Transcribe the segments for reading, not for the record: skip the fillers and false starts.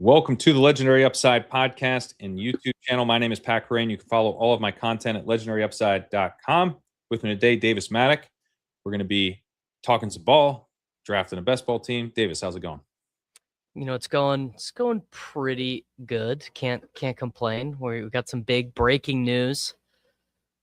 Welcome to the Legendary Upside podcast and YouTube channel. My name is Pat Kerrane. You can follow all of my content at legendaryupside.com. With me today, Davis Mattek. We're going to be talking some ball, drafting a best ball team. Davis, how's it going? You know, it's going pretty good. Can't complain. We got some big breaking news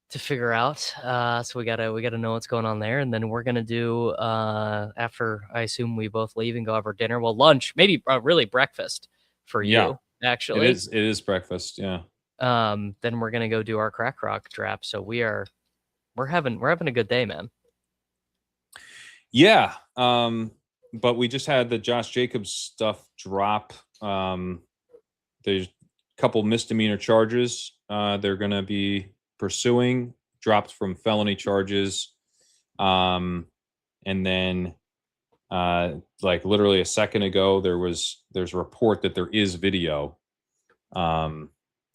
to figure out. So we gotta know what's going on there, and then we're gonna do after I assume we both leave and go have our dinner. Well, lunch, maybe really breakfast for you. Actually, it is breakfast. Yeah. Then we're gonna go do our crack rock draft. So we're having a good day, man. Yeah. But we just had the Josh Jacobs stuff drop. There's a couple misdemeanor charges they're going to be pursuing, dropped from felony charges. And then like literally a second ago, there's a report that there is video that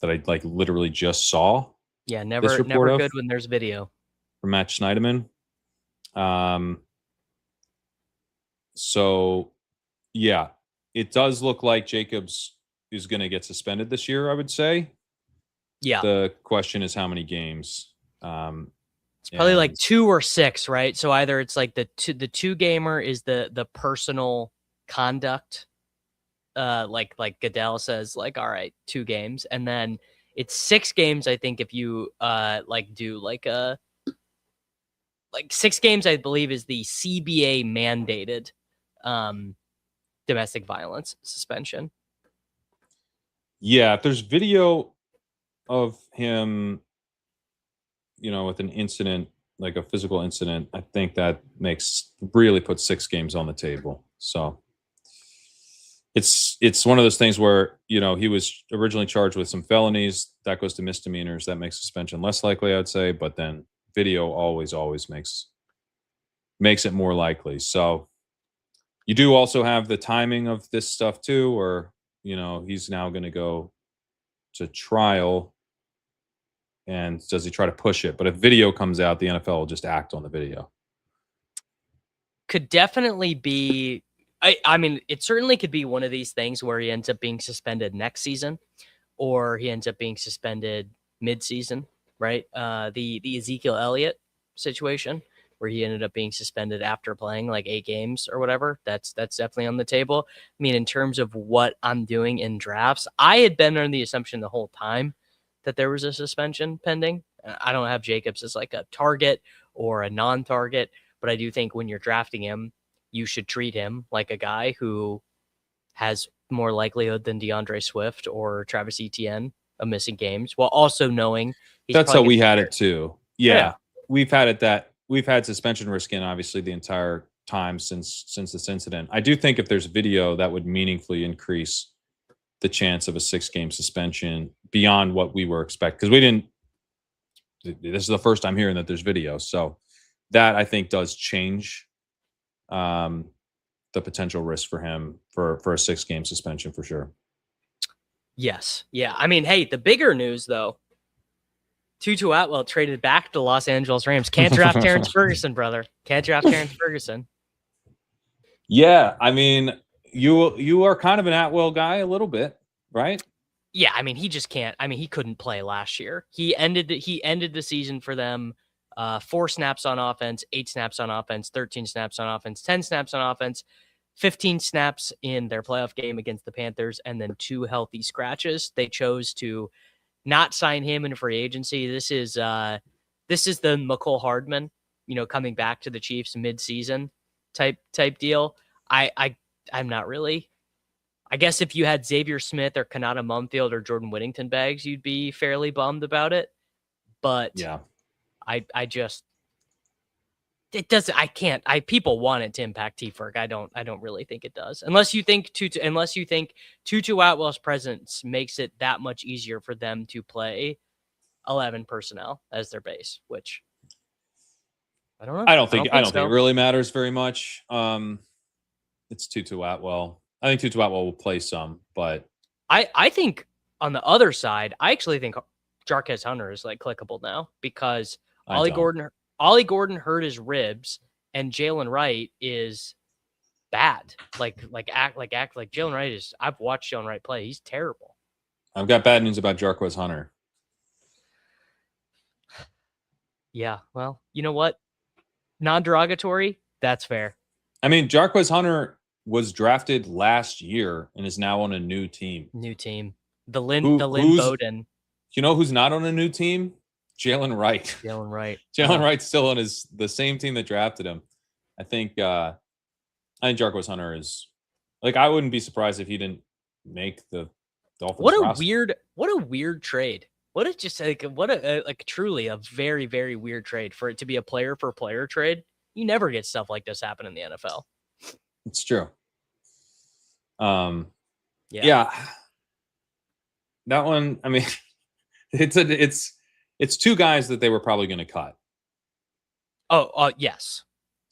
I like literally just saw. Yeah, never good when there's video. From Matt Schneiderman. So, yeah, it does look like Jacobs is going to get suspended this year, I would say. Yeah. The question is how many games. It's probably like 2 or 6, right? So either it's like the two gamer is the personal conduct, like Goodell says, like, all right, 2 games, and then it's 6 games. I think if you do like 6 games, I believe is the CBA mandated domestic violence suspension. Yeah, if there's video of him, with an incident, like a physical incident, I think that really puts 6 games on the table. So it's one of those things where, he was originally charged with some felonies. That goes to misdemeanors. That makes suspension less likely, I'd say. But then video always makes it more likely. So you do also have the timing of this stuff too, or, he's now going to go to trial. And does he try to push it? But if video comes out, the NFL will just act on the video. Could definitely be. I mean, it certainly could be one of these things where he ends up being suspended next season, or he ends up being suspended mid-season, right? The Ezekiel Elliott situation, where he ended up being suspended after playing like 8 games or whatever. That's definitely on the table. I mean, in terms of what I'm doing in drafts, I had been under the assumption the whole time that there was a suspension pending. I don't have Jacobs as like a target or a non-target, but I do think when you're drafting him, you should treat him like a guy who has more likelihood than DeAndre Swift or Travis Etienne of missing games, while also knowing that's how we had it too. Yeah. We've had suspension risk in obviously the entire time since this incident. I do think if there's video, that would meaningfully increase the chance of a 6-game suspension beyond what we were expecting, because this is the first time hearing that there's video. So that I think does change the potential risk for him for a 6-game suspension for sure. Yes. Yeah. I mean, hey, the bigger news though, Tutu Atwell traded back to Los Angeles Rams. Can't draft Terrence Ferguson, brother. Can't draft Terrence Ferguson. Yeah, I mean, you are kind of an Atwell guy a little bit, right? Yeah, I mean, he just can't. I mean, he couldn't play last year. He ended the season for them 4 snaps on offense, 8 snaps on offense, 13 snaps on offense, 10 snaps on offense, 15 snaps in their playoff game against the Panthers, and then 2 healthy scratches. They chose to not sign him in free agency. This is the McCole Hardman, coming back to the Chiefs mid-season type deal. I'm not really. I guess if you had Xavier Smith or Kanata Mumfield or Jordan Whittington bags, you'd be fairly bummed about it. But yeah, I just it doesn't. I can't. People want it to impact T-Ferg. I don't really think it does. Unless you think Tutu Atwell's presence makes it that much easier for them to play 11 personnel as their base, which I don't know. I don't think it really matters very much. It's Tutu Atwell. I think Tutu Atwell will play some, but I think on the other side, I actually think Jarquez Hunter is like clickable now because Ollie Gordon hurt his ribs, and Jalen Wright is bad. Act like Jalen Wright is. I've watched Jalen Wright play. He's terrible. I've got bad news about Jarquez Hunter. Yeah, well, you know what? Non-derogatory. That's fair. I mean, Jarquez Hunter was drafted last year and is now on a new team. New team. The Lynn Bowden. You know who's not on a new team? Jalen Wright. Jalen Wright. Jalen Wright's still on the same team that drafted him. I think Jarquez Hunter is like, I wouldn't be surprised if he didn't make the Dolphins roster. What a weird trade. Truly a very, very weird trade for it to be a player for player trade. You never get stuff like this happen in the NFL. It's true. Yeah. That one, I mean, it's two guys that they were probably going to cut. Yes.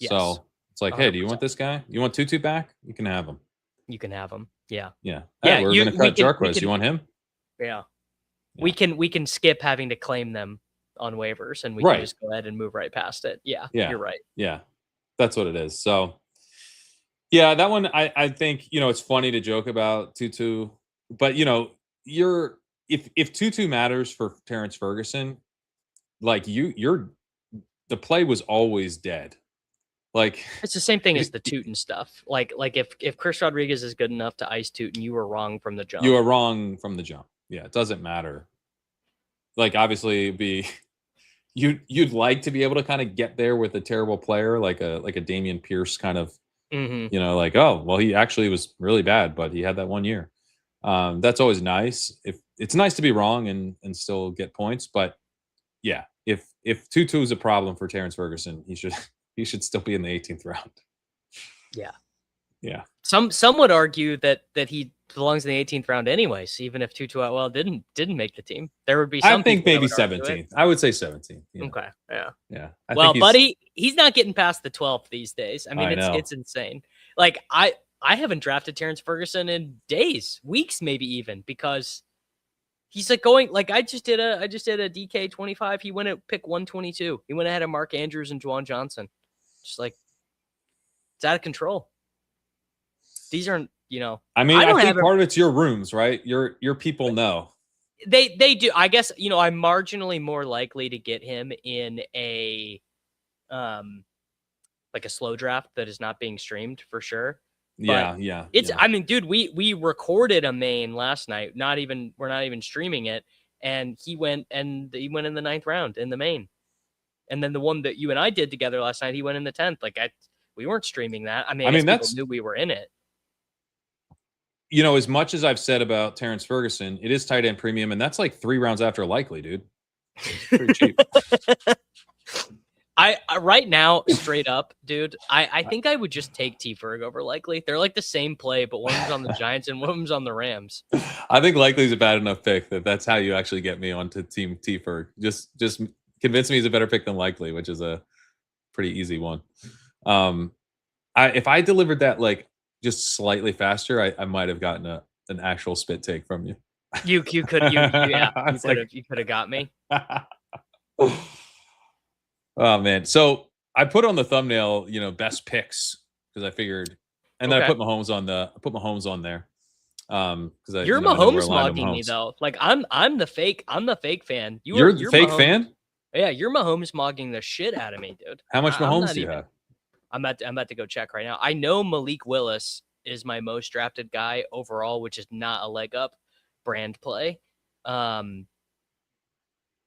So it's like, 100%. Hey, do you want this guy? You want Tutu back? You can have him. You can have him. Yeah. Yeah. Hey, we're going to cut Jarquez. You want him? Yeah. We can skip having to claim them on waivers, and we can just go ahead and move right past it. Yeah. You're right. Yeah. That's what it is. So yeah, that one, I think, it's funny to joke about Tutu, but if Tutu matters for Terrence Ferguson, like the play was always dead. Like, it's the same thing as the Tootin stuff. Like if Chris Rodriguez is good enough to ice Tootin, you were wrong from the jump. You were wrong from the jump. Yeah, it doesn't matter. Like, obviously, you'd like to be able to kind of get there with a terrible player like a Dameon Pierce kind of, like, oh, well, he actually was really bad, but he had that 1 year. That's always nice. If it's nice to be wrong and still get points, but yeah, if Tutu is a problem for Terrence Ferguson, he should still be in the 18th round. Yeah. Some would argue that he belongs in the 18th round anyways, even if Tutu Atwell didn't make the team. There would be some. I think maybe 17th. I would say 17th. Okay. Yeah. Yeah. Well, buddy, he's not getting past the 12th these days. I mean, it's insane. Like, I haven't drafted Terrence Ferguson in days, weeks, maybe even, because he's like going, like, I just did a DK 25. He went at pick 122. He went ahead of Mark Andrews and Juwan Johnson. Just like, it's out of control. These aren't, I mean, I think part of it's your rooms, right? Your people know. They do. I guess, I'm marginally more likely to get him in a like a slow draft that is not being streamed for sure. But yeah. I mean, dude, we recorded a main last night. We're not even streaming it. And he went in the 9th round in the main. And then the one that you and I did together last night, he went in the 10th. Like, we weren't streaming that. I mean, people knew we were in it. As much as I've said about Terrence Ferguson, it is tight end premium, and that's like 3 rounds after likely, dude. It's pretty cheap. I right now, straight up, dude, I think I would just take T Ferg over likely. They're like the same play, but one's on the Giants and one's on the Rams. I think likely's a bad enough pick that's how you actually get me onto Team T Ferg. Just convince me he's a better pick than likely, which is a pretty easy one. If I delivered that like just slightly faster, I might have gotten an actual spit take from you. You could have got me. Oh man. So I put on the thumbnail, best picks because I figured, and then I put Mahomes on there. Because you're Mahomes mogging me though. Like I'm the fake fan. You're the fake fan? Yeah, you're Mahomes mogging the shit out of me, dude. How much Mahomes do you have? I'm about to go check right now. I know Malik Willis is my most drafted guy overall, which is not a leg up brand play.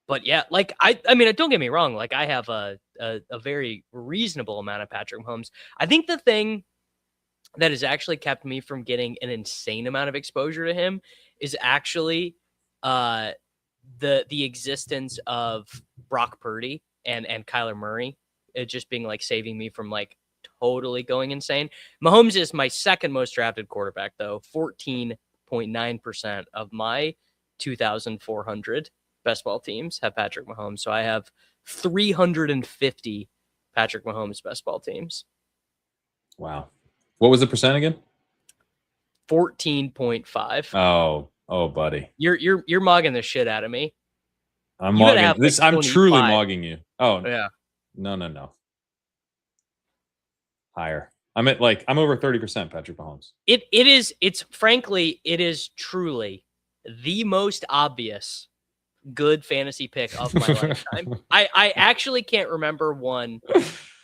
But yeah, like I mean, don't get me wrong. Like I have a very reasonable amount of Patrick Mahomes. I think the thing that has actually kept me from getting an insane amount of exposure to him is actually the existence of Brock Purdy and Kyler Murray. It just being like saving me from like totally going insane. Mahomes is my second most drafted quarterback though. 14.9% of my 2,400 best ball teams have Patrick Mahomes. So I have 350 Patrick Mahomes best ball teams. Wow. What was the percent again? 14.5. Oh, buddy. You're mogging the shit out of me. I'm mogging this. I'm truly mogging you. Oh yeah. No. Higher. I'm over 30% Patrick Mahomes. It is truly the most obvious good fantasy pick of my lifetime. I actually can't remember one.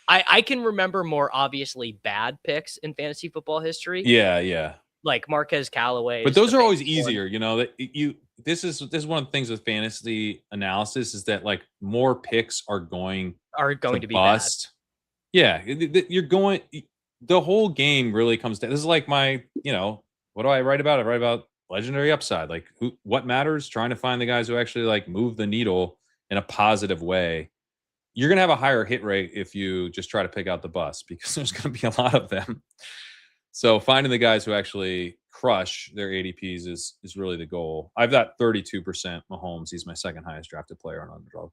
I can remember more obviously bad picks in fantasy football history, Yeah. like Marquez Callaway. But Is those the are always famous easier, one, that this is one of the things with fantasy analysis is that like more picks are going are to going to be bad. bust. Yeah, you're going. The whole game really comes down. This is like my, what do I write about? I write about legendary upside. Like what matters? Trying to find the guys who actually like move the needle in a positive way. You're gonna have a higher hit rate if you just try to pick out the bust because there's gonna be a lot of them. So finding the guys who actually crush their ADPs is really the goal. I've got 32% Mahomes. He's my second highest drafted player on Underdog.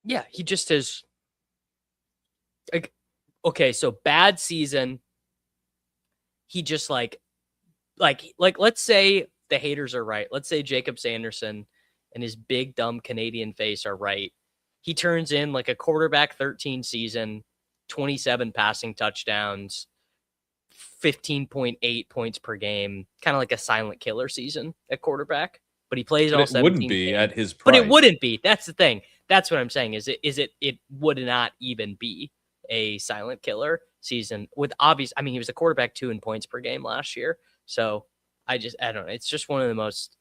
Yeah, he just is. Like, okay, so bad season. He just let's say the haters are right. Let's say Jacob Sanderson and his big dumb Canadian face are right. He turns in like a quarterback 13 season, 27 passing touchdowns, 15.8 points per game, kind of like a silent killer season at quarterback. But he plays But all it wouldn't 17 be games. at his But it price. wouldn't be. That's the thing. That's what I'm saying. It would not even be a silent killer season with obvious. I mean, he was a quarterback 2 in points per game last year. So I don't know. It's just one of the most.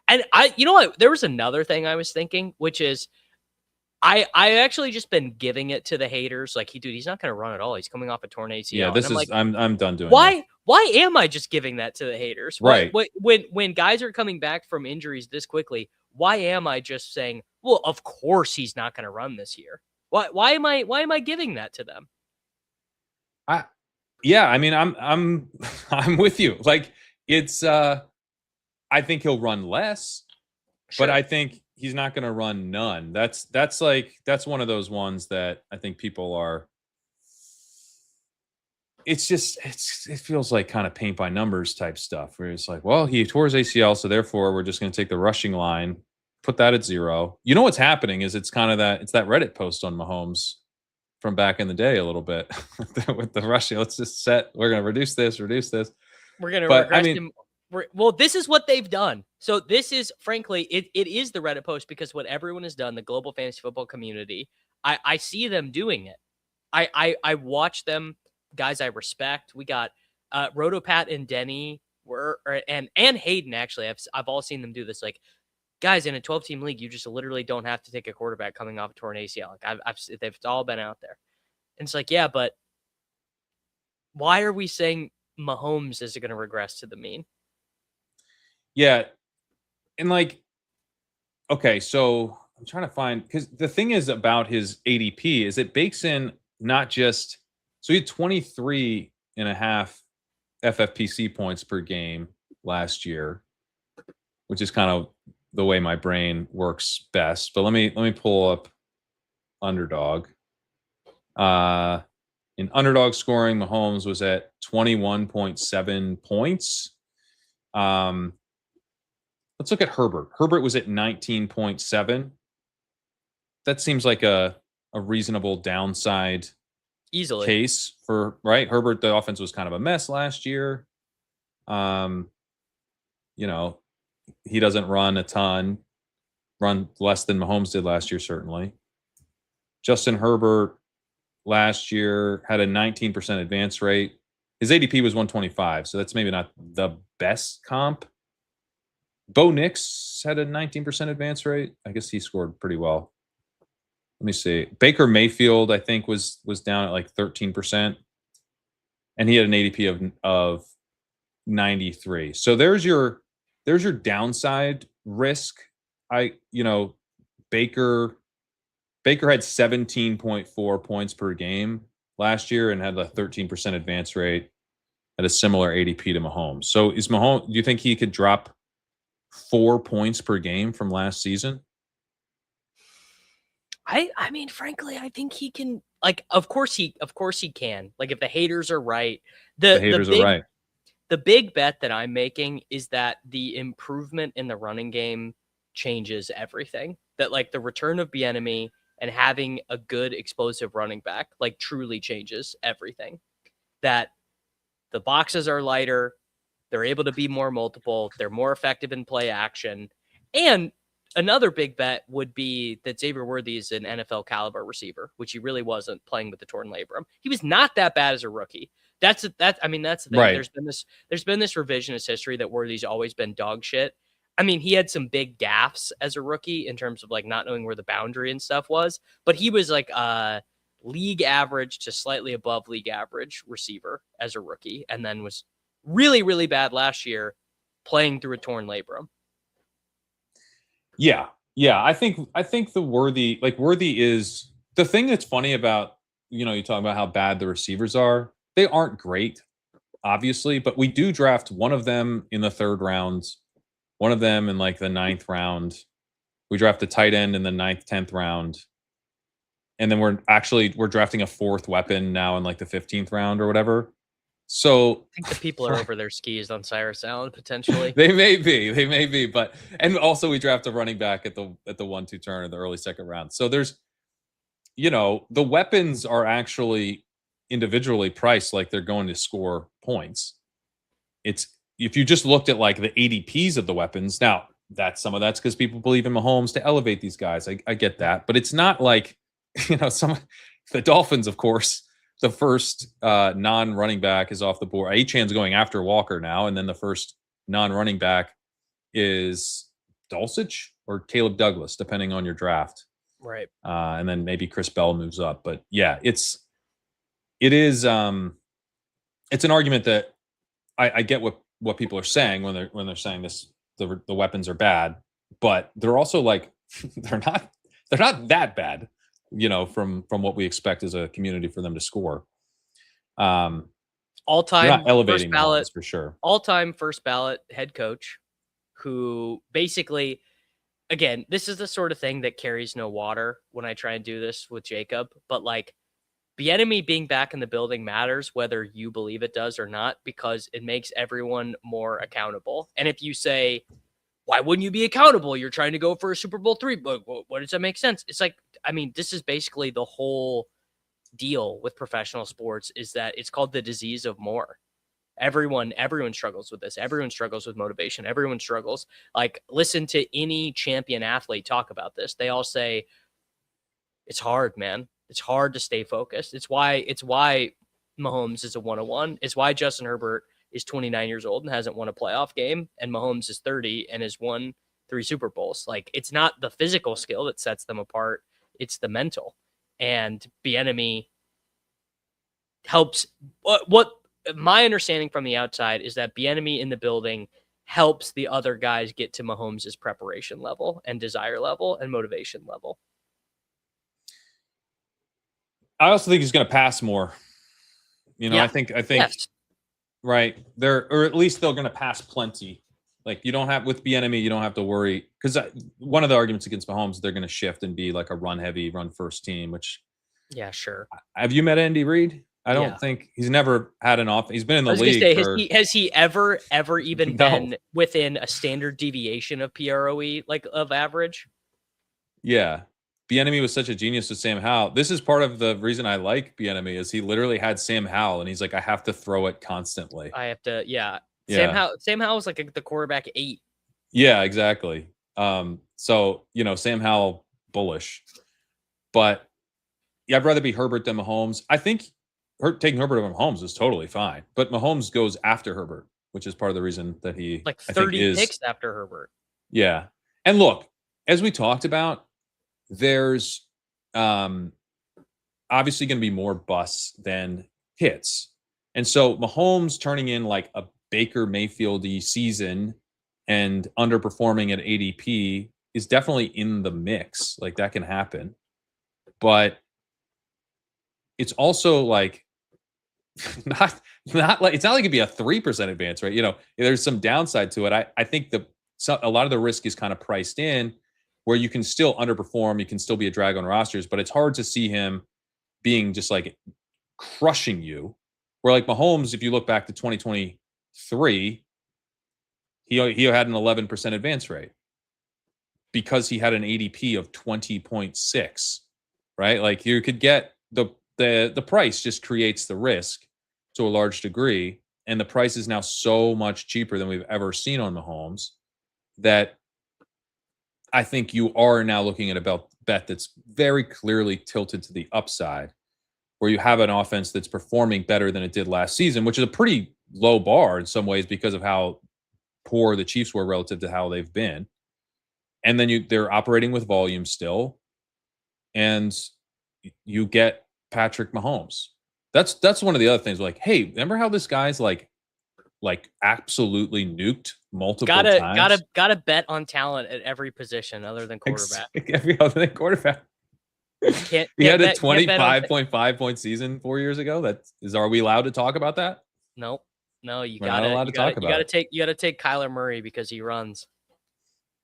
And you know what? There was another thing I was thinking, which is I actually just been giving it to the haters. Like, he's not going to run at all. He's coming off a torn ACL. Yeah, And I'm like, I'm done doing this. why am I just giving that to the haters? Right. When guys are coming back from injuries this quickly, why am I just saying, well, of course he's not going to run this year? Why am I giving that to them? Yeah, I mean, I'm I'm with you. Like it's I think he'll run less, Sure. but I think he's not going to run none. That's one of those ones that I think people are. It feels like kind of paint by numbers type stuff where it's like, well, he tore his ACL, so therefore we're just going to take the rushing line, put that at 0. You know what's happening is it's that Reddit post on Mahomes from back in the day a little bit with the rushing. Let's just we're going to reduce this. We're going to But regress I mean, him. Well, this is what they've done. So this is, frankly, it is the Reddit post because what everyone has done, the global fantasy football community, I see them doing it. I watch them, guys I respect. We got Rotopat and Denny and Hayden, actually. I've all seen them do this. Like, guys, in a 12-team league, you just literally don't have to take a quarterback coming off a torn ACL. Like, they've all been out there. And it's like, yeah, but why are we saying Mahomes is going to regress to the mean? yeah. And like, okay, so I'm trying to find, because the thing is about his ADP is it bakes in not just, so he had 23 and a half FFPC points per game last year, which is kind of the way my brain works best. But let me pull up Underdog. In Underdog scoring, Mahomes was at 21.7 points. Let's look at Herbert. Herbert was at 19.7. That seems like a reasonable downside Easily case for, right? Herbert, the offense was kind of a mess last year. He doesn't run a ton, run less than Mahomes did last year, certainly. Justin Herbert last year had a 19% advance rate. His ADP was 125, so that's maybe not the best comp. Bo Nix had a 19% advance rate. I guess he scored pretty well. Let me see. Baker Mayfield, I think, was down at like 13%, and he had an ADP of 93. So there's your downside risk. Baker had 17.4 points per game last year and had a 13% advance rate at a similar ADP to Mahomes. So do you think he could drop 4 points per game from last season? I mean, frankly, I think he can. Like, of course he can. Like, if the haters are right, The haters are right. The big bet that I'm making is that the improvement in the running game changes everything. That, like, the return of Bieniemy and having a good explosive running back, like, truly changes everything. that the boxes are lighter. They're able to be more multiple. They're more effective in play action. And another big bet would be that Xavier Worthy is an NFL caliber receiver, which he really wasn't playing with the torn labrum. He was not that bad as a rookie. That's the thing. Right. There's been this revisionist history that Worthy's always been dog shit. I mean, he had some big gaffes as a rookie in terms of like not knowing where the boundary and stuff was, but he was like league average to slightly above league average receiver as a rookie, and then was really, really bad last year playing through a torn labrum. Yeah. I think the Worthy is the thing that's funny about, you talk about how bad the receivers are. They aren't great, obviously, but we do draft one of them in the 3rd round, one of them in like the 9th round. We draft a tight end in the 9th, 10th round. And then we're drafting a 4th weapon now in like the 15th round or whatever. So I think the people are over their skis on Cyrus Allen potentially. They may be, but and also we draft a running back at the 1-2 turn in the early 2nd round. So there's, the weapons are actually individually priced like they're going to score points. It's if you just looked at like the ADPs of the weapons. Now some of that's because people believe in Mahomes to elevate these guys. I get that, but it's not like the Dolphins, of course. The first non-running back is off the board. Achan's going after Walker now, and then the first non-running back is Dulcich or Caleb Douglas, depending on your draft. Right. And then maybe Chris Bell moves up. But yeah, it is it's an argument that I get what people are saying when they're saying this the weapons are bad, but they're also like they're not that bad. From what we expect as a community for them to score. All-time elevating first ballot for sure. All-time first ballot head coach who basically, again, this is the sort of thing that carries no water when I try and do this with Jacob, but like Bieniemy being back in the building matters whether you believe it does or not, because it makes everyone more accountable. And if you say, why wouldn't you be accountable? You're trying to go for a Super Bowl III. But what does that make sense? It's like, I mean, this is basically the whole deal with professional sports is that it's called the disease of more. Everyone struggles with this. Everyone struggles with motivation. Everyone struggles. Like, listen to any champion athlete talk about this. They all say, it's hard, man. It's hard to stay focused. It's why Mahomes is a 101. It's why Justin Herbert is 29 years old and hasn't won a playoff game, and Mahomes is 30 and has won 3 Super Bowls. Like, it's not the physical skill that sets them apart, it's the mental. And Bieniemy helps. What my understanding from the outside is that Bieniemy in the building helps the other guys get to Mahomes's preparation level and desire level and motivation level. I also think he's going to pass more. Yeah. I think Yes. Right. Or at least they're going to pass plenty. Like, you don't have with Bieniemy, you don't have to worry, because one of the arguments against Mahomes, they're going to shift and be like a run heavy, run first team. Which, yeah, sure. Have you met Andy Reid? I don't think he's never had an off. He's been in the league. Has he ever even been within a standard deviation of PROE, like of average? Yeah. Bieniemy was such a genius with Sam Howell. This is part of the reason I like Bieniemy is he literally had Sam Howell, and he's like, I have to throw it constantly. I have to, yeah. Yeah. Sam Howell was like the quarterback 8. Yeah, exactly. So Sam Howell bullish, but yeah, I'd rather be Herbert than Mahomes. I think taking Herbert over Mahomes is totally fine, but Mahomes goes after Herbert, which is part of the reason that he like 30 picks after Herbert. Yeah, and look, as we talked about, there's obviously going to be more busts than hits. And so Mahomes turning in like a Baker Mayfield-y season and underperforming at ADP is definitely in the mix. Like, that can happen. But it's also like not like it's not like it'd be a 3% advance, right? There's some downside to it. I think a lot of the risk is kind of priced in, where you can still underperform, you can still be a drag on rosters, but it's hard to see him being just like crushing you. Where like Mahomes, if you look back to 2023, he had an 11% advance rate because he had an ADP of 20.6, right? Like, you could get the price just creates the risk. to a large degree, and the price is now so much cheaper than we've ever seen on Mahomes that I think you are now looking at a bet that's very clearly tilted to the upside, where you have an offense that's performing better than it did last season, which is a pretty low bar in some ways because of how poor the Chiefs were relative to how they've been. And then they're operating with volume still, and you get Patrick Mahomes. That's one of the other things. Like, hey, remember how this guy's like absolutely nuked multiple times? Gotta bet on talent at every position other than quarterback. Every other than quarterback. He had a 25.5 point season 4 years ago. Are we allowed to talk about that? Nope. No, you We're not allowed to talk about it. You gotta take Kyler Murray because he runs.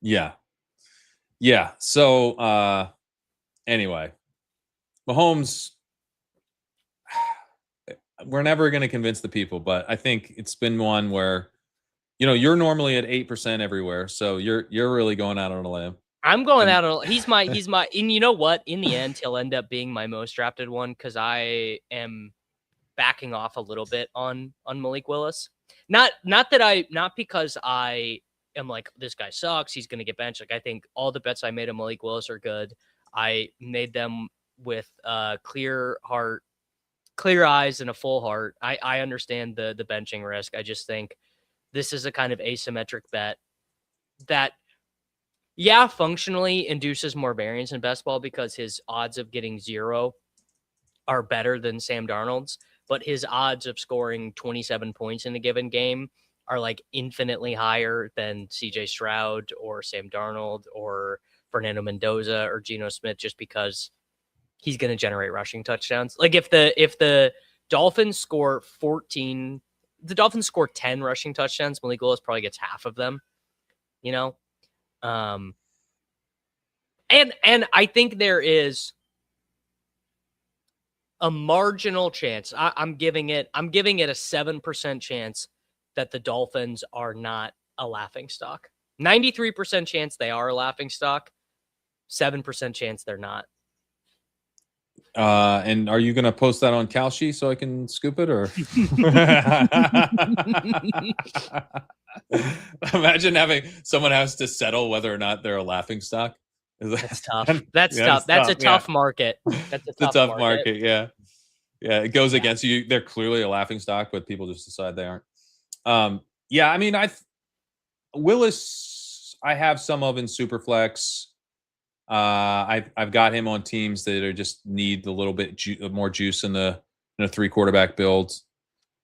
Yeah. Yeah. So anyway, Mahomes, we're never going to convince the people, but I think it's been one where, you're normally at 8% everywhere, so you're really going out on a limb. I'm going out on. He's my. And you know what? In the end, he'll end up being my most drafted one because I am backing off a little bit on Malik Willis. Not because I am like, this guy sucks, he's going to get benched. Like, I think all the bets I made on Malik Willis are good. I made them with clear heart, clear eyes, and a full heart. I understand the benching risk. I just think this is a kind of asymmetric bet that, yeah, functionally induces more variance in best ball because his odds of getting 0 are better than Sam Darnold's, but his odds of scoring 27 points in a given game are like infinitely higher than CJ Stroud or Sam Darnold or Fernando Mendoza or Geno Smith, just because he's going to generate rushing touchdowns. Like if the Dolphins score 10 rushing touchdowns, Malik Willis probably gets half of them, and I think there is a marginal chance. I'm giving it a 7% chance that the Dolphins are not a laughingstock. 93% chance they are a laughingstock. 7% chance they're not. And are you going to post that on Kalshi so I can scoop it, or? Imagine having someone has to settle whether or not they're a laughingstock. That's tough. That's tough. That's a tough market. That's a tough market. Yeah. Yeah. It goes against you. They're clearly a laughingstock, but people just decide they aren't. Yeah. I mean, Willis, I have some of in Superflex. I've got him on teams that are just need a little bit more juice in a 3 quarterback build.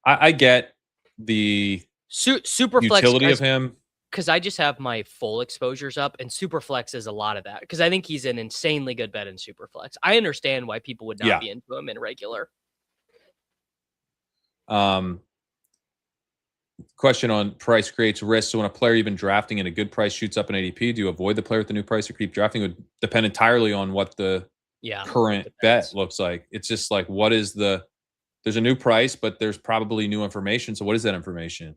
I get the Superflex utility of him because I just have my full exposures up, and Superflex is a lot of that because I think he's an insanely good bet in Superflex. I understand why people would not be into him in regular. Question on price creates risk. So when a player even drafting at a good price shoots up in ADP, do you avoid the player at the new price or keep drafting? It would depend entirely on what the current bet looks like. It's just like, there's a new price, but there's probably new information. So what is that information?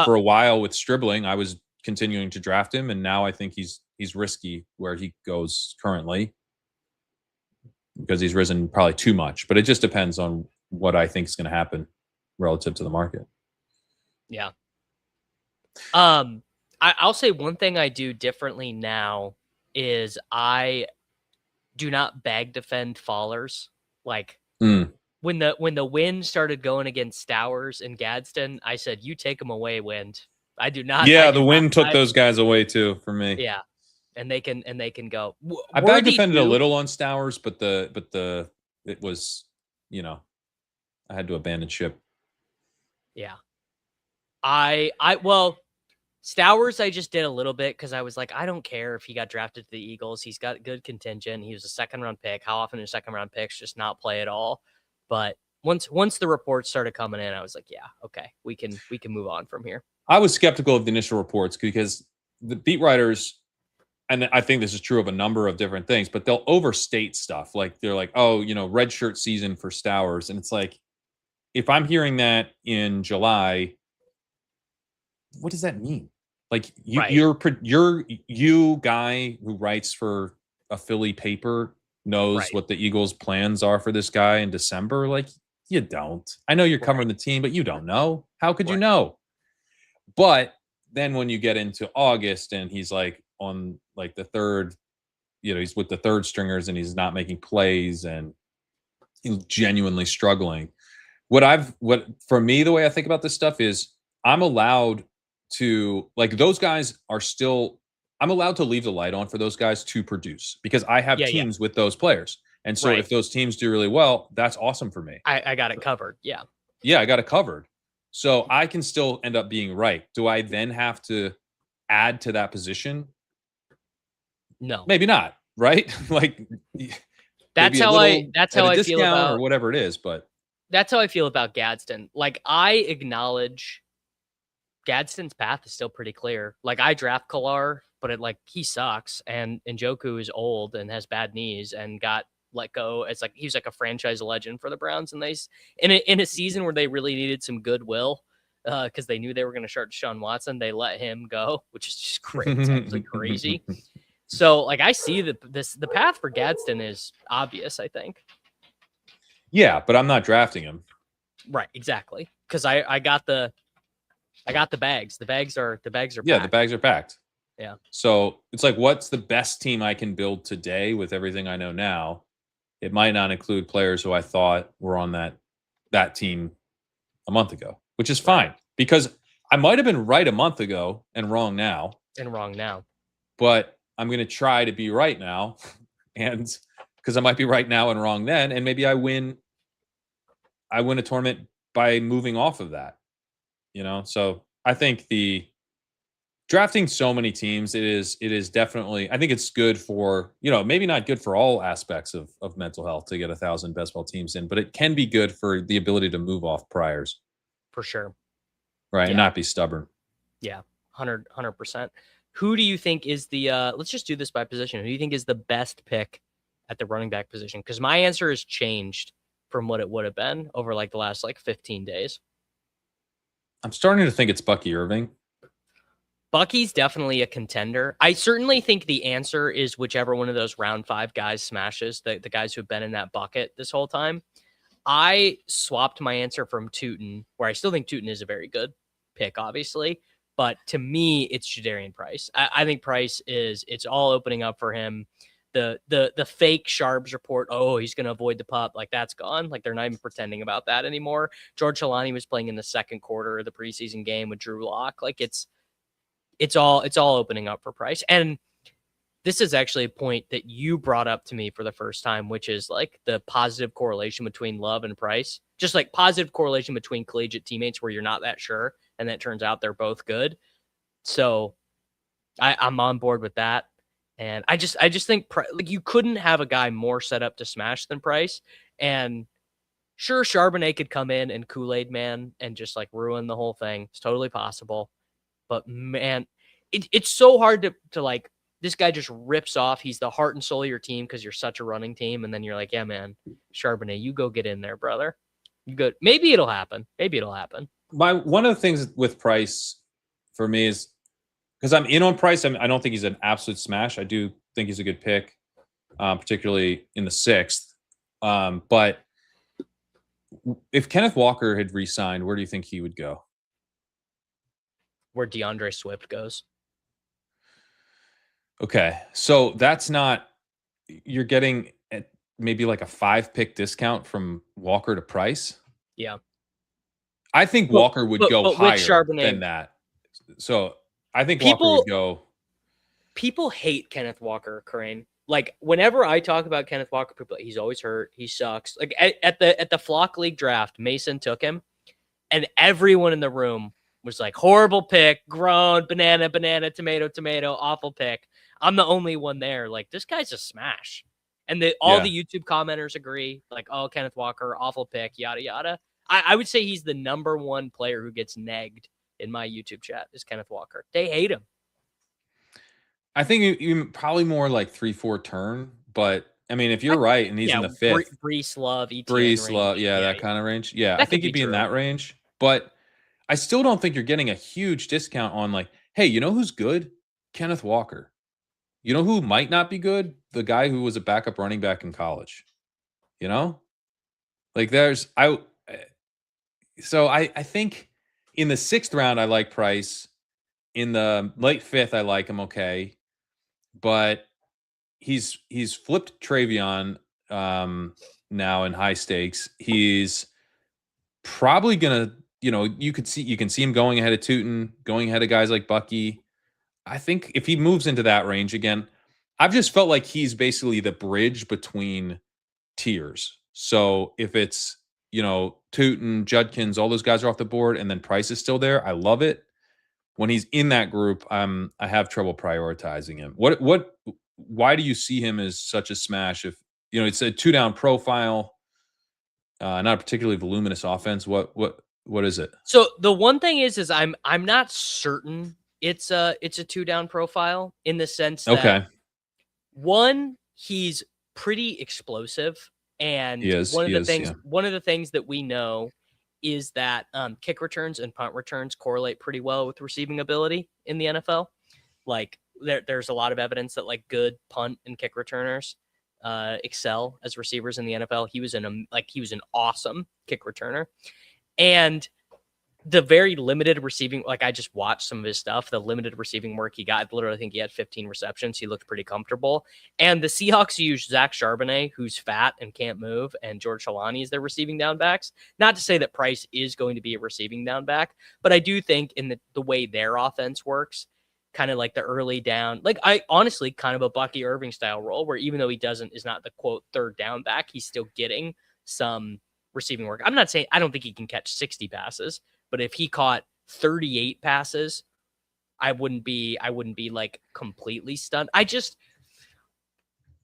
For a while with Stribling, I was continuing to draft him, and now I think he's risky where he goes currently because he's risen probably too much. But it just depends on what I think is going to happen relative to the market. Yeah. I'll say one thing I do differently now is I do not bag defend fallers. Like when the wind started going against Stowers and Gadsden, I said, you take them away, wind. I do not. Yeah, the wind took those guys away too for me. Yeah. And they can go. I bag defended a little on Stowers, but it was, I had to abandon ship. Yeah. Stowers, I just did a little bit because I was like, I don't care if he got drafted to the Eagles. He's got good contingent. He was a 2nd-round pick. How often do 2nd-round picks just not play at all? But once the reports started coming in, I was like, yeah, okay, we can move on from here. I was skeptical of the initial reports because the beat writers, and I think this is true of a number of different things, but they'll overstate stuff. Like they're like, oh, red shirt season for Stowers, and it's like, if I'm hearing that in July, what does that mean? Like you guy who writes for a Philly paper knows what the Eagles' plans are for this guy in December. Like You don't. I know you're Right. covering the team, but you don't know. How could you Right. know? But then when you get into August and he's like on like the third, he's with the third stringers and he's not making plays and he's genuinely struggling. What for me, the way I think about this stuff is I'm allowed to, like, those guys are still, I'm allowed to leave the light on for those guys to produce because I have Yeah. Yeah. teams with those players. And so Right. if those teams do really well, that's awesome for me. I got it covered. Yeah. Yeah, I got it covered. So I can still end up being right. Do I then have to add to that position? No. Maybe not, right? Like That's maybe a how I little that's at how a I feel discount or about whatever it is, but that's how I feel about Gadsden. Like, I acknowledge Gadsden's path is still pretty clear. Like, I draft Kalar, but he sucks, and Njoku is old and has bad knees and got let go. It's like he's like a franchise legend for the Browns, and in a season where they really needed some goodwill, because they knew they were going to start Deshaun Watson, they let him go, which is just crazy. It's absolutely crazy. So, like, I see the path for Gadsden is obvious, I think. yeah, but I'm not drafting him. Right, exactly. Because I got the bags. The bags are Yeah, packed. the bags are packed. Yeah. So it's like, what's the best team I can build today with everything I know now? It might not include players who I thought were on that team a month ago, which is fine because I might have been right a month ago and wrong now. And wrong now. But I'm going to try to be right now, and because I might be right now and wrong then, and maybe I win a tournament by moving off of that. So I think the drafting so many teams, it is definitely, I think it's good for, maybe not good for all aspects of mental health to get 1,000 best ball teams in, but it can be good for the ability to move off priors, For sure. right? And Yeah. not be stubborn. Yeah. 100%. Who do you think is the let's just do this by position. Who do you think is the best pick at the running back position? Because my answer has changed from what it would have been over the last 15 days. I'm starting to think it's Bucky Irving. Bucky's definitely a contender. I certainly think the answer is whichever one of those round 5 guys smashes, the guys who've been in that bucket this whole time. I swapped my answer from Tootin, where I still think Tootin is a very good pick, obviously. But to me, it's Jadarian Price. I think Price it's all opening up for him. The fake Sharps report, oh, he's going to avoid the pup, that's gone. They're not even pretending about that anymore. George Halani was playing in the second quarter of the preseason game with Drew Lock. It's all opening up for Price. And this is actually a point that you brought up to me for the first time, which is the positive correlation between Love and Price. Just positive correlation between collegiate teammates where you're not that sure, and then it turns out they're both good. So I'm on board with that. And I just think you couldn't have a guy more set up to smash than Price. And sure, Charbonnet could come in and Kool-Aid Man and just ruin the whole thing. It's totally possible. But man, it's so hard to this guy just rips off. He's the heart and soul of your team because you're such a running team. And then you're like, yeah, man, Charbonnet, you go get in there, brother. You go. Maybe it'll happen. One of the things with Price for me is because I'm in on Price. I don't think he's an absolute smash. I do think he's a good pick, particularly in the 6th. But if Kenneth Walker had re-signed, where do you think he would go? Where DeAndre Swift goes. Okay, so that's not, you're getting maybe a 5-pick discount from Walker to Price. Yeah, I think Walker would go higher than that. So I think Walker would go. People hate Kenneth Walker, Kerrane. Whenever I talk about Kenneth Walker, people he's always hurt. He sucks. At the Flock League draft, Mason took him, and everyone in the room was horrible pick, grown, banana, tomato, awful pick. I'm the only one there. This guy's a smash. And all the YouTube commenters agree. Oh, Kenneth Walker, awful pick, yada, yada. I would say he's the number one player who gets negged in my YouTube chat is Kenneth Walker. They hate him. I think you probably more 3-4 turn. But, I mean, if you're right and he's in the 5th. Brees Love, ETN Brees Love, that kind of range. Yeah, I think he'd be in that range. But I still don't think you're getting a huge discount on hey, you know who's good? Kenneth Walker. You know who might not be good? The guy who was a backup running back in college. So I think in the 6th round I like Price. In the late 5th I like him okay, but he's flipped Travion now in high stakes. He's probably gonna, you can see him going ahead of Tootin, going ahead of guys like Bucky. I think if he moves into that range again, I've just felt like he's basically the bridge between tiers. So if it's, Tootin, Judkins, all those guys are off the board, and then Price is still there, I love it. When he's in that group, I have trouble prioritizing him. Why do you see him as such a smash? If it's a 2-down profile, not a particularly voluminous offense. What is it? So the one thing is I'm not certain it's a 2-down profile in the sense that Okay, one, he's pretty explosive, and he is. Yeah. one of the things that we know is that kick returns and punt returns correlate pretty well with receiving ability in the NFL. Like there's a lot of evidence that like good punt and kick returners excel as receivers in the NFL. He was an awesome kick returner, and the very limited receiving, like I just watched some of his stuff, the limited receiving work he got, I literally think he had 15 receptions. He looked pretty comfortable. And the Seahawks used Zach Charbonnet, who's fat and can't move, and George Halani as their receiving down backs. Not to say that Price is going to be a receiving down back, but I do think in the way their offense works, kind of like the early down, like I honestly kind of a Bucky Irving style role where even though is not the quote third down back, he's still getting some receiving work. I'm not saying, I don't think he can catch 60 passes, but if he caught 38 passes, I wouldn't be like completely stunned.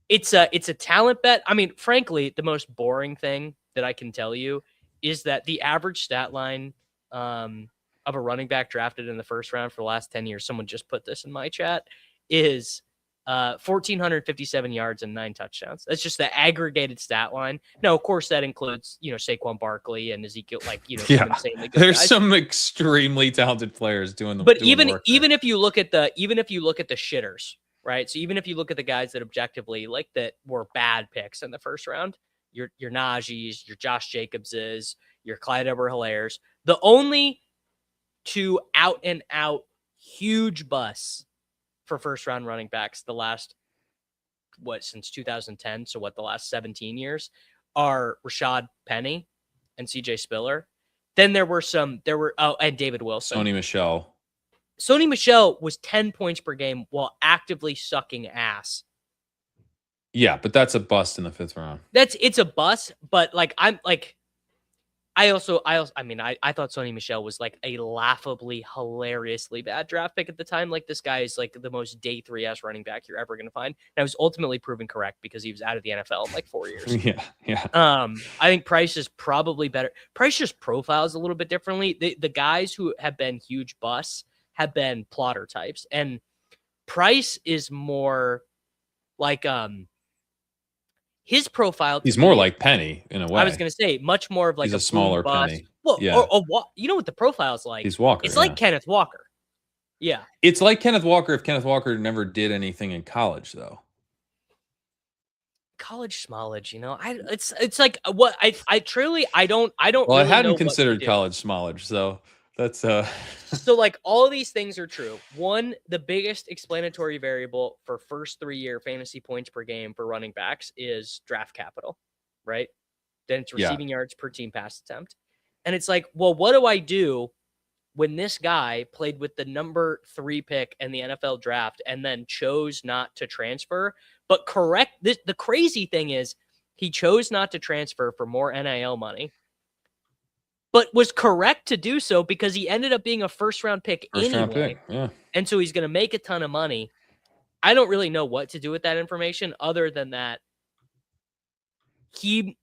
It's a talent bet. I mean, frankly, the most boring thing that I can tell you is that the average stat line of a running back drafted in the first round for the last 10 years, someone just put this in my chat, is 1,457 yards and 9 touchdowns. That's just the aggregated stat line. Now, of course, that includes, Saquon Barkley and Ezekiel, Yeah, insanely good there's guys. some extremely talented players doing the. But doing even if you look at the shitters, right? So even if you look at the guys that objectively that were bad picks in the first round, your Najee's, your Josh Jacobs's, your Clyde Edwards-Hilaire's, the only 2 out and out huge busts for first round running backs the last since 2010, so the last 17 years are Rashad Penny and CJ Spiller. Then there were and David Wilson. Sony Michel was 10 points per game while actively sucking ass. Yeah, but that's a bust in the 5th round. It's a bust, but I thought Sony Michel was like a laughably, hilariously bad draft pick at the time. Like this guy is like the most day 3S running back you're ever going to find. And I was ultimately proven correct because he was out of the NFL in like 4 years. Yeah. I think Price is probably better. Price just profiles a little bit differently. The guys who have been huge busts have been plotter types, and Price is more like his profile. He's more like Penny in a way. I was going to say much more of like he's a smaller bust. Penny. Well, yeah. You know what the profile's like? He's Walker. It's like Kenneth Walker. Yeah. It's like Kenneth Walker if Kenneth Walker never did anything in college, though. College smallage, it's like what I truly I don't. Well, really I hadn't know considered college smallage, so that's So like all these things are true. One, the biggest explanatory variable for first 3-year fantasy points per game for running backs is draft capital, right? Then it's receiving yards per team pass attempt. And it's like, well, what do I do when this guy played with the number 3 pick in the NFL draft and then chose not to transfer? But the crazy thing is he chose not to transfer for more NIL money, but was correct to do so because he ended up being a first-round pick anyway. Yeah. And so he's going to make a ton of money. I don't really know what to do with that information other than that he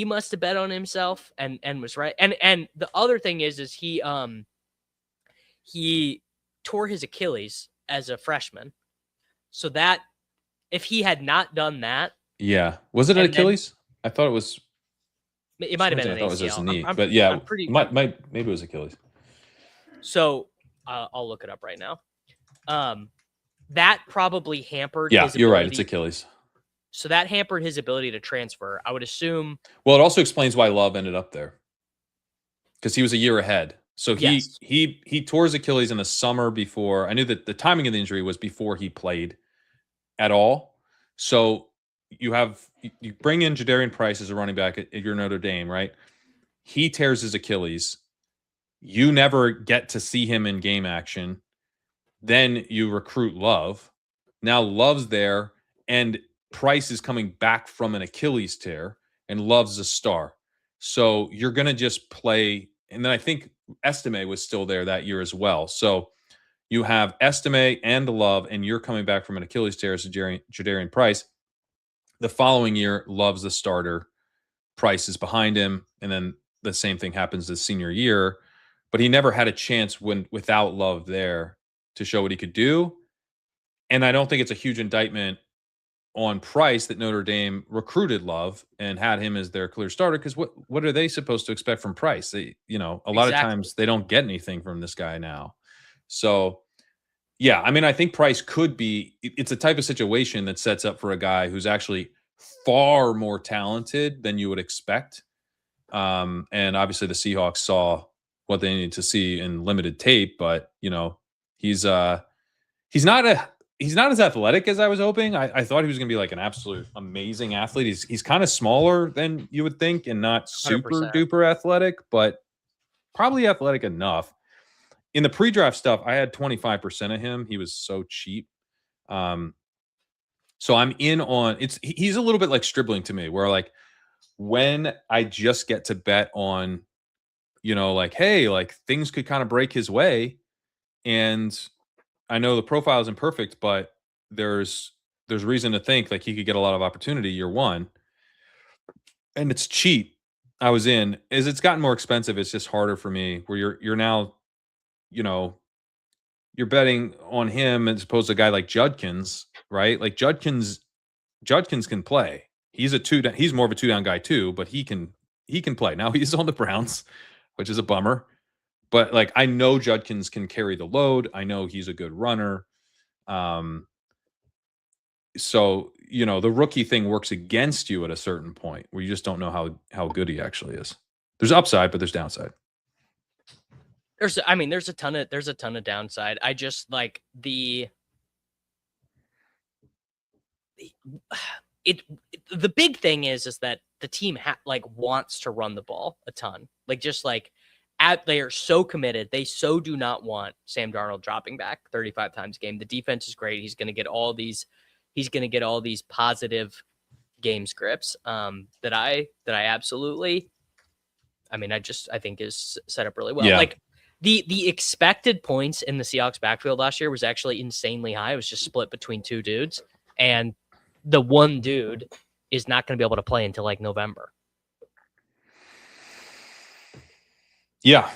must have bet on himself and was right. And the other thing is he tore his Achilles as a freshman. So that if he had not done that. Yeah. Was it an Achilles? I thought it was. It might have been an ACL. It was just a knee, but yeah, maybe it was Achilles. So I'll look it up right now. That probably hampered. Yeah, you're right. It's Achilles. So that hampered his ability to transfer. I would assume. Well, it also explains why Love ended up there. because he was a year ahead. So he Yes. he tore his Achilles in the summer before. I knew that the timing of the injury was before he played at all. So you bring in Jadarian Price as a running back at your Notre Dame, right? He tears his Achilles. You never get to see him in game action. Then you recruit Love. Now Love's there, and Price is coming back from an Achilles tear, and Love's a star. So you're going to just play. And then I think Estime was still there that year as well. So you have Estime and Love, and you're coming back from an Achilles tear as Jadarian Price. The following year, Love's the starter. Price is behind him, and then the same thing happens this senior year. But he never had a chance without Love there to show what he could do. And I don't think it's a huge indictment on Price that Notre Dame recruited Love and had him as their clear starter, because what are they supposed to expect from Price? A lot of Exactly. times they don't get anything from this guy now. So yeah, I mean, I think Price could be. It's a type of situation that sets up for a guy who's actually far more talented than you would expect. And obviously, the Seahawks saw what they needed to see in limited tape, but he's he's not he's not as athletic as I was hoping. I thought he was going to be like an absolute amazing athlete. He's kind of smaller than you would think, and not super 100%. duper athletic, but probably athletic enough. In the pre-draft stuff, I had 25% of him. He was so cheap. So I'm in on he's a little bit like Stribling to me, where like when I just get to bet on, like, hey, like things could kind of break his way. And I know the profile isn't perfect, but there's reason to think like he could get a lot of opportunity year one. And it's cheap. I was in. As it's gotten more expensive, it's just harder for me where you're now, you know, you're betting on him as opposed to a guy like Judkins, right? Like Judkins can play. He's he's more of a two down guy too, but he can play. Now he's on the Browns, which is a bummer. But like I know Judkins can carry the load. I know he's a good runner. So the rookie thing works against you at a certain point where you just don't know how good he actually is. There's upside, but there's downside. There's a ton of downside. I just like the big thing is that the team wants to run the ball a ton. They are so committed. They so do not want Sam Darnold dropping back 35 times a game. The defense is great. He's going to get all these positive game scripts that I absolutely I think is set up really well. Yeah. Like the expected points in the Seahawks backfield last year was actually insanely high. It was just split between two dudes, and the one dude is not going to be able to play until like November. Yeah.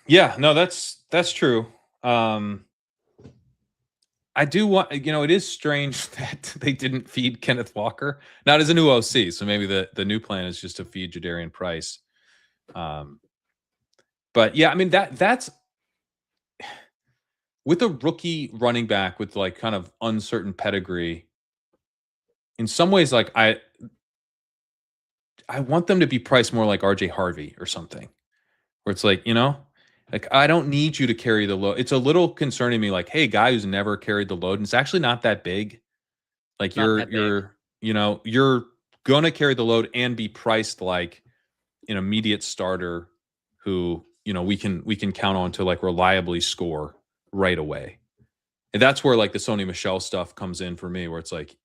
No, that's true. I do want, it is strange that they didn't feed Kenneth Walker. Now, there's a new OC, so maybe the new plan is just to feed Jadarian Price. But yeah, I mean that's with a rookie running back with like kind of uncertain pedigree. In some ways, like I want them to be priced more like RJ Harvey or something, where it's like, like I don't need you to carry the load. It's a little concerning me, like, hey, guy who's never carried the load, and it's actually not that big. Like you're gonna carry the load and be priced like an immediate starter who we can count on to like reliably score right away. And that's where like the Sony Michel stuff comes in for me, where it's like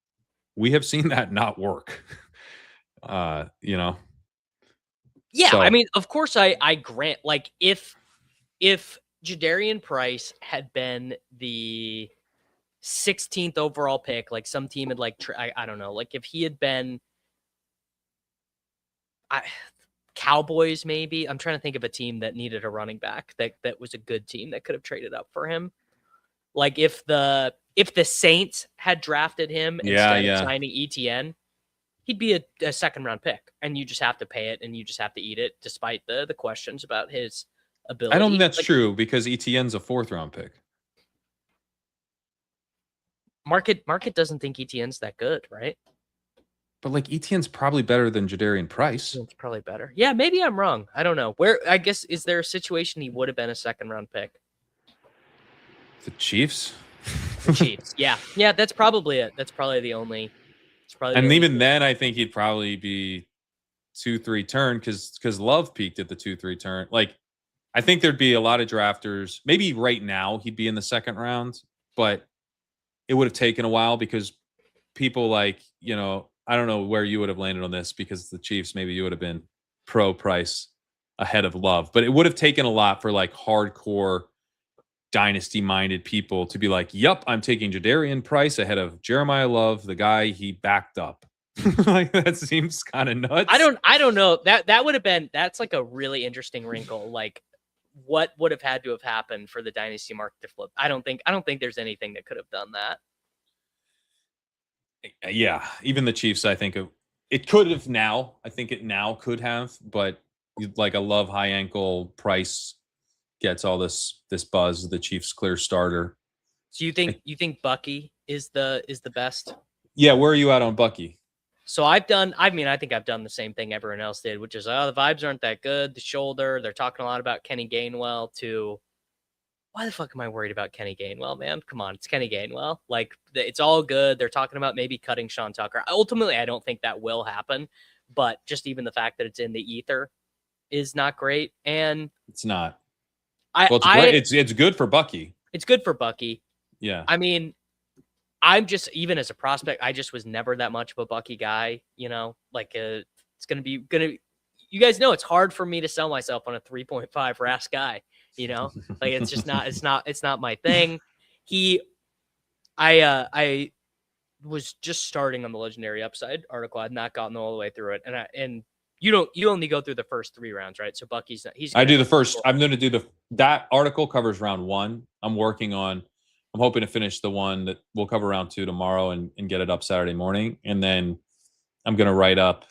we have seen that not work. Yeah, So, I mean, of course, I grant, like, if Jadarian Price had been the 16th overall pick, like some team had I don't know, like if he had been Cowboys, maybe. I'm trying to think of a team that needed a running back that was a good team that could have traded up for him. Like if the Saints had drafted him instead of signing ETN, he'd be a second round pick, and you just have to pay it and you just have to eat it, despite the questions about his ability. I don't think that's true, because ETN's a 4th round pick. Market doesn't think ETN's that good, right? But like Etienne's probably better than Jadarian Price. It's probably better. Yeah, maybe I'm wrong. I don't know. Where I guess is there a situation he would have been a second round pick? The Chiefs. The Chiefs. Yeah. Yeah, that's probably it. That's probably the only And even then I think he'd probably be 2-3 turn because Love peaked at the 2-3 turn. Like I think there'd be a lot of drafters. Maybe right now he'd be in the second round, but it would have taken a while because people like, I don't know where you would have landed on this because the Chiefs, maybe you would have been pro Price ahead of Love, but it would have taken a lot for like hardcore dynasty minded people to be like, yep, I'm taking Jadarian Price ahead of Jeremiah Love, the guy he backed up. Like that seems kind of nuts. I don't know. That would have been, that's like a really interesting wrinkle. Like what would have had to have happened for the dynasty market to flip? I don't think there's anything that could have done that. Yeah, even the Chiefs, I think it could have now. I think it now could have, but like a Love high ankle Price gets all this buzz. The Chiefs clear starter. So you think Bucky is the best? Yeah, where are you at on Bucky? So I think I've done the same thing everyone else did, which is, the vibes aren't that good. The shoulder, they're talking a lot about Kenny Gainwell to, why the fuck am I worried about Kenny Gainwell, man? Come on, it's Kenny Gainwell. Like, it's all good. They're talking about maybe cutting Sean Tucker. Ultimately, I don't think that will happen, but just even the fact that it's in the ether is not great. And it's not. It's great. It's good for Bucky. It's good for Bucky. Yeah. I mean, I'm just, even as a prospect, I just was never that much of a Bucky guy, like it's going to be, you guys know, it's hard for me to sell myself on a 3.5 RAS guy, like it's just not, it's not my thing. I was just starting on the Legendary Upside article. I'd not gotten all the way through it. And you only go through the first 3 rounds, right? So Bucky's not, I do the first, I'm going to do that article covers round 1. I'm hoping to finish the one that we'll cover round 2 tomorrow and get it up Saturday morning. And then I'm going to write up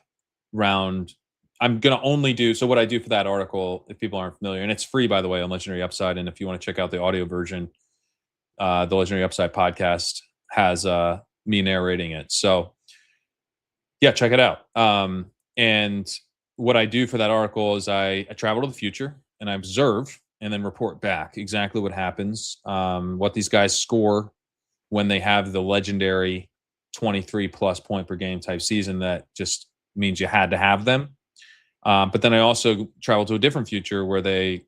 I'm going to only do, so what I do for that article, if people aren't familiar, and it's free, by the way, on Legendary Upside. And if you want to check out the audio version, the Legendary Upside podcast has me narrating it. So yeah, check it out. And what I do for that article is I travel to the future and I observe and then report back exactly what happens, what these guys score when they have the legendary 23 plus point per game type season that just means you had to have them. But then I also travel to a different future where they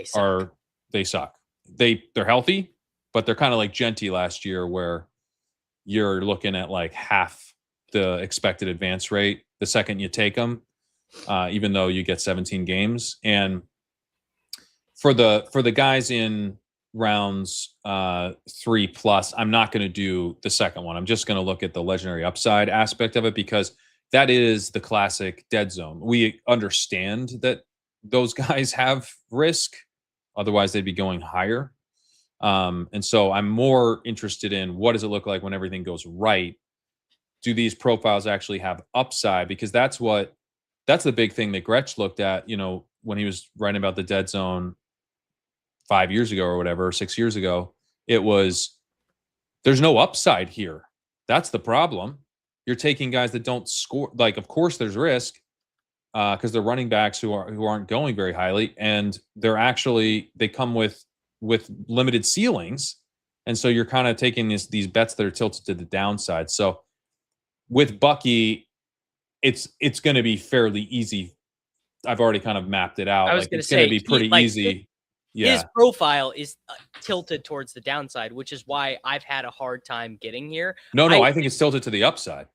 suck. They're healthy, but they're kind of like Genty last year where you're looking at like half the expected advance rate the second you take them, even though you get 17 games. And for the guys in rounds 3 plus, I'm not going to do the second one. I'm just going to look at the Legendary Upside aspect of it because that is the classic dead zone. We understand that those guys have risk, otherwise they'd be going higher. And so I'm more interested in what does it look like when everything goes right? Do these profiles actually have upside? Because that's the big thing that Gretsch looked at, when he was writing about the dead zone 5 years ago or whatever, 6 years ago. It was, there's no upside here. That's the problem. You're taking guys that don't score. Like, of course there's risk because they're running backs who aren't going very highly, and they come with limited ceilings. And so you're kind of taking these bets that are tilted to the downside. So with Bucky, it's going to be fairly easy. I've already kind of mapped it out. It's going to be pretty easy. His profile is tilted towards the downside, which is why I've had a hard time getting here. No, I think it's tilted to the upside.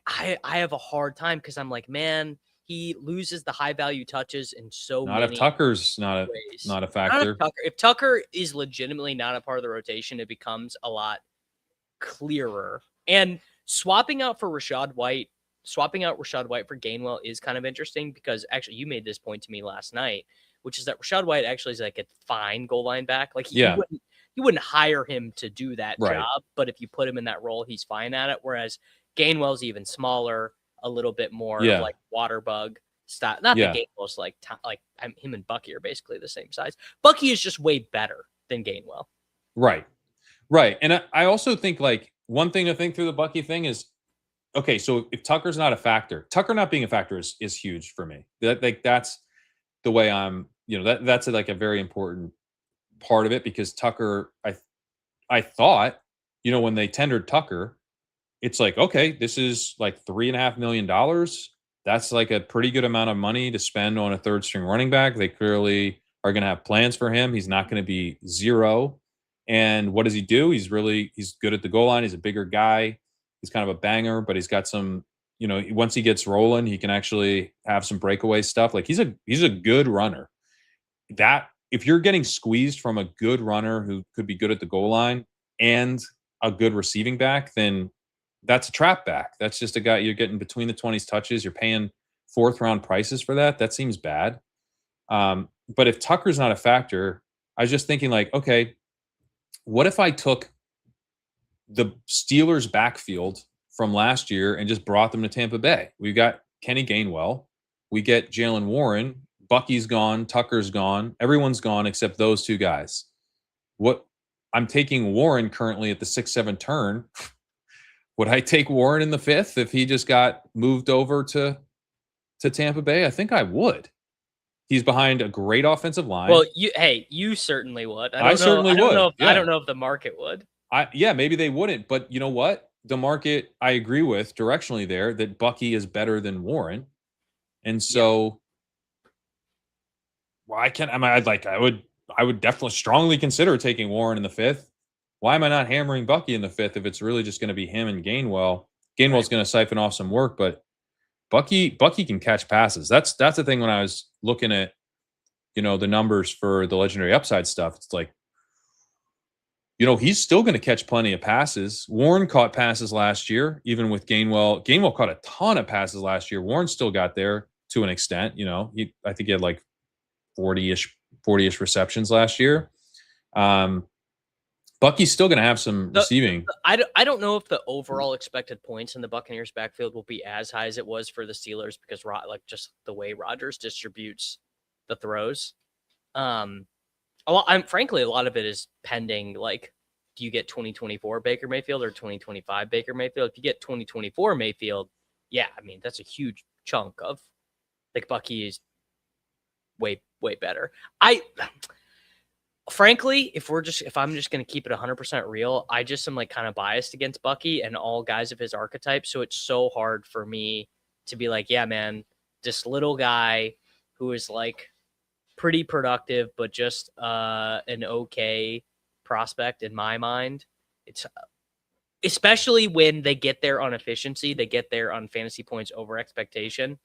I have a hard time because I'm like, man, he loses the high value touches in so many. Not if Tucker's not a factor. If Tucker is legitimately not a part of the rotation, it becomes a lot clearer. And swapping out Rashad White for Gainwell is kind of interesting because actually you made this point to me last night, which is that Rashad White actually is like a fine goal line back. Like you wouldn't hire him to do that job, but if you put him in that role, he's fine at it. Whereas Gainwell's even smaller, a little bit more of like water bug style. Not that Gainwell's like him and Bucky are basically the same size. Bucky is just way better than Gainwell. Right. And I also think like one thing to think through the Bucky thing is okay, so if Tucker's not a factor, Tucker not being a factor is huge for me. That's the way I'm, that's like a very important part of it, because Tucker, I thought, when they tendered Tucker, it's like, okay, this is like $3.5 million. That's like a pretty good amount of money to spend on a third string running back. They clearly are going to have plans for him. He's not going to be zero. And what does he do? He's good at the goal line. He's a bigger guy. He's kind of a banger, but he's got some, once he gets rolling, he can actually have some breakaway stuff. Like, he's a good runner. That, if you're getting squeezed from a good runner who could be good at the goal line and a good receiving back, then that's a trap back. That's just a guy you're getting between the 20s touches. You're paying fourth round prices for that. That seems bad. But if Tucker's not a factor, I was just thinking, like, okay, what if I took the Steelers backfield from last year and just brought them to Tampa Bay? We've got Kenny Gainwell. We get Jalen Warren. Bucky's gone. Tucker's gone. Everyone's gone except those two guys. What I'm taking Warren currently at the 6-7 turn. Would I take Warren in the 5th if he just got moved over to Tampa Bay? I think I would. He's behind a great offensive line. Well, you certainly would. I certainly would. I don't know if the market would. Maybe they wouldn't, but you know what? The market, I agree with directionally there, that Bucky is better than Warren. And so I would definitely strongly consider taking Warren in the 5th. Why am I not hammering Bucky in the 5th if it's really just going to be him and Gainwell? Gainwell's going to siphon off some work, but Bucky can catch passes. That's the thing when I was looking at, the numbers for the legendary upside stuff. It's like, he's still going to catch plenty of passes. Warren caught passes last year, even with Gainwell. Gainwell caught a ton of passes last year. Warren still got there to an extent. I think he had like 40-ish receptions last year. Bucky's still going to have some receiving. I don't know if the overall expected points in the Buccaneers backfield will be as high as it was for the Steelers, because just the way Rodgers distributes the throws. Frankly, a lot of it is pending. Like, do you get 2024 Baker Mayfield or 2025 Baker Mayfield? If you get 2024 Mayfield, yeah, I mean, that's a huge chunk of, like, Bucky is way better. Frankly, if I'm just going to keep it 100% real, I just am like kind of biased against Bucky and all guys of his archetype. So it's so hard for me to be like, yeah, man, this little guy who is like pretty productive, but just an okay prospect in my mind. It's especially when they get there on efficiency, they get there on fantasy points over expectation.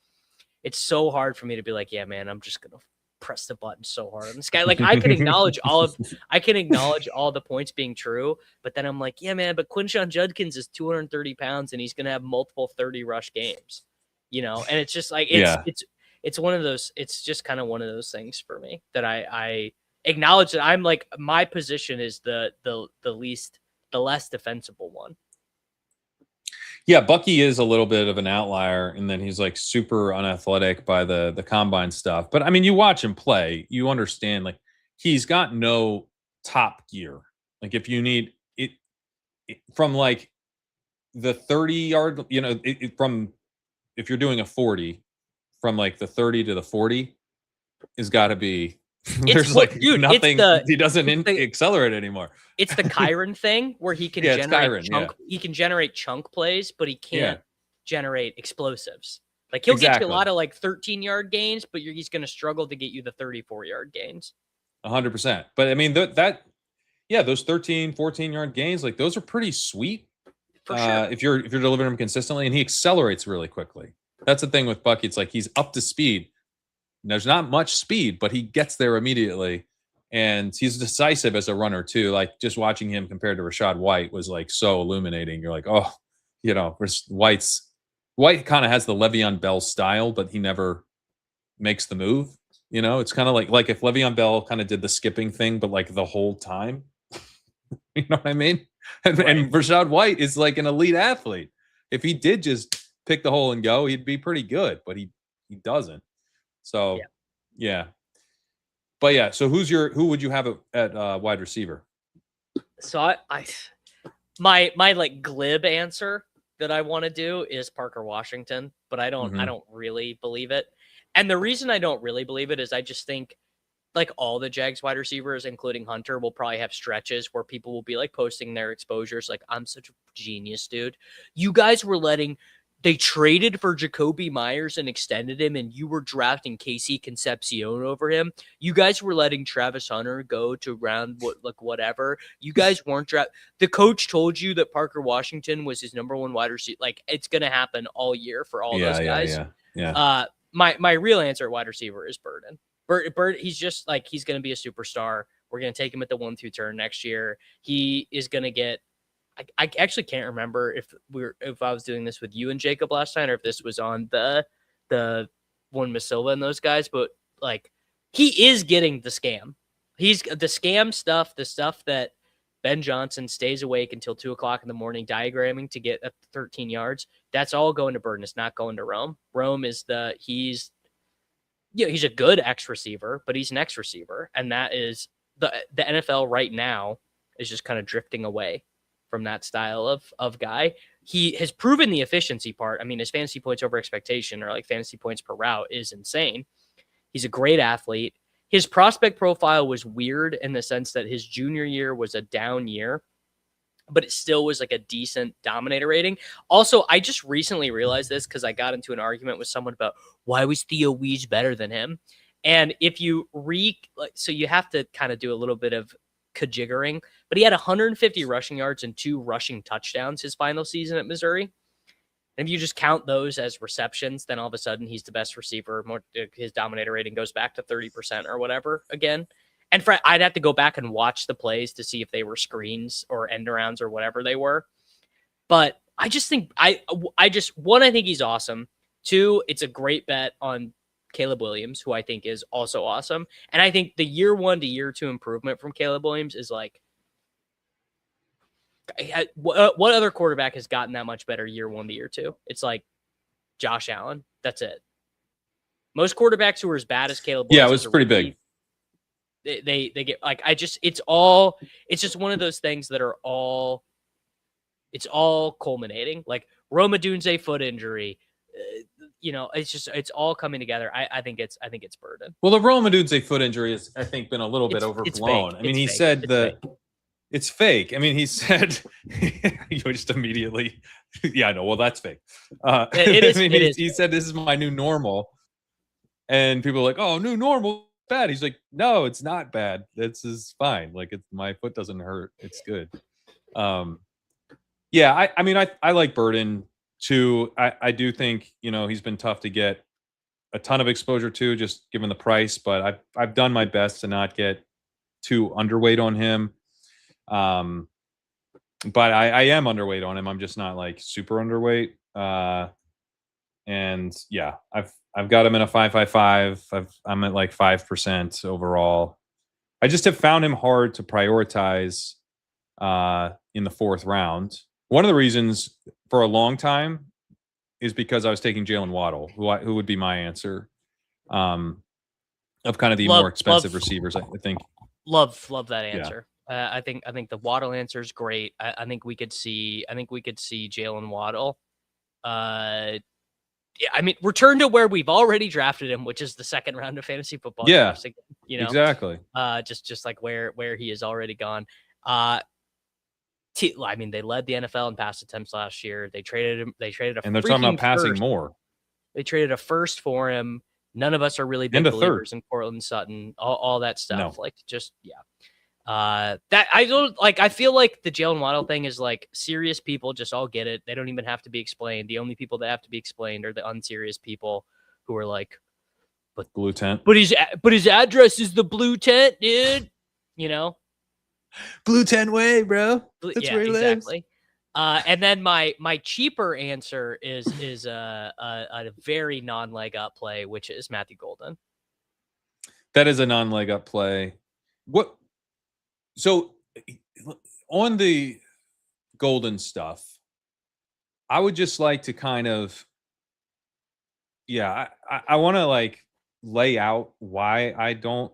It's so hard for me to be like, yeah, man, I'm just going to press the button so hard on this guy. Like, I can acknowledge all the points being true, but then I'm like, yeah, man, but Quinshon Judkins is 230 pounds and he's going to have multiple 30 rush games, and it's just like, it's one of those, it's just kind of one of those things for me that I acknowledge that I'm like, my position is the less defensible one. Yeah, Bucky is a little bit of an outlier, and then he's like super unathletic by the combine stuff. But I mean, you watch him play, you understand, like, he's got no top gear. Like, if you need it from like the 30-yard, from, if you're doing a 40, from like the 30 to the 40 has got to be, there's nothing, he doesn't accelerate anymore. It's the Kerrane thing where he can he can generate chunk plays, but he can't generate explosves. Like, he'll get you a lot of like 13-yard gains, but he's going to struggle to get you the 34-yard gains. 100%. But I mean, those 13, 14-yard gains, like, those are pretty sweet. For sure. If you're delivering them consistently, and he accelerates really quickly. That's the thing with Bucky. It's like, he's up to speed. There's not much speed, but he gets there immediately. And he's decisive as a runner too. Like, just watching him compared to Rachaad White was like so illuminating. You're like, oh, White kind of has the Le'Veon Bell style, but he never makes the move. It's kind of like if Le'Veon Bell kind of did the skipping thing, but like the whole time. You know what I mean? And Rachaad White is like an elite athlete. If he did just pick the hole and go, he'd be pretty good, but he doesn't. So yeah. But yeah, so who would you have at wide receiver? So my like glib answer that I want to do is Parker Washington, but I Mm-hmm. don't really believe it. And the reason I don't really believe it is I just think like all the Jags wide receivers, including Hunter, will probably have stretches where people will be like posting their exposures. Like, I'm such a genius, dude. You guys were they traded for Jacoby Myers and extended him, and you were drafting Casey Concepcion over him. You guys were letting Travis Hunter go to round whatever. You guys weren't The coach told you that Parker Washington was his number one wide receiver. Like, it's gonna happen all year for all those guys. Yeah. My real answer at wide receiver is Burden. Bird, he's just like, he's going to be a superstar. We're going to take him at the 1-2 turn next year. He is going to get. I actually can't remember if I was doing this with you and Jacob last time, or if this was on the one Miss Silva and those guys. But like, he is getting the scam. He's the scam stuff, the stuff that Ben Johnson stays awake until 2:00 in the morning diagramming to get 13 yards. That's all going to Burden. It's not going to Rome. Rome is he's a good X receiver, but he's an X receiver. And that is the NFL right now is just kind of drifting away from that style of guy. He has proven the efficiency part. I mean, his fantasy points over expectation, or like fantasy points per route, is insane. He's a great athlete. His prospect profile was weird in the sense that his junior year was a down year, but it still was like a decent dominator rating. Also, I just recently realized this because I got into an argument with someone about why was Theo Weege better than him. And if you so you have to kind of do a little bit of kajiggering, but he had 150 rushing yards and 2 rushing touchdowns his final season at Missouri. And if you just count those as receptions, then all of a sudden he's the best receiver. His dominator rating goes back to 30% or whatever again. And I'd have to go back and watch the plays to see if they were screens or end arounds or whatever they were. But I just think I think he's awesome. 2, it's a great bet on Caleb Williams, who I think is also awesome. And I think the year 1 to year 2 improvement from Caleb Williams is like, what other quarterback has gotten that much better year 1 to year 2? It's like Josh Allen. That's it. Most quarterbacks who are as bad as Caleb Williams. Yeah, it was pretty big. They get like, it's just one of those things that are all, it's all culminating. Like Rome Odunze foot injury, it's all coming together. I think it's Burden. Well, the Rome Odunze foot injury has, I think, been a little bit overblown. I mean, he said it's fake. I mean, he said you just immediately, yeah, no, well, that's fake. It is. I mean, he said this is my new normal, and people are like, oh, new normal. Bad. He's like, no, it's not bad. This is fine. Like, my foot doesn't hurt. It's good. Yeah, I mean, I like Burden too. I do think, he's been tough to get a ton of exposure to, just given the price, but I've done my best to not get too underweight on him. But I am underweight on him. I'm just not like super underweight. And yeah, I've got him in a 5.55. I'm at like 5% overall. I just have found him hard to prioritize in the 4th round. One of the reasons for a long time is because I was taking Jalen Waddle, who would be my answer of kind of the more expensive receivers. I think. Love that answer. Yeah. I think the Waddle answer is great. I think we could see Jalen Waddle. I mean, return to where we've already drafted him, which is the 2nd round of fantasy football. Yeah, exactly. Just like where he has already gone. I mean, they led the NFL in pass attempts last year. They traded him. And they're talking about passing first. More. They traded a first for him. None of us are really big believers in Cortland Sutton. All that stuff. No. Like, just that I don't like. I feel like the Jalen Waddle thing is like, serious people just all get it. They don't even have to be explained. The only people that have to be explained are the unserious people who are like, but blue tent. But his address is the blue tent, dude. Blue tent way, bro. That's where he lives. And then my cheaper answer is a very non-leg up play, which is Matthew Golden. That is a non-leg up play. What? So on the Golden stuff, I would just like to kind of, I want to like lay out why I don't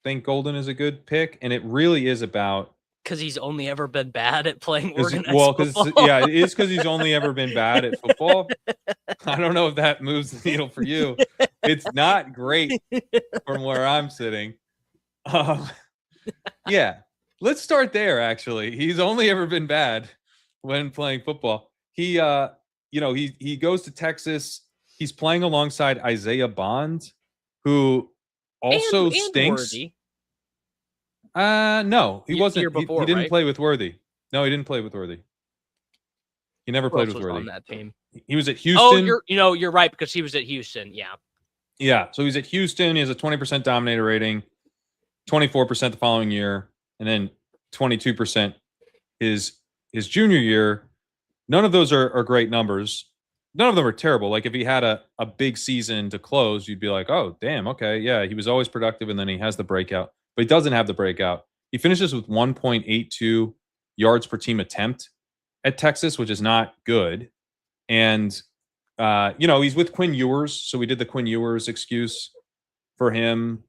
think Golden is a good pick. And it really is about because he's only ever been bad at playing 'Cause organized football. yeah, it is because he's only ever been bad at football. I don't know if that moves the needle for you. It's not great from where I'm sitting. Um, yeah, let's start there. Actually, he's only ever been bad when playing football. He goes to Texas. He's playing alongside Isaiah Bond, who also and stinks. Worthy. No, he wasn't. Year He before, didn't right? play with Worthy. No, he didn't play with Worthy. He never Who played else with was on Worthy. that team? He was at Oh, Houston. you're right, because he was at Houston. Yeah. Yeah, so he's at Houston. He has a 20% dominator rating, 24% the following year, and then 22% his junior year. None of those are great numbers. None of them are terrible. Like if he had a big season to close, you'd be like, oh, damn, okay, yeah, he was always productive, and then he has the breakout. But he doesn't have the breakout. He finishes with 1.82 yards per team attempt at Texas, which is not good. And he's with Quinn Ewers, so we did the Quinn Ewers excuse for him,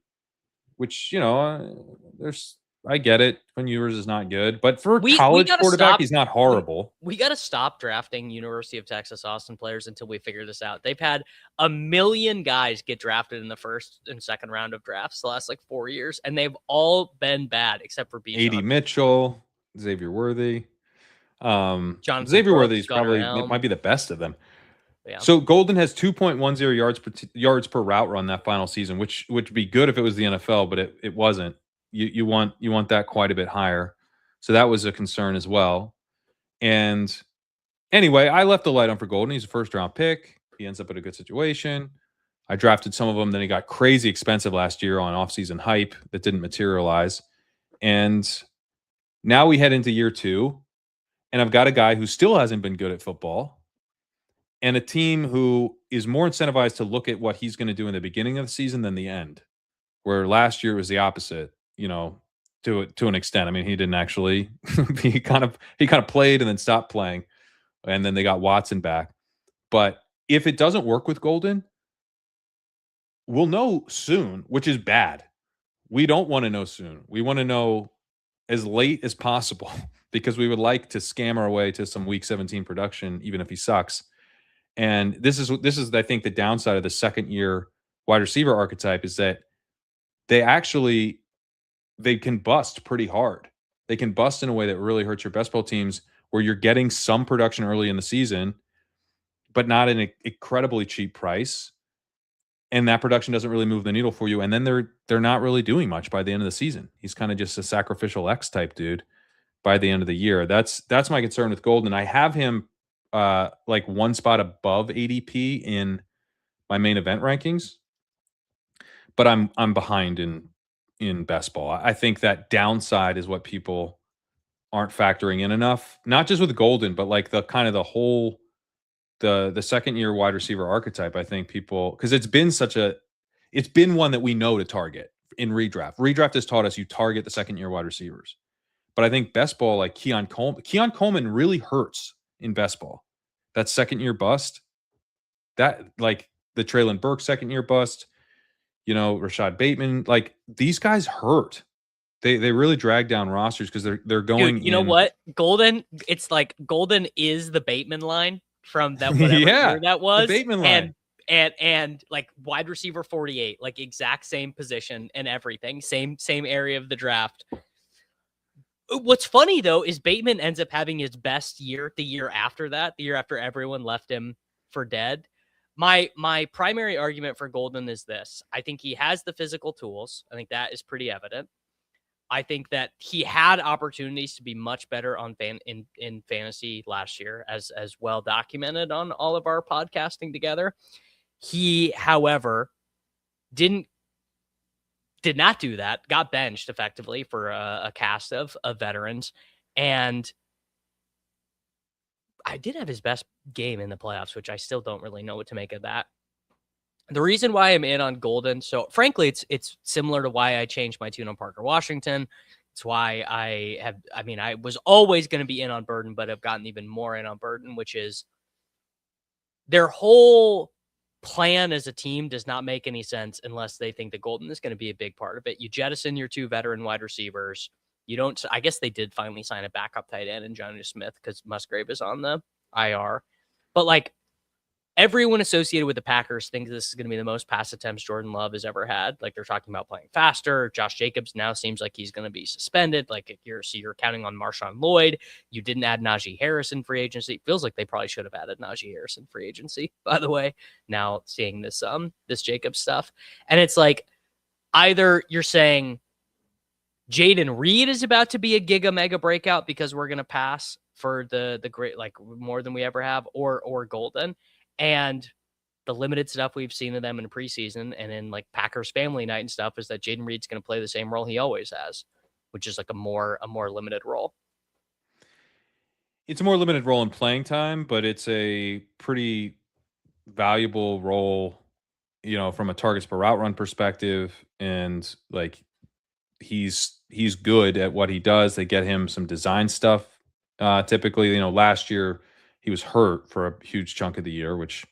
which there's I get it. Quinn Ewers is not good, but for a We college gotta quarterback, stop. he's not horrible. We got to stop drafting University of Texas Austin players until we figure this out. They've had a million guys get drafted in the first and second round of drafts the last like 4 years, and they've all been bad except for Bijan. A.D. Mitchell, Xavier Worthy. Jonathan Xavier Worthy Brooks, is Gunnar probably Helm. might be the best of them. Yeah. So Golden has 2.10 yards per route run that final season, which would be good if it was the NFL, but it wasn't. You want that quite a bit higher. So that was a concern as well. And anyway, I left the light on for Golden. He's a first round pick. He ends up in a good situation. I drafted some of them. Then he got crazy expensive last year on offseason hype that didn't materialize. And now we head into year 2. And I've got a guy who still hasn't been good at football and a team who is more incentivized to look at what he's going to do in the beginning of the season than the end, where last year was the opposite, to an extent. I mean, he didn't actually, he kind of played and then stopped playing. And then they got Watson back. But if it doesn't work with Golden, we'll know soon, which is bad. We don't want to know soon. We want to know as late as possible because we would like to scam our way to some week 17 production, even if he sucks. And this is I think the downside of the second year wide receiver archetype is that they can bust pretty hard. They can bust in a way that really hurts your best ball teams where you're getting some production early in the season, but not at an incredibly cheap price. And that production doesn't really move the needle for you. And then they're not really doing much by the end of the season. He's kind of just a sacrificial X type dude by the end of the year. That's my concern with Golden. I have him like one spot above ADP in my main event rankings, but I'm behind in best ball. I think that downside is what people aren't factoring in enough. Not just with Golden, but like the kind of the whole the second year wide receiver archetype. I think people, because it's been one that we know to target in redraft. Redraft has taught us you target the second year wide receivers. But I think best ball, like Keon Coleman really hurts in best ball. That second year bust, that like the Traylon Burke second year bust, Rashad Bateman, like these guys hurt. They really drag down rosters because they're going. Dude, you know what? Golden, it's like Golden is the Bateman line from that whatever yeah, year that the was. Bateman line. And like wide receiver 48, like exact same position and everything, same area of the draft. What's funny though is Bateman ends up having his best year the year after that, the year after everyone left him for dead. My primary argument for Golden is this. I think he has the physical tools. I think that is pretty evident. I think that he had opportunities to be much better on in fantasy last year, as well documented on all of our podcasting together. He, however, did not do that. Got benched effectively for a cast of veterans, and I did have his best game in the playoffs, which I still don't really know what to make of that. The reason why I'm in on Golden, so frankly, it's similar to why I changed my tune on Parker Washington. It's why I was always going to be in on Burden, but I've gotten even more in on Burden, which is their whole plan as a team does not make any sense unless they think that Golden is going to be a big part of it. You jettison your 2 veteran wide receivers. You don't. I guess they did finally sign a backup tight end in Jonnu Smith because Musgrave is on the IR. But like everyone associated with the Packers thinks this is going to be the most pass attempts Jordan Love has ever had. Like they're talking about playing faster. Josh Jacobs now seems like he's going to be suspended. Like you're counting on Marshawn Lloyd. You didn't add Najee Harris in free agency. It feels like they probably should have added Najee Harris in free agency. By the way, now seeing this Jacobs stuff, and it's like either you're saying Jaden Reed is about to be a giga mega breakout because we're going to pass for the great, like more than we ever have, or Golden. And the limited stuff we've seen of them in preseason and in like Packers family night and stuff is that Jaden Reed's going to play the same role he always has, which is like a more limited role. It's a more limited role in playing time, but it's a pretty valuable role, from a targets per route run perspective. And like he's good at what he does. They get him some design stuff. Typically, last year he was hurt for a huge chunk of the year, which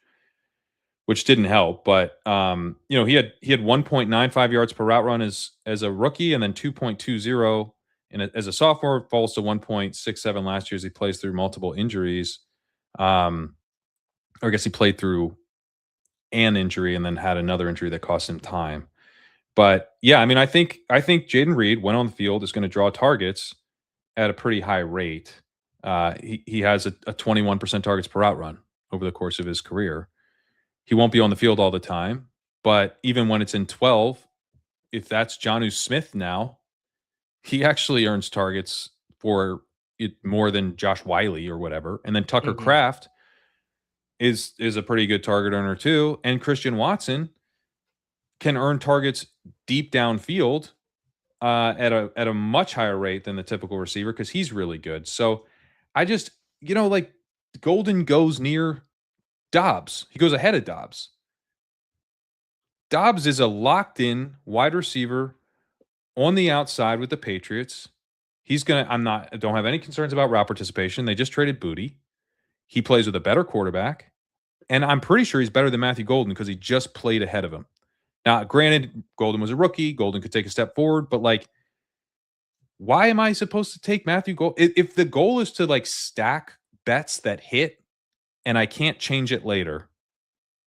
didn't help. But he had 1.95 yards per route run as a rookie, and then 2.20 as a sophomore. Falls to 1.67 last year as he plays through multiple injuries. Or I guess he played through an injury and then had another injury that cost him time. But yeah, I mean, I think Jaden Reed, when on the field, is going to draw targets at a pretty high rate. He has a 21% targets per route run over the course of his career. He won't be on the field all the time, but even when it's in 12, if that's Jonnu Smith now, he actually earns targets for it more than Josh Wiley or whatever. And then Tucker Kraft is a pretty good target earner too. And Christian Watson can earn targets deep downfield at a much higher rate than the typical receiver because he's really good. So I just, like Golden goes near Dobbs. He goes ahead of Dobbs. Dobbs is a locked-in wide receiver on the outside with the Patriots. I don't have any concerns about route participation. They just traded Booty. He plays with a better quarterback. And I'm pretty sure he's better than Matthew Golden because he just played ahead of him. Now, granted, Golden was a rookie. Golden could take a step forward, but like, why am I supposed to take Matthew Golden? If the goal is to like stack bets that hit and I can't change it later,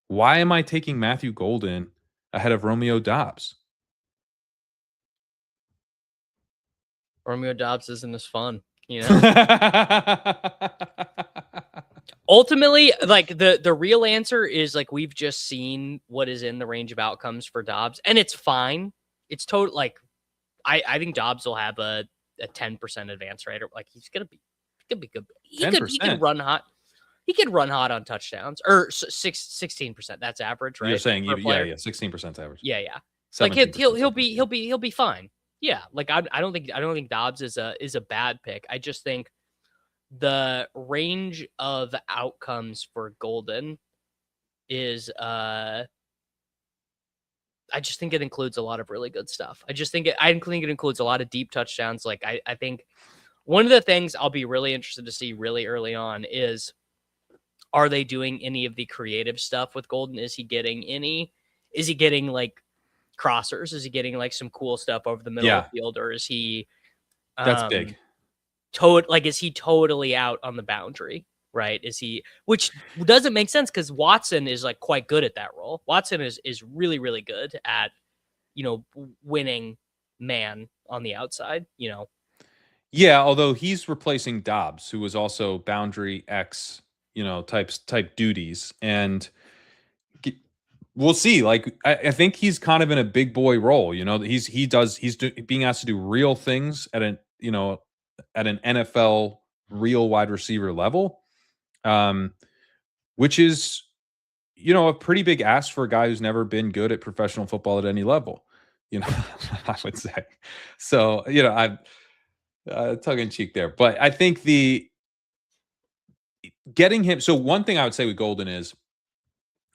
why am I taking Matthew Golden ahead of Romeo Dobbs? Romeo Dobbs isn't as fun, Ultimately, like the real answer is like we've just seen what is in the range of outcomes for Dobbs, and it's fine. It's total like I think Dobbs will have a 10% advance rate, or like he's gonna be good. He could run hot. He could run hot on touchdowns or 16%. That's average, right? You're saying 16% average. Yeah. Like he'll be fine. Yeah, like I don't think Dobbs is a bad pick. I just think the range of outcomes for Golden is I just think it includes a lot of really good stuff. I think it includes a lot of deep touchdowns. Like I think one of the things I'll be really interested to see really early on is, are they doing any of the creative stuff with Golden? Is he getting like crossers? Is he getting like some cool stuff over the middle of the field? Or is he that's big. Is he totally out on the boundary? Right? Which doesn't make sense because Watson is like quite good at that role. Watson is really, really good at, winning man on the outside, Yeah, although he's replacing Dobbs, who was also boundary X, type duties. And we'll see. Like, I think he's kind of in a big boy role. He's being asked to do real things at an NFL real wide receiver level, which is, a pretty big ask for a guy who's never been good at professional football at any level. I would say. So, I'm tongue in cheek there, but I think getting him. So one thing I would say with Golden is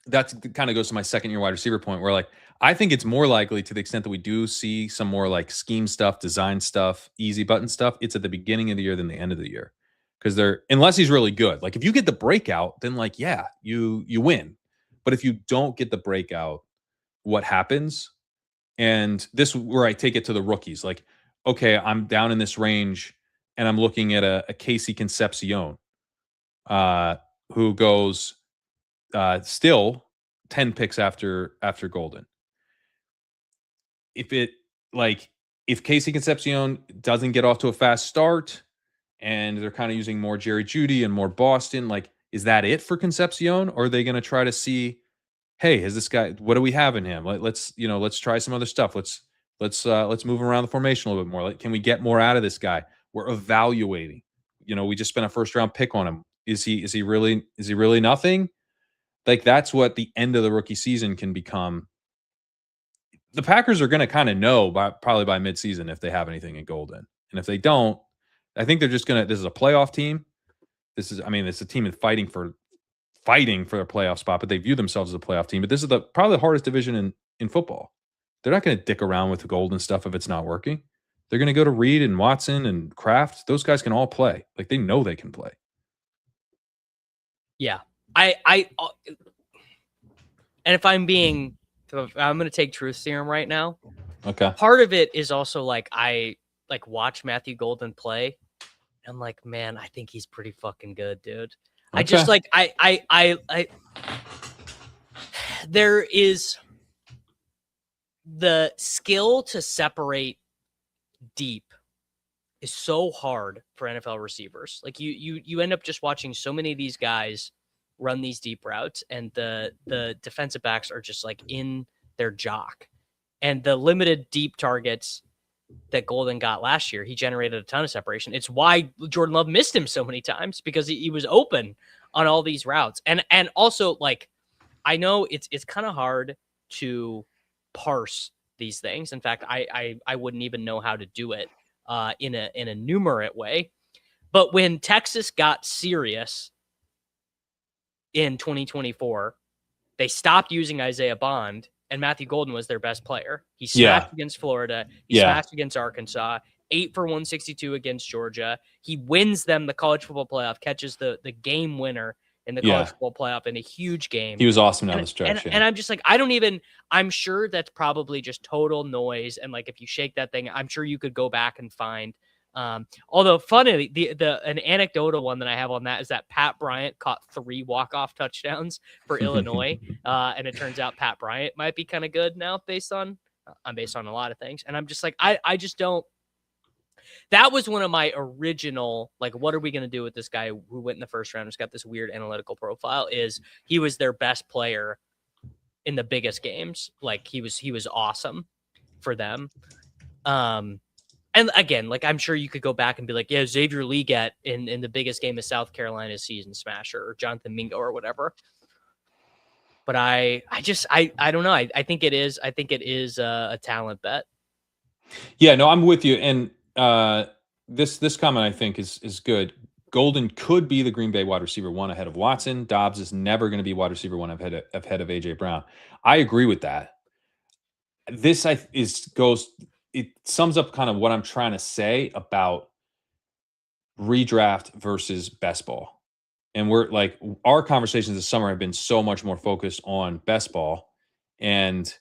that kind of goes to my second year wide receiver point where like, I think it's more likely to the extent that we do see some more like scheme stuff, design stuff, easy button stuff. It's at the beginning of the year than the end of the year. Because unless he's really good, like if you get the breakout, then like, yeah, you win. But if you don't get the breakout, what happens? And this where I take it to the rookies, like, okay, I'm down in this range and I'm looking at a Casey Concepcion, uh, who goes still 10 picks after Golden. If it like if Casey Concepcion doesn't get off to a fast start and they're kind of using more Jerry Jeudy and more Boston, like is that it for Concepcion, or are they going to try to see, hey, is this guy, what do we have in him? Let's try some other stuff. Let's move around the formation a little bit more. Like, can we get more out of this guy? We're evaluating. We just spent a first round pick on him. Is he really nothing? Like that's what the end of the rookie season can become. The Packers are going to kind of know probably by midseason if they have anything in Golden, and if they don't, I think they're just going to. This is a playoff team. It's a team fighting for a playoff spot, but they view themselves as a playoff team. But this is probably the hardest division in football. They're not going to dick around with the Golden stuff if it's not working. They're going to go to Reed and Watson and Kraft. Those guys can all play. Like they know they can play. Yeah, and if I'm going to take truth serum right now. Okay. Part of it is also like I watch Matthew Golden play. And I'm like, man, I think he's pretty fucking good, dude. Okay. I just like I there is the skill to separate deep is so hard for NFL receivers. Like you end up just watching so many of these guys run these deep routes, and the defensive backs are just like in their jock. And the limited deep targets that Golden got last year, he generated a ton of separation. It's why Jordan Love missed him so many times, because he was open on all these routes. And also, like, I know it's kind of hard to parse these things. In fact, I wouldn't even know how to do it in a numerate way. But when Texas got serious in 2024, they stopped using Isaiah Bond, and Matthew Golden was their best player. He smashed against Florida. He smashed against Arkansas. 8 for 162 against Georgia. He wins them the college football playoff, catches the game winner in the college football playoff in a huge game. He was awesome down the stretch. And I'm just like, I'm sure that's probably just total noise. And like, if you shake that thing, I'm sure you could go back and find. Although funny, an anecdotal one that I have on that is that Pat Bryant caught 3 walk-off touchdowns for Illinois. And it turns out Pat Bryant might be kind of good now based on a lot of things. And I'm just like, I just don't. That was one of my original, like, what are we going to do with this guy who went in the first round? Who's got this weird analytical profile? Is he was their best player in the biggest games. Like he was awesome for them. And again, like, I'm sure you could go back and be like, yeah, Xavier Leggett in the biggest game of South Carolina's season smasher, or Jonathan Mingo or whatever. But I don't know. I think it is a talent bet. Yeah, no, I'm with you. And this comment I think is good. Golden could be the Green Bay wide receiver 1 ahead of Watson. Dobbs is never going to be wide receiver 1 ahead of AJ Brown. I agree with that. This it sums up kind of what I'm trying to say about redraft versus best ball. And we're like, our conversations this summer have been so much more focused on best ball, and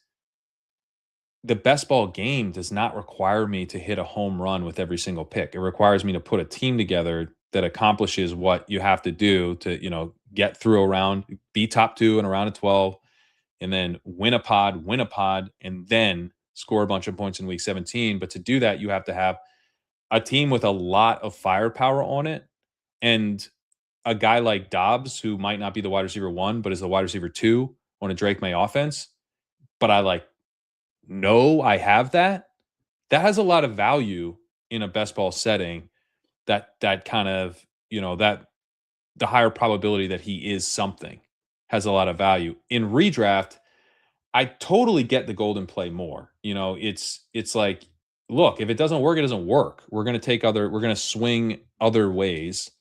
the best ball game does not require me to hit a home run with every single pick. It requires me to put a team together that accomplishes what you have to do to, get through a round, be top 2 in a round of 12, and then win a pod, and then score a bunch of points in week 17. But to do that, you have to have a team with a lot of firepower on it. And a guy like Dobbs, who might not be the wide receiver 1, but is the wide receiver 2 on a Drake May offense. But I have that. That has a lot of value in a best ball setting. That kind of, that the higher probability that he is something has a lot of value. In redraft, I totally get the Golden play more. It's like, look, if it doesn't work, it doesn't work. We're going to swing other ways.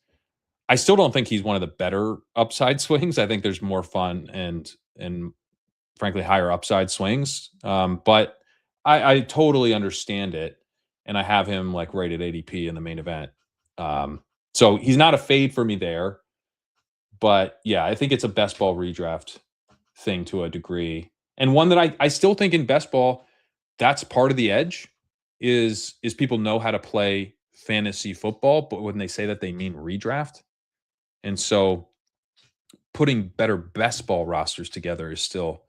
I still don't think he's one of the better upside swings. I think there's more fun and frankly higher upside swings. But I totally understand it. And I have him like rated ADP in the main event. So he's not a fade for me there. But yeah, I think it's a best ball redraft thing to a degree. And one that I still think in best ball, that's part of the edge. is people know how to play fantasy football, but when they say that, they mean redraft. And so putting better best ball rosters together is still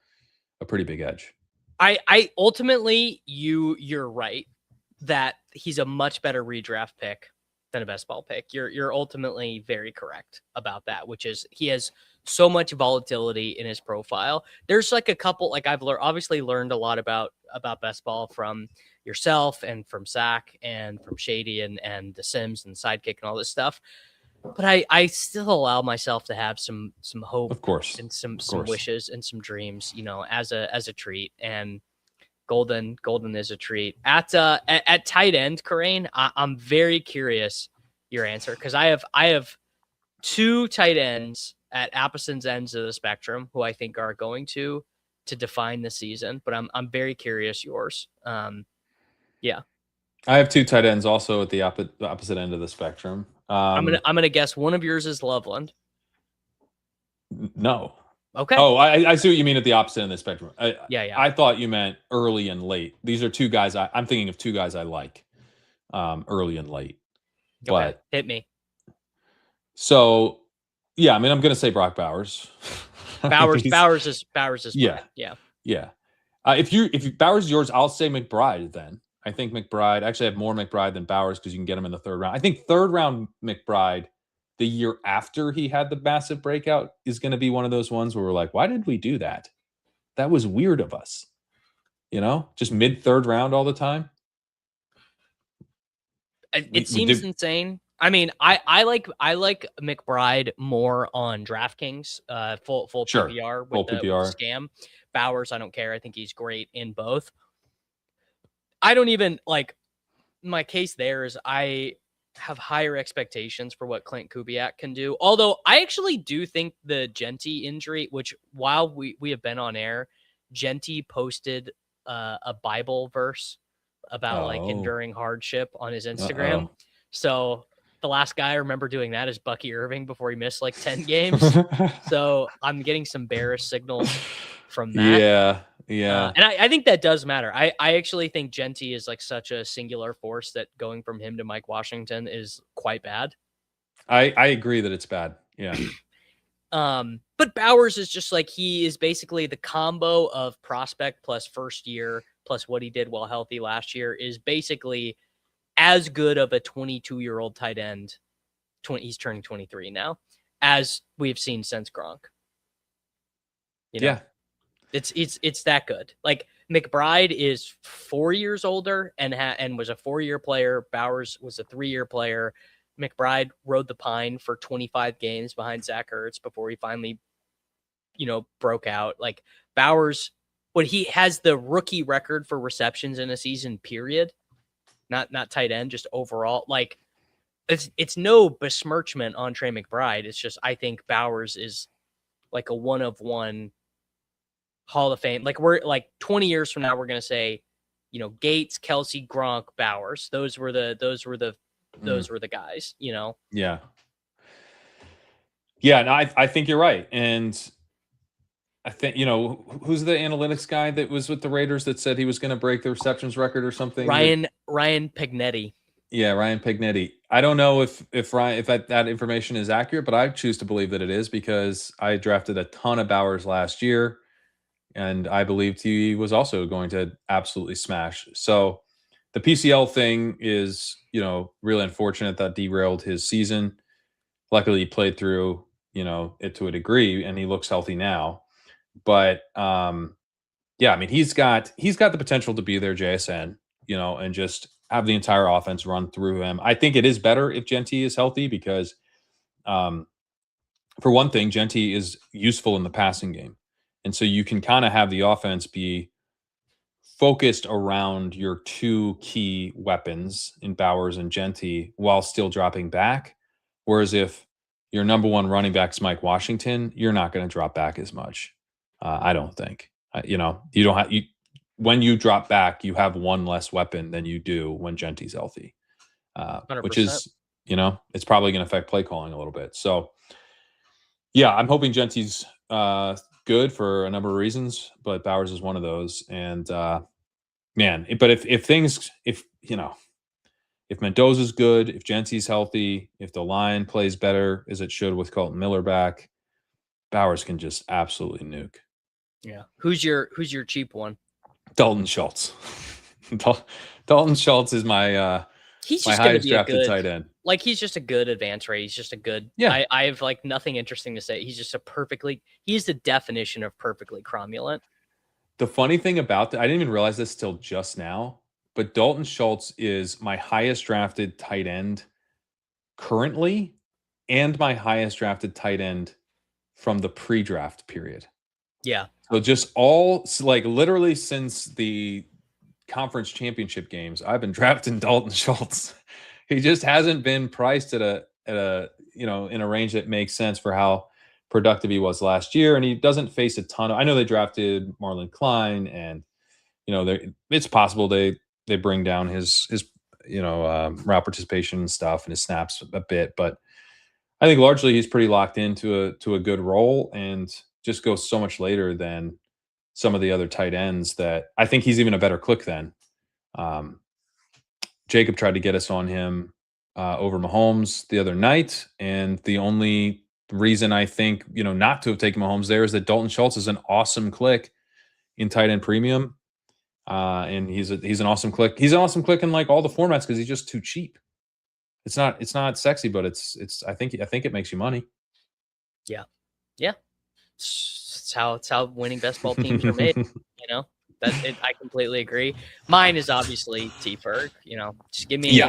a pretty big edge. I ultimately, you're right that he's a much better redraft pick than a best ball pick. You're ultimately very correct about that, which is he has so much volatility in his profile. There's like a couple, like I've obviously learned a lot about best ball from yourself and from Zach and from Shady and the Sims and Sidekick and all this stuff. But I still allow myself to have some hope, Of course, and some of course. wishes and some dreams, as a treat. And Golden is a treat. At tight end, Kerrane, I'm very curious your answer, because I have two tight ends at opposite ends of the spectrum who I think are going to define the season. But I'm very curious yours. Yeah. I have two tight ends also at the opposite end of the spectrum. I'm gonna guess one of yours is Loveland. No. Okay. Oh, I see what you mean at the opposite end of the spectrum. Yeah. I thought you meant early and late. These are two guys I'm thinking of two guys I like, early and late. Okay. But Hit me. So, yeah, I mean, I'm going to say Brock Bowers. Bowers is yeah, fine. Yeah. If Bowers is yours, I'll say McBride then. I think McBride, actually I have more McBride than Bowers because you can get him in the third round. I think third round McBride, the year after he had the massive breakout, is going to be one of those ones where we're like, why did we do that? That was weird of us. Just mid third round all the time. It seems insane. I mean, I like McBride more on DraftKings, full Sure. PPR with Full the PPR. scam. Bowers, I don't care. I think he's great in both. I don't even like, my case there is I have higher expectations for what Clint Kubiak can do. Although I actually do think the Genty injury, which while we have been on air, Genty posted a Bible verse about like enduring hardship on his Instagram. Uh-oh. So the last guy I remember doing that is Bucky Irving before he missed like 10 games. So I'm getting some bearish signals from that. Yeah. And I think that does matter. I actually think Genty is like such a singular force that going from him to Mike Washington is quite bad. I agree that it's bad. Yeah. But Bowers is just like, he is basically the combo of prospect plus first year plus what he did while healthy last year is basically as good of a 22-year-old tight end. He's turning 23 now, as we've seen since Gronk. Yeah. It's that good. Like McBride is 4 years older and was a 4-year player. Bowers was a 3-year player. McBride rode the pine for 25 games behind Zach Ertz before he finally, broke out. Like Bowers, when he has the rookie record for receptions in a season, period, not tight end, just overall. Like it's no besmirchment on Trey McBride. It's just I think Bowers is like a one of one Hall of Fame. Like we're like 20 years from now, we're gonna say, Gates, Kelsey, Gronk, Bowers. Those were the guys. Yeah. Yeah, no, I think you're right, and I think who's the analytics guy that was with the Raiders that said he was going to break the receptions record or something. Ryan Pignetti. Yeah, Ryan Pignetti. I don't know if that information is accurate, but I choose to believe that it is because I drafted a ton of Bowers last year. And I believed he was also going to absolutely smash. So the PCL thing is, really unfortunate that derailed his season. Luckily, he played through, it to a degree, and he looks healthy now. But yeah, I mean, he's got the potential to be their JSN, and just have the entire offense run through him. I think it is better if Genty is healthy because, for one thing, Genty is useful in the passing game. And so you can kind of have the offense be focused around your two key weapons in Bowers and Genty while still dropping back. Whereas if your number one running back is Mike Washington, you're not going to drop back as much. I don't think. You don't have when you drop back, you have one less weapon than you do when Genty's healthy, which is it's probably going to affect play calling a little bit. So yeah, I'm hoping Genty's good for a number of reasons, but Bowers is one of those. And man. But if Mendoza's good, if Gentsy's healthy, if the line plays better as it should with Colton Miller back, Bowers can just absolutely nuke. Yeah. Who's your cheap one? Dalton Schultz. Dalton Schultz is my he's my just going to highest be a drafted good tight end. Like he's just a good advance rate. He's just a good. Yeah. I have like nothing interesting to say. He's just he's the definition of perfectly cromulent. The funny thing about that, I didn't even realize this till just now, but Dalton Schultz is my highest drafted tight end currently and my highest drafted tight end from the pre-draft period. Yeah. So just all like literally since the conference championship games, I've been drafting Dalton Schultz. He just hasn't been priced at a in a range that makes sense for how productive he was last year, and he doesn't face a ton of. I know they drafted Marlon Klein, and it's possible they bring down his route participation and stuff and his snaps a bit, but I think largely he's pretty locked into a good role and just goes so much later than some of the other tight ends that I think he's even a better click than. Jacob tried to get us on him over Mahomes the other night, and the only reason I think not to have taken Mahomes there is that Dalton Schultz is an awesome click in tight end premium, and he's an awesome click. He's an awesome click in like all the formats because he's just too cheap. It's not sexy, but it's I think it makes you money. Yeah. It's how winning best ball teams are made. I completely agree. Mine is obviously T-Ferg. Just give me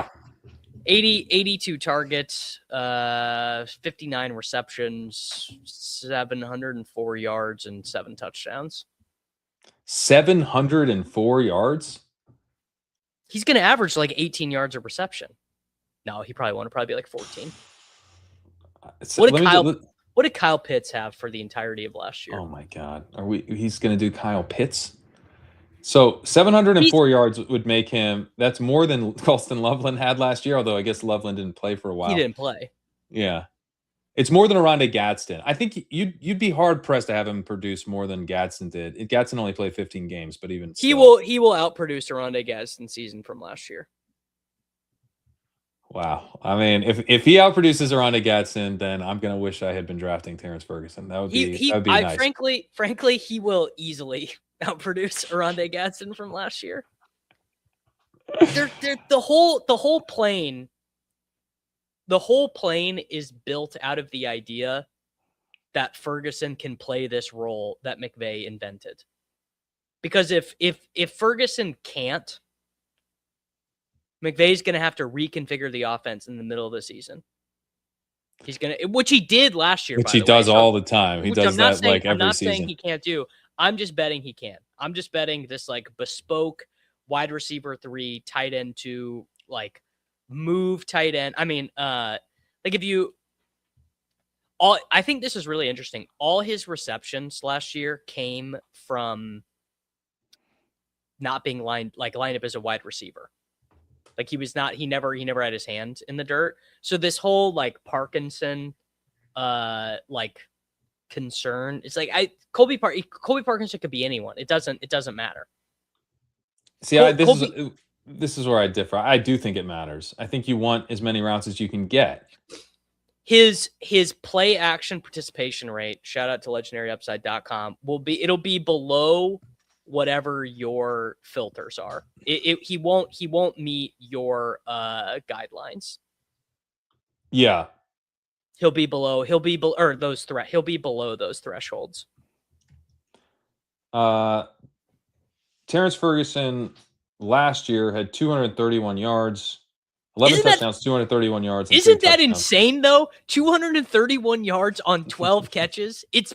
82 targets, 59 receptions, 704 yards, and 7 touchdowns. 704 yards? He's going to average like 18 yards of reception. No, he probably won't. Probably be like 14. What did Kyle Pitts have for the entirety of last year? Oh my God. He's going to do Kyle Pitts? So 704 yards would make him, that's more than Colston Loveland had last year, although I guess Loveland didn't play for a while. He didn't play. Yeah. It's more than Oronde Gadsden. I think you'd be hard pressed to have him produce more than Gadsden did. Gadsden only played 15 games, but even he still. will outproduce Oronde Gadsden's season from last year. Wow. I mean, if he outproduces Oronde Gadsden, then I'm gonna wish I had been drafting Terrence Ferguson. That would be nice. Frankly, he will easily outproduce Oronde Gadsden from last year. The whole plane is built out of the idea that Ferguson can play this role that McVay invented. Because if Ferguson can't, McVay's going to have to reconfigure the offense in the middle of the season. Which he did last year. Which he does all the time. He does that like every season. I'm not saying he can't do. I'm just betting he can. I'm just betting this like bespoke wide receiver 3, tight end 2, like move tight end. I mean, I think this is really interesting. All his receptions last year came from not being lined up as a wide receiver. Like he never had his hand in the dirt. So this whole like Parkinson, concern. It's like Colby Parkinson could be anyone. It doesn't matter. See, this is where I differ. I do think it matters. I think you want as many routes as you can get. His play action participation rate, shout out to legendaryupside.com, it'll be below whatever your filters are. He won't meet your guidelines. Yeah. He'll be below those thresholds. Terrence Ferguson last year had 231 yards, 11 touchdowns, 231 yards. Isn't that insane though? 231 yards on 12 catches. It's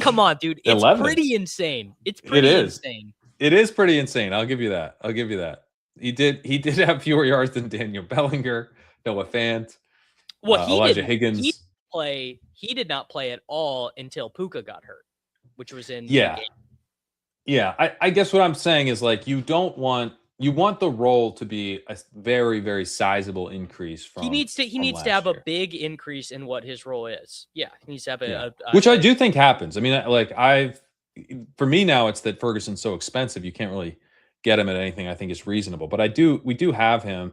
come on, dude. It's 11. Pretty insane. Insane. It is pretty insane. I'll give you that. He did have fewer yards than Daniel Bellinger, Noah Fant, Elijah Higgins. He did not play at all until Puka got hurt, which was in Yeah, I guess what I'm saying is like you want the role to be a very, very sizable increase from. He needs to have a big increase in what his role is. Yeah, he needs to have which I do think happens. I mean, for me now, it's that Ferguson's so expensive you can't really get him at anything I think is reasonable. But we do have him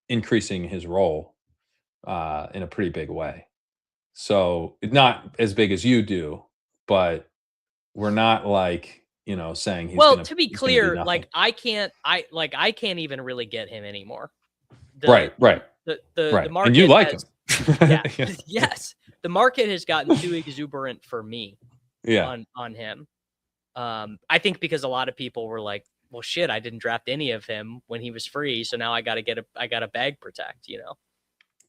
increasing his role in a pretty big way. So not as big as you do, but we're not like, saying Well, to be he's gonna be clear, nothing. I can't even really get him anymore. The Right, right, the right. And you market like him. has yeah, Yeah. yes. The market has gotten too exuberant for me Yeah. on him. I think because a lot of people were like, "Well, shit, I didn't draft any of him when he was free, so now I got to bag protect."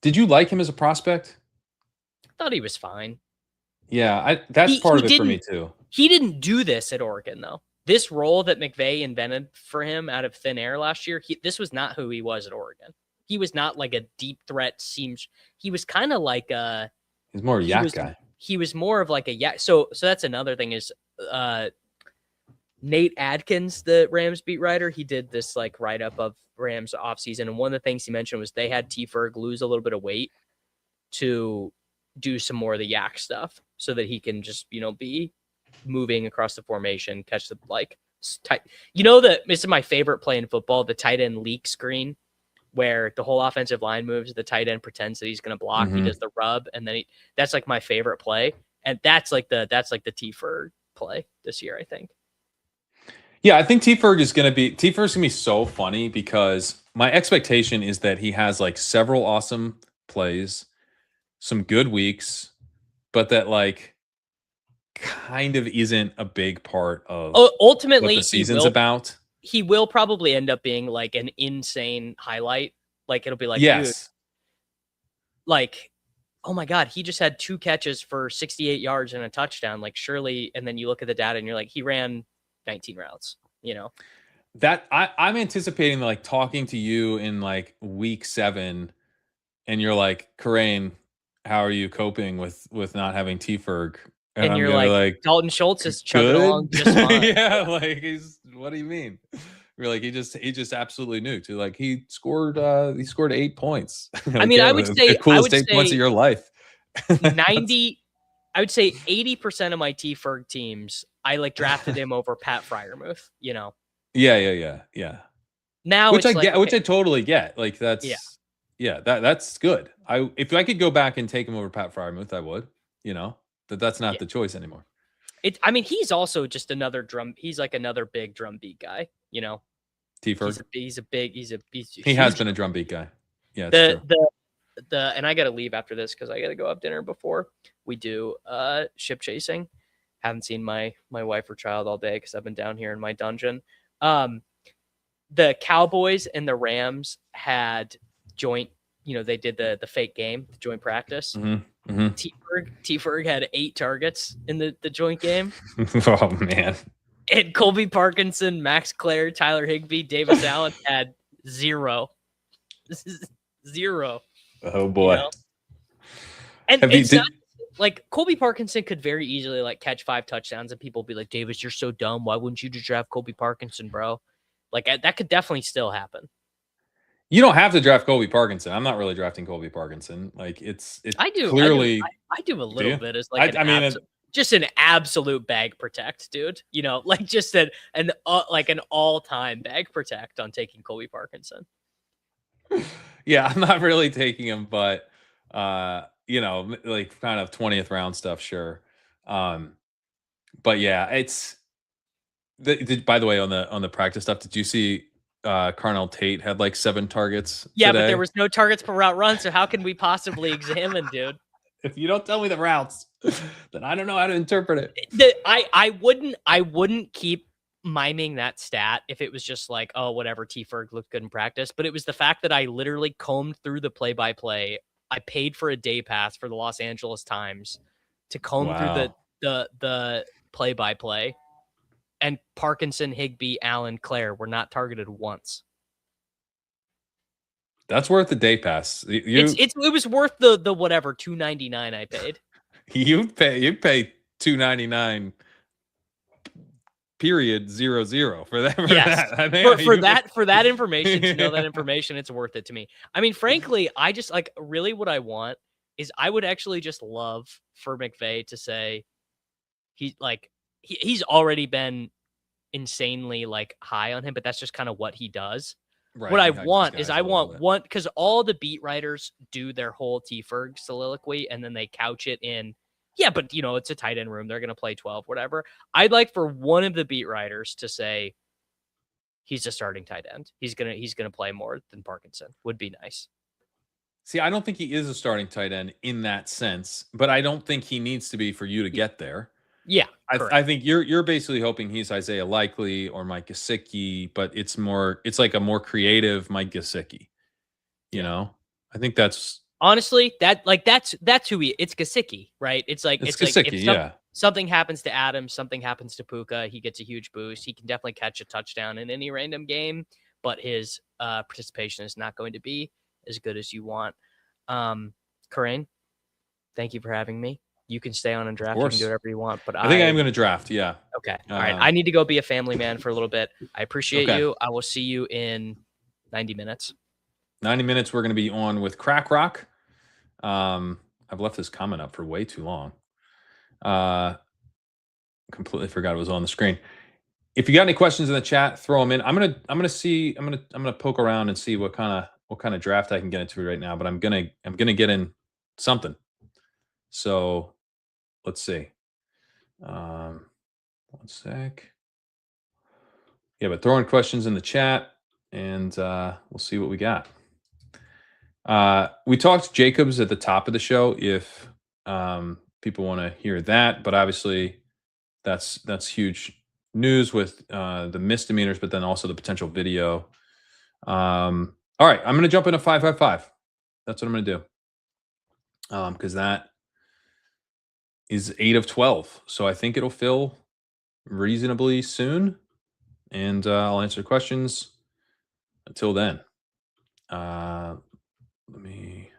Did you like him as a prospect? Thought he was fine. Yeah, that's part He of it for me didn't too. he didn't do this at Oregon though. This role that McVay invented for him out of thin air last year, this was not who he was at Oregon. He was not like a deep threat seems. He was kind of like He's more a he yak was guy. he was more of like a yak. So that's another thing is Nate Adkins, the Rams beat writer, he did this like write up of Rams offseason. And one of the things he mentioned was they had T Ferg lose a little bit of weight to do some more of the yak stuff so that he can just, be moving across the formation, catch the tight. This is my favorite play in football, the tight end leak screen, where the whole offensive line moves, the tight end pretends that he's going to block. He does the rub, and then that's like my favorite play, and that's like the T Ferg play this year, I think. Yeah, I think T Ferg's gonna be so funny because my expectation is that he has like several awesome plays, some good weeks, but that like kind of isn't a big part of what Ultimately, the season's about. He will probably end up being like an insane highlight. Like it'll be like, dude, Yes. like, oh my God, he just had 2 catches for 68 yards and a touchdown. Like surely, and then you look at the data and you're like, he ran 19 routes, That I'm anticipating like talking to you in like week 7 and you're like, Kerrane, how are you coping with not having T Ferg? And And I'm you're gonna be like, like, Dalton Schultz is chugging along good. just fine. Yeah, like what do you mean? We're like, he just absolutely nuked. Like he scored 8 points. Like, I mean, yeah, I would the say coolest 8 points of your life. 90, I would say 80% of my T Ferg teams, I like drafted him over Pat Fryermuth, Yeah. Now Which it's I like, get, which okay, I totally get. Like yeah. that's good. If I could go back and take him over Pat Fryermuth, I would. That's not Yeah. the choice anymore. I mean, he's also just he's like another big drum beat guy, T Ferg. He's a He has huge been a drum beat guy. Yeah, it's true. And I gotta leave after this because I gotta go have dinner before we do ship chasing. Haven't seen my wife or child all day because I've been down here in my dungeon. The Cowboys and the Rams had joint, they did the fake game, the joint practice. T Ferg had 8 targets in the joint game. Oh man. And Colby Parkinson, Max Clare, Tyler Higbee, Davis Allen had 0. This is 0. Oh boy. And it's not like Colby Parkinson could very easily like catch 5 touchdowns and people be like, Davis, you're so dumb. Why wouldn't you just draft Colby Parkinson, bro? Like that could definitely still happen. You don't have to draft Colby Parkinson. I'm not really drafting Colby Parkinson. Like it's I do. clearly. I do a little bit as like just an absolute bag protect, dude. Like just like an all-time bag protect on taking Colby Parkinson. Yeah, I'm not really taking him, but like kind of 20th round stuff, sure. But yeah, it's by the way, on the practice stuff, did you see Carnell Tate had like 7 targets Yeah, today? but there was no targets per route run, so how can we possibly examine, dude? If you don't tell me the routes, then I don't know how to interpret it. I wouldn't keep miming that stat if it was just like, oh, whatever, T Ferg looked good in practice. But it was the fact that I literally combed through the play-by-play. I paid for a day pass for the Los Angeles Times to comb through the play-by-play. And Parkinson, Higbee, Allen, Clare were not targeted once. That's worth the day pass. It was worth the whatever $2.99 I paid. You'd pay $2.99 period 00 for that. For that information, to know that information, it's worth it to me. I mean, frankly, I just like really what I want is I would actually just love for McVay to say he's already been insanely like high on him, but that's just kind of what he does. What Right. I He hypes his want is guys I a little want bit. one because all the beat writers do their whole T Ferg soliloquy and then they couch it in, yeah, but it's a tight end room. They're gonna play 12, whatever. I'd like for one of the beat writers to say he's a starting tight end. He's gonna play more than Parkinson. Would be nice. See, I don't think he is a starting tight end in that sense, but I don't think he needs to be for you to get there. Yeah, I correct. think you're basically hoping he's Isaiah Likely or Mike Gesicki, but it's like a more creative Mike Gesicki. You Yeah. know, I think that's Honestly, that's who he. It's Gasicki, right? it's It's like if Gesicki, yeah. something happens to Adams, something happens to Puka, he gets a huge boost. He can definitely catch a touchdown in any random game, but his participation is not going to be as good as you want. Kerrane, thank you for having me. You can stay on and Of draft. You can do course. whatever you want, but I think I am going to draft. Yeah. okay. All right. Um, I need to go be a family man for a little bit. I appreciate okay. you. I will see you in 90 minutes. 90 minutes. We're going to be on with Crack Rock. I've left this comment up for way too long. Completely forgot it was on the screen. If you got any questions in the chat, throw them in. I'm gonna poke around and see what kind of draft I can get into right now. But I'm gonna get in something. So let's see. One sec. Yeah, but throw in questions in the chat, and we'll see what we got. We talked Jacobs at the top of the show. If people want to hear that, but obviously that's huge news with the misdemeanors, but then also the potential video. All right, I'm going to jump into 555. That's what I'm going to do because that is 8 of 12. So I think it'll fill reasonably soon, and I'll answer questions. Until then, let me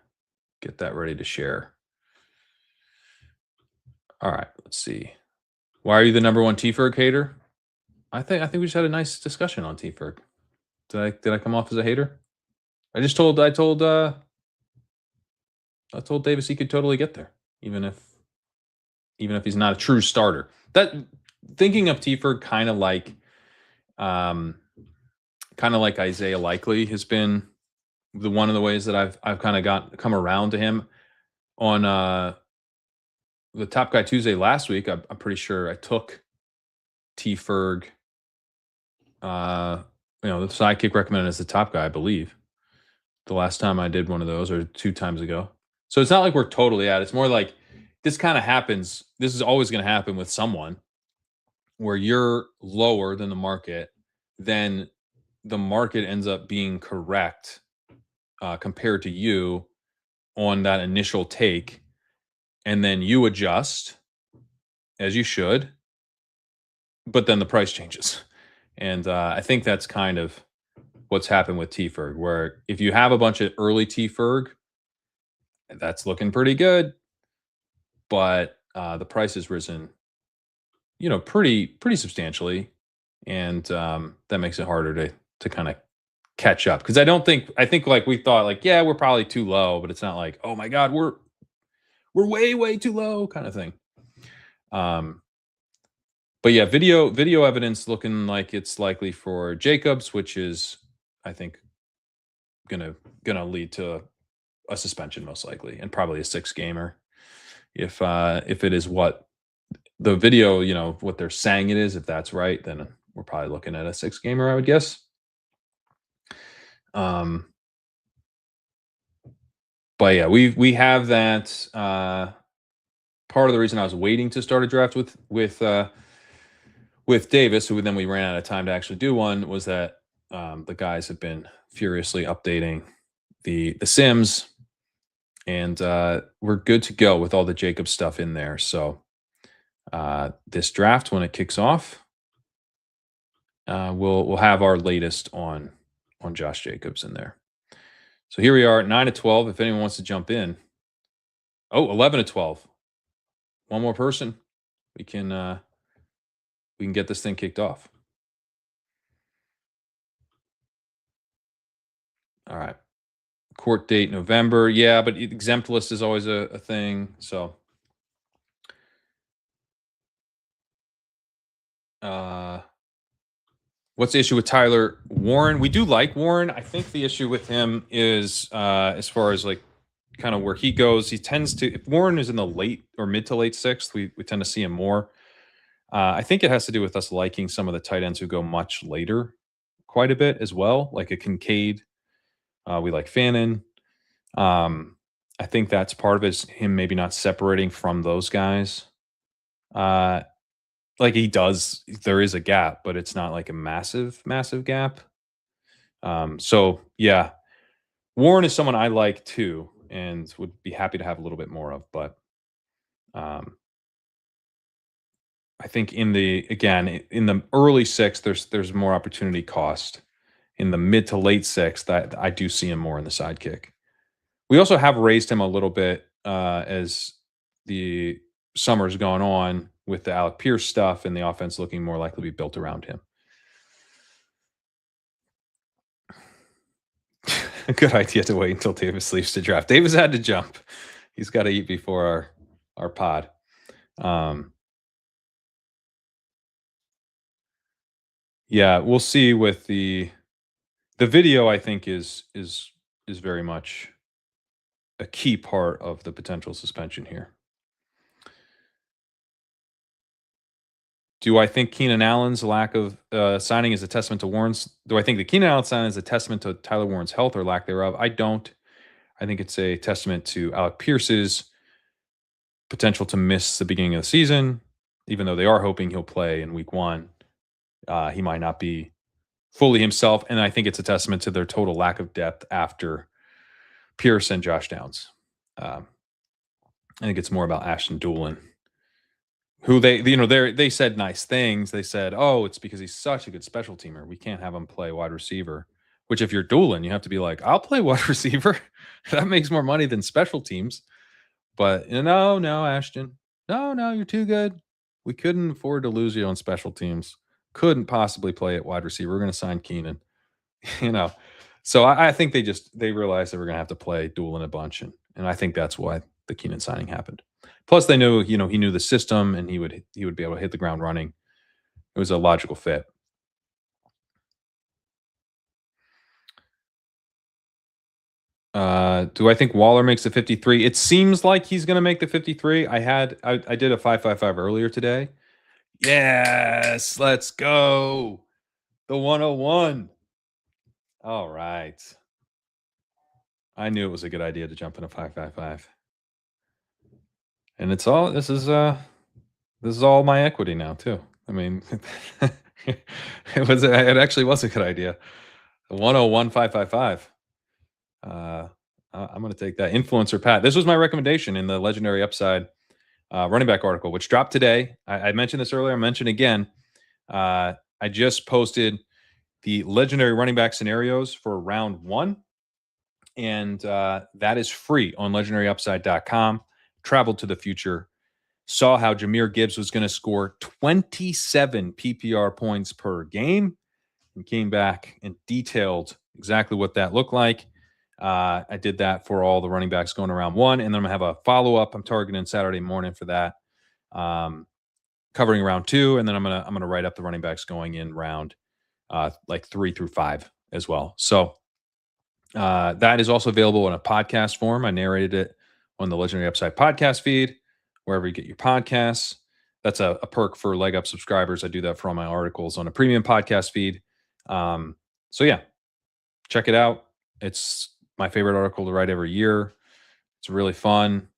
get that ready to share. All right, let's see. Why are you the number one T-Ferg hater? I think we just had a nice discussion on T-Ferg. Did I come off as a hater? I told Davis he could totally get there, even if he's not a true starter. That thinking of T-Ferg kind of like Isaiah Likely has been one of the ways that I've kind of come around to him on the Top Guy Tuesday last week. I'm pretty sure I took T-Ferg. The Sidekick recommended as the top guy, I believe. The last time I did one of those, or 2 times ago. So it's not like we're totally out. It's more like this kind of happens. This is always going to happen with someone where you're lower than the market, then the market ends up being correct compared to you on that initial take, and then you adjust as you should, but then the price changes. And I think that's kind of what's happened with T-Ferg, where if you have a bunch of early T-Ferg, that's looking pretty good, but the price has risen, pretty substantially, and that makes it harder to kind of catch up. Because I think like we thought, like, yeah, we're probably too low, but it's not like, oh my god, we're way too low kind of thing. But yeah, video evidence looking like it's likely for Jacobs, which is, I think, gonna lead to a suspension most likely, and probably a 6-gamer if it is what the video, what they're saying it is. If that's right, then we're probably looking at a 6-gamer, I would guess. But yeah, we have that. Part of the reason I was waiting to start a draft with Davis, who then we ran out of time to actually do one, was that the guys have been furiously updating the Sims, and we're good to go with all the Jacob stuff in there. So this draft, when it kicks off, we'll have our latest on Josh Jacobs in there. So here we are at 9 to 12. If anyone wants to jump in, 11 to 12. One more person, we can get this thing kicked off. All right. Court date November. Yeah, but exempt list is always a thing. So What's the issue with Tyler Warren? We do like Warren. I think the issue with him is as far as like kind of where he goes. He tends to, if Warren is in the late or mid to late sixth, we tend to see him more. I think it has to do with us liking some of the tight ends who go much later quite a bit as well, like a Kincaid. We like Fannin. I think that's part of it, is him maybe not separating from those guys. Like he does, there is a gap, but it's not like a massive, massive gap. So yeah, Warren is someone I like too, and would be happy to have a little bit more of. But I think in the early sixth, there's more opportunity cost. In the mid to late sixth, that I do see him more in the sidekick. We also have raised him a little bit as the summer's gone on with the Alec Pierce stuff and the offense looking more likely to be built around him. A good idea to wait until Davis leaves to draft. Davis had to jump. He's got to eat before our pod. Yeah, we'll see with the video. I think is very much a key part of the potential suspension here. Do I think Keenan Allen's lack of signing is a testament to Warren's? Do I think the Keenan Allen signing is a testament to Tyler Warren's health or lack thereof? I don't. I think it's a testament to Alec Pierce's potential to miss the beginning of the season, even though they are hoping he'll play in week one. He might not be fully himself, and I think it's a testament to their total lack of depth after Pierce and Josh Downs. I think it's more about Ashton Doolin, who they said nice things. They said, "Oh, it's because he's such a good special teamer. We can't have him play wide receiver." Which, if you're Doolin, you have to be like, "I'll play wide receiver. That makes more money than special teams." But no, Ashton, no, you're too good. We couldn't afford to lose you on special teams. Couldn't possibly play at wide receiver. We're going to sign Keenan. So I think they realized they were going to have to play Doolin a bunch, and I think that's why the Keenan signing happened. Plus, they knew he knew the system, and he would be able to hit the ground running. It was a logical fit. Do I think Waller makes the 53? It seems like he's going to make the 53. I did a 555 earlier today. Yes, let's go. The 101. All right. I knew it was a good idea to jump in a 555. And this is all my equity now too. I mean, it actually was a good idea. 101,555. I'm going to take that. Influencer Pat. This was my recommendation in the Legendary Upside running back article, which dropped today. I mentioned this earlier. I mentioned again. I just posted the legendary running back scenarios for round one, and that is free on legendaryupside.com. Traveled to the future, saw how Jahmyr Gibbs was going to score 27 PPR points per game, and came back and detailed exactly what that looked like. I did that for all the running backs going around one, and then I'm going to have a follow-up. I'm targeting Saturday morning for that, covering round two, and then I'm gonna write up the running backs going in round like 3 through 5 as well. So that is also available in a podcast form. I narrated it on the Legendary Upside podcast feed, wherever you get your podcasts. That's a perk for Leg Up subscribers. I do that for all my articles on a premium podcast feed. So yeah, check it out. It's my favorite article to write every year. It's really fun.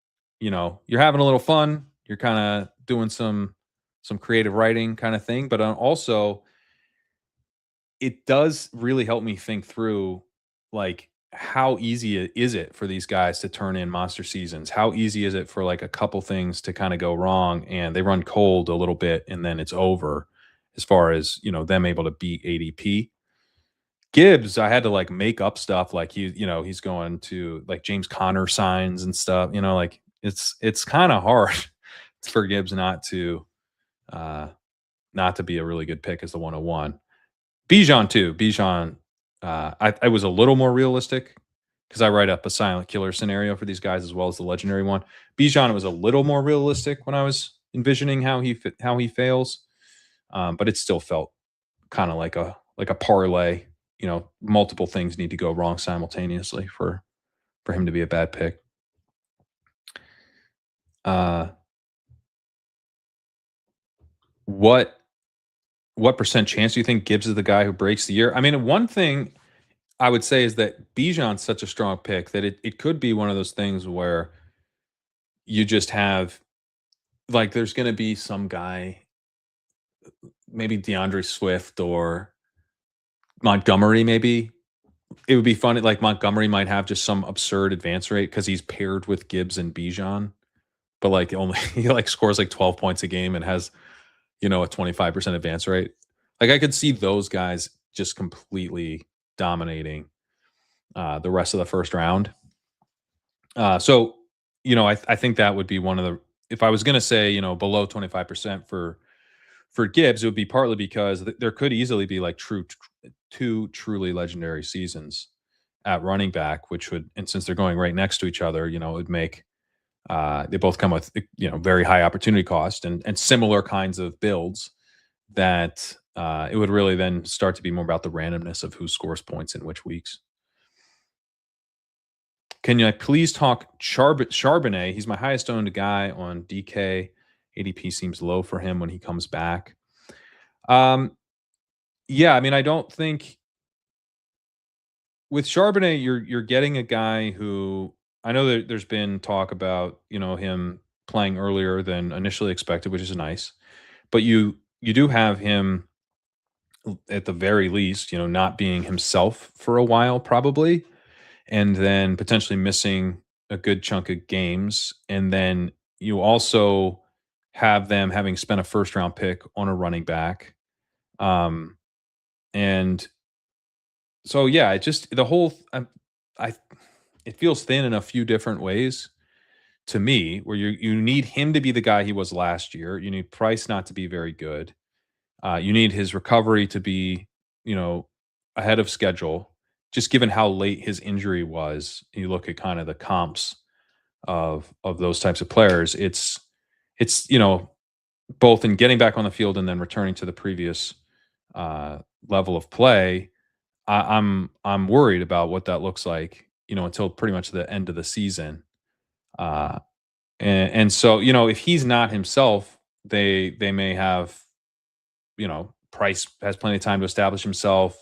You're having a little fun. You're kind of doing some creative writing kind of thing, but also it does really help me think through like how easy is it for these guys to turn in monster seasons? How easy is it for like a couple things to kind of go wrong and they run cold a little bit and then it's over, as far as, them able to beat ADP. Gibbs, I had to like make up stuff like he's going to like James Conner signs and stuff, like it's kind of hard for Gibbs not to be a really good pick as the 101. Bijan too. I was a little more realistic because I write up a silent killer scenario for these guys as well as the legendary one. Bijan was a little more realistic when I was envisioning how he fails, but it still felt kind of like a like a parlay. Multiple things need to go wrong simultaneously for him to be a bad pick. What percent chance do you think Gibbs is the guy who breaks the year? I mean, one thing I would say is that Bijan's such a strong pick that it could be one of those things where you just have, like, there's going to be some guy, maybe DeAndre Swift or Montgomery, maybe. It would be funny, like Montgomery might have just some absurd advance rate because he's paired with Gibbs and Bijan, but like only he like scores like 12 points a game and has a 25% advance rate. Like I could see those guys just completely dominating the rest of the first round. So I think that would be one of the, if I was going to say below 25% for Gibbs, it would be partly because there could easily be like two truly legendary seasons at running back, which would, and since they're going right next to each other, it would make they both come with very high opportunity cost and similar kinds of builds that it would really then start to be more about the randomness of who scores points in which weeks. Can you please talk Charbonnet? He's my highest owned guy on DK. ADP seems low for him when he comes back. Yeah, I mean, I don't think with Charbonnet you're getting a guy who, I know that there's been talk about him playing earlier than initially expected, which is nice, but you do have him at the very least, not being himself for a while probably, and then potentially missing a good chunk of games, and then you also have them having spent a first round pick on a running back. And so, yeah, it just the whole it feels thin in a few different ways to me, where you need him to be the guy he was last year. You need Price not to be very good. You need his recovery to be, ahead of schedule. Just given how late his injury was, you look at kind of the comps of those types of players. It's both in getting back on the field and then returning to the previous level of play. I'm worried about what that looks like, until pretty much the end of the season. And so, if he's not himself, they may have, Price has plenty of time to establish himself.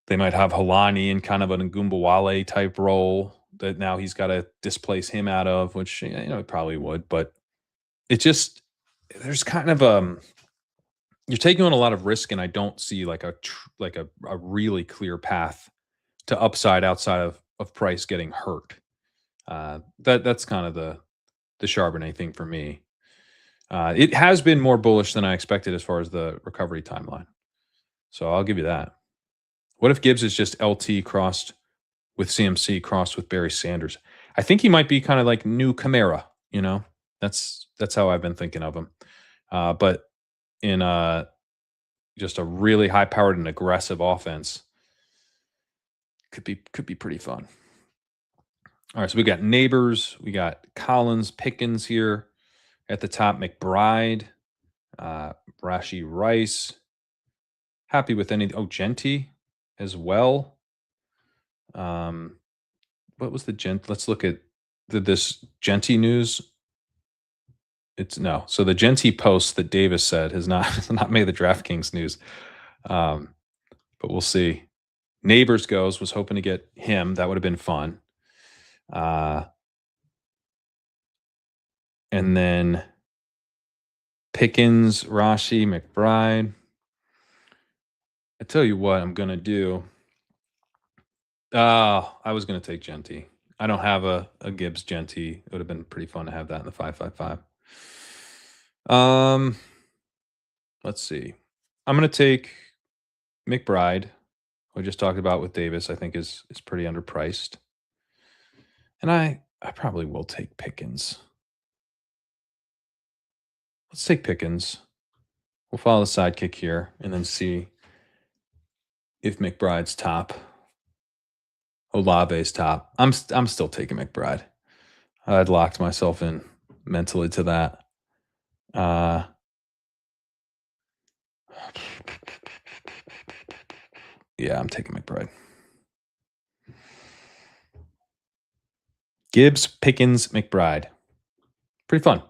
They might have Halani in kind of an Ngumbawale type role that now he's got to displace him out of, which, he probably would, but it just, there's kind of you're taking on a lot of risk, and I don't see like a really clear path to upside outside of Price getting hurt. That's kind of the Charbonnet thing for me. It has been more bullish than I expected as far as the recovery timeline, so I'll give you that. What if Gibbs is just LT crossed with CMC crossed with Barry Sanders? I think he might be kind of like new Kamara. That's how I've been thinking of him. But in just a really high-powered and aggressive offense, could be pretty fun. All right, so we got Neighbors, we got Collins, Pickens here at the top, McBride, Rashi Rice. Happy with any? Oh, Genty as well. What was the Let's look at this Genty news. It's no. So the Genty post that Davis said has not made the DraftKings news. But we'll see. Neighbors goes, was hoping to get him. That would have been fun. And then Pickens, Rashi, McBride. I tell you what I'm going to do. I was going to take Genty. I don't have a Gibbs Genty. It would have been pretty fun to have that in the 5-5-5. Let's see. I'm going to take McBride, we just talked about with Davis. I think is pretty underpriced. And I probably will take Pickens. Let's take Pickens. We'll follow the sidekick here and then see if McBride's top. Olave's top. I'm still taking McBride. I'd locked myself in mentally to that. Yeah, I'm taking McBride. Gibbs, Pickens, McBride. Pretty fun.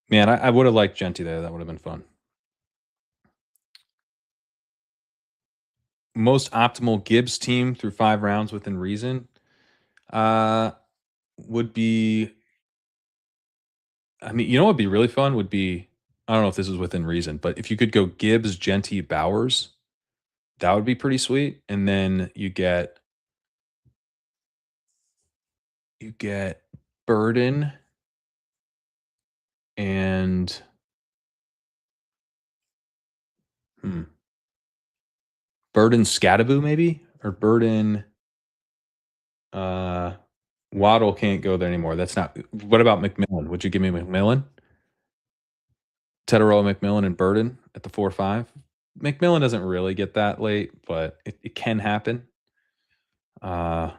Man, I would have liked Genty there. That would have been fun. Most optimal Gibbs team through 5 rounds within reason would be. I mean, you know what would be really fun would be. I don't know if this is within reason, but if you could go Gibbs, Genty, Bowers, that would be pretty sweet. And then you get Burden and Burden Scadaboo maybe, or Burden Waddle can't go there anymore. That's not. What about McMillan? Would you give me McMillan? Tedero, McMillan, and Burden at the 4-5. McMillan doesn't really get that late, but it can happen. Yeah.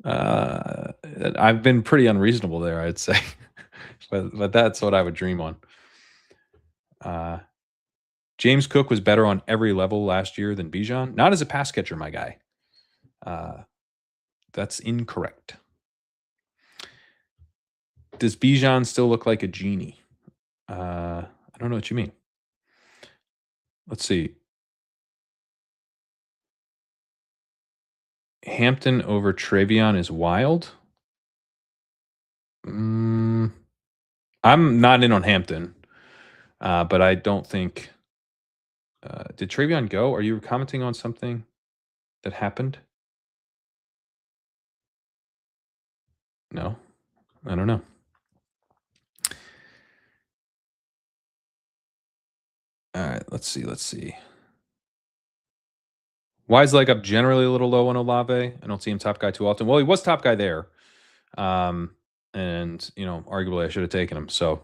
I've been pretty unreasonable there, I'd say. but that's what I would dream on. James Cook was better on every level last year than Bijan. Not as a pass catcher, my guy. That's incorrect. Does Bijan still look like a genie? I don't know what you mean. Let's see. Hampton over Travion is wild. I'm not in on Hampton, but I don't think. Did Travion go? Are you commenting on something that happened? No, I don't know. All right, let's see. Why is leg up generally a little low on Olave? I don't see him top guy too often. Well, he was top guy there. And arguably I should have taken him. So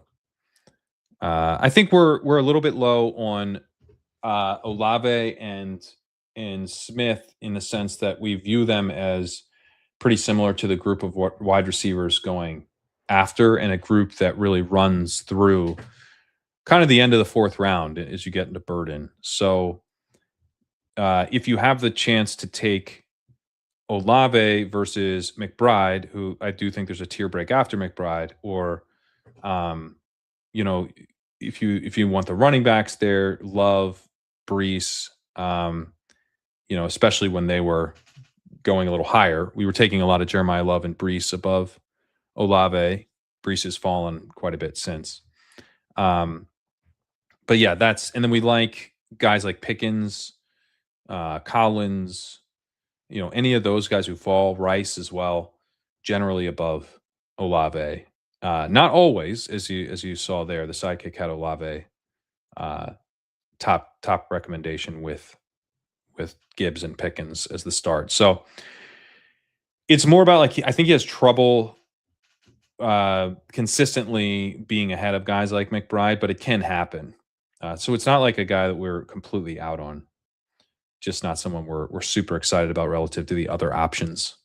I think we're a little bit low on Olave and Smith in the sense that we view them as pretty similar to the group of wide receivers going after, and a group that really runs through kind of the end of the 4th round as you get into Burden. So if you have the chance to take Olave versus McBride, who I do think there's a tier break after McBride, or if you want the running backs there, Love, Brees, especially when they were going a little higher. We were taking a lot of Jeremiah Love and Brees above Olave. Brees has fallen quite a bit since. But yeah, and then we like guys like Pickens, Collins, any of those guys who fall, Rice as well, generally above Olave. Not always, as you saw there. The Sidekick had Olave top recommendation with Gibbs and Pickens as the start. So it's more about I think he has trouble consistently being ahead of guys like McBride, but it can happen. So it's not like a guy that we're completely out on. Just not someone we're super excited about relative to the other options.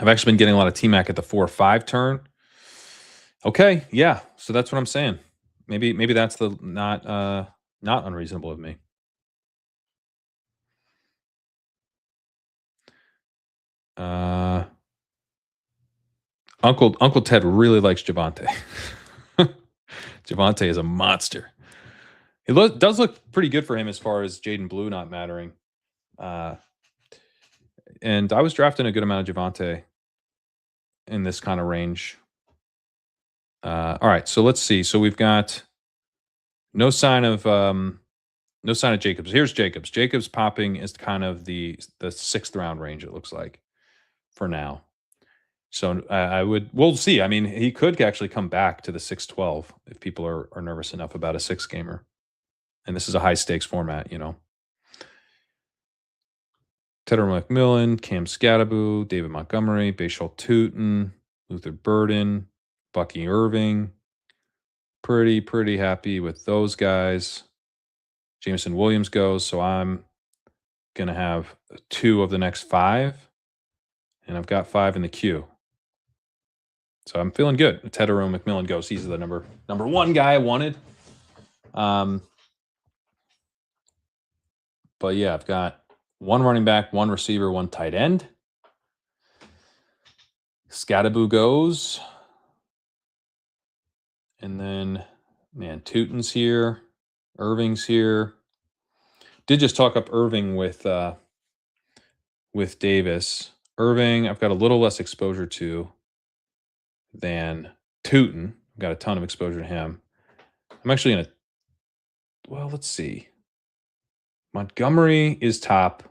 I've actually been getting a lot of T-Mac at the 4-5 turn. Okay, yeah. So that's what I'm saying. Maybe that's the not unreasonable of me. Uncle Ted really likes Javonte. Javonte is a monster. It does look pretty good for him as far as Jaden Blue not mattering. And I was drafting a good amount of Javonte in this kind of range. All right, so let's see. So we've got no sign of Jacobs. Here's Jacobs. Jacobs popping is kind of the 6th round range, it looks like, for now. So we'll see. I mean, he could actually come back to the 6-12 if people are nervous enough about a 6-gamer. And this is a high stakes format, Tedder McMillan, Cam Scadaboo, David Montgomery, Bashal Tootin, Luther Burden, Bucky Irving. Pretty happy with those guys. Jameson Williams goes, so I'm going to have 2 of the next 5. And I've got 5 in the queue. So I'm feeling good. Tedero McMillan goes. He's the number 1 guy I wanted. But yeah, I've got one running back, one receiver, one tight end. Scattaboo goes. And then, man, Tootin's here. Irving's here. Did just talk up Irving with Davis. Irving, I've got a little less exposure to than Tootin. I've got a ton of exposure to him. I'm actually going to, well, let's see. Montgomery is top.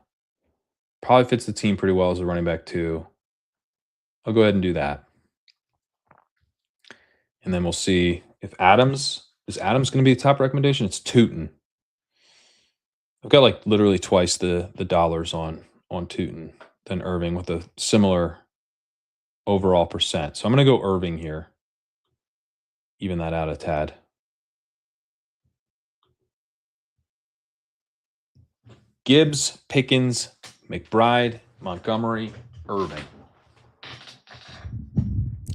Probably fits the team pretty well as a running back too. I'll go ahead and do that. And then we'll see if Adams, is Adams going to be the top recommendation? It's Tootin. I've got like literally twice the dollars on Tootin than Irving with a similar overall percent. So I'm going to go Irving here. Even that out a tad. Gibbs, Pickens, McBride, Montgomery, Irving.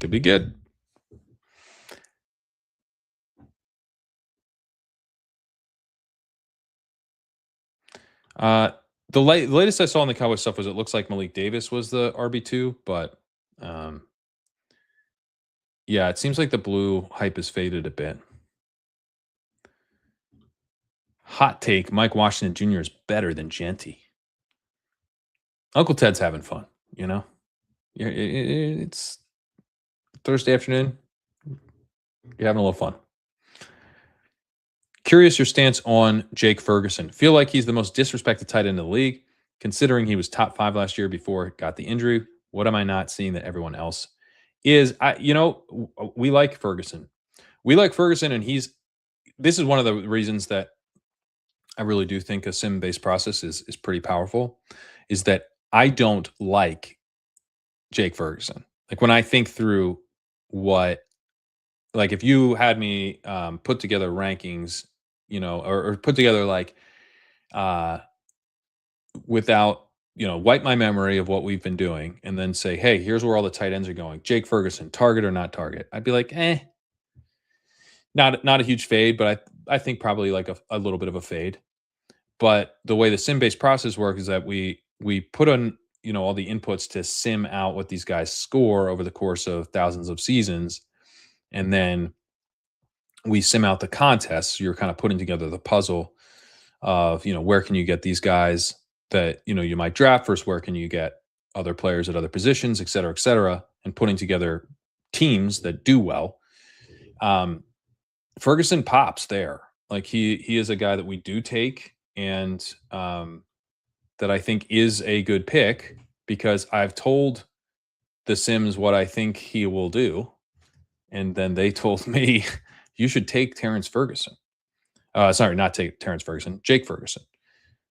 Could be good. The latest I saw on the Cowboys stuff was it looks like Malik Davis was the RB2, but yeah, it seems like the blue hype has faded a bit. Hot take, Mike Washington Jr. is better than Genty. Uncle Ted's having fun, you know? It's Thursday afternoon. You're having a little fun. Curious your stance on Jake Ferguson. Feel like he's the most disrespected tight end in the league, considering he was top 5 last year before he got the injury. What am I not seeing that everyone else is? We like Ferguson. We like Ferguson, and this is one of the reasons that I really do think a sim-based process is pretty powerful, is that I don't like Jake Ferguson. Like when I think through if you had me put together rankings, or put together without, wipe my memory of what we've been doing and then say, hey, here's where all the tight ends are going. Jake Ferguson, target or not target? I'd be like, not a huge fade, but I think probably like a little bit of a fade. But the way the sim-based process works is that we put on, all the inputs to sim out what these guys score over the course of thousands of seasons. And then we sim out the contests. So you're kind of putting together the puzzle of, where can you get these guys that, you might draft versus where can you get other players at other positions, et cetera, and putting together teams that do well. Ferguson pops there. Like he is a guy that we do take and that I think is a good pick because I've told the Sims what I think he will do. And then they told me, you should take Terrence Ferguson. Sorry, not take Terrence Ferguson, Jake Ferguson.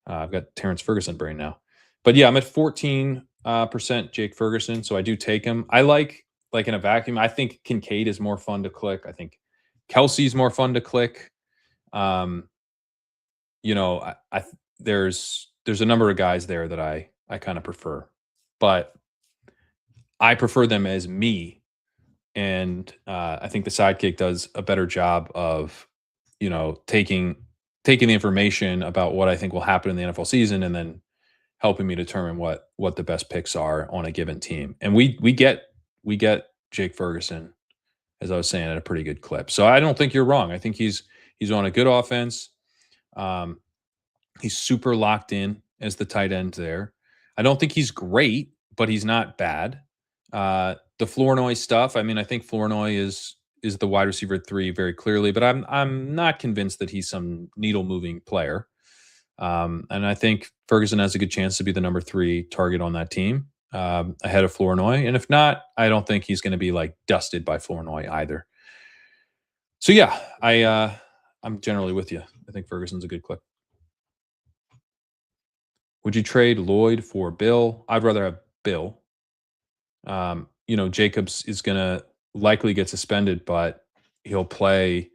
I've got Terrence Ferguson brain now. But yeah, I'm at 14% Jake Ferguson, so I do take him. I like in a vacuum, I think Kincaid is more fun to click. I think Kelsey's more fun to click. There's a number of guys there that I kind of prefer, but I prefer them as me. And I think the Sidekick does a better job of, taking the information about what I think will happen in the NFL season and then helping me determine what the best picks are on a given team. And we get Jake Ferguson, as I was saying, at a pretty good clip. So I don't think you're wrong. I think he's on a good offense. He's super locked in as the tight end there. I don't think he's great, but he's not bad. The Flournoy stuff, I mean, I think Flournoy is the wide receiver 3 very clearly, but I'm not convinced that he's some needle moving player. And I think Ferguson has a good chance to be the number 3 target on that team ahead of Flournoy. And if not, I don't think he's going to be like dusted by Flournoy either. So yeah, I'm generally with you. I think Ferguson's a good clip. Would you trade Lloyd for Bill? I'd rather have Bill. Jacobs is going to likely get suspended, but he'll play.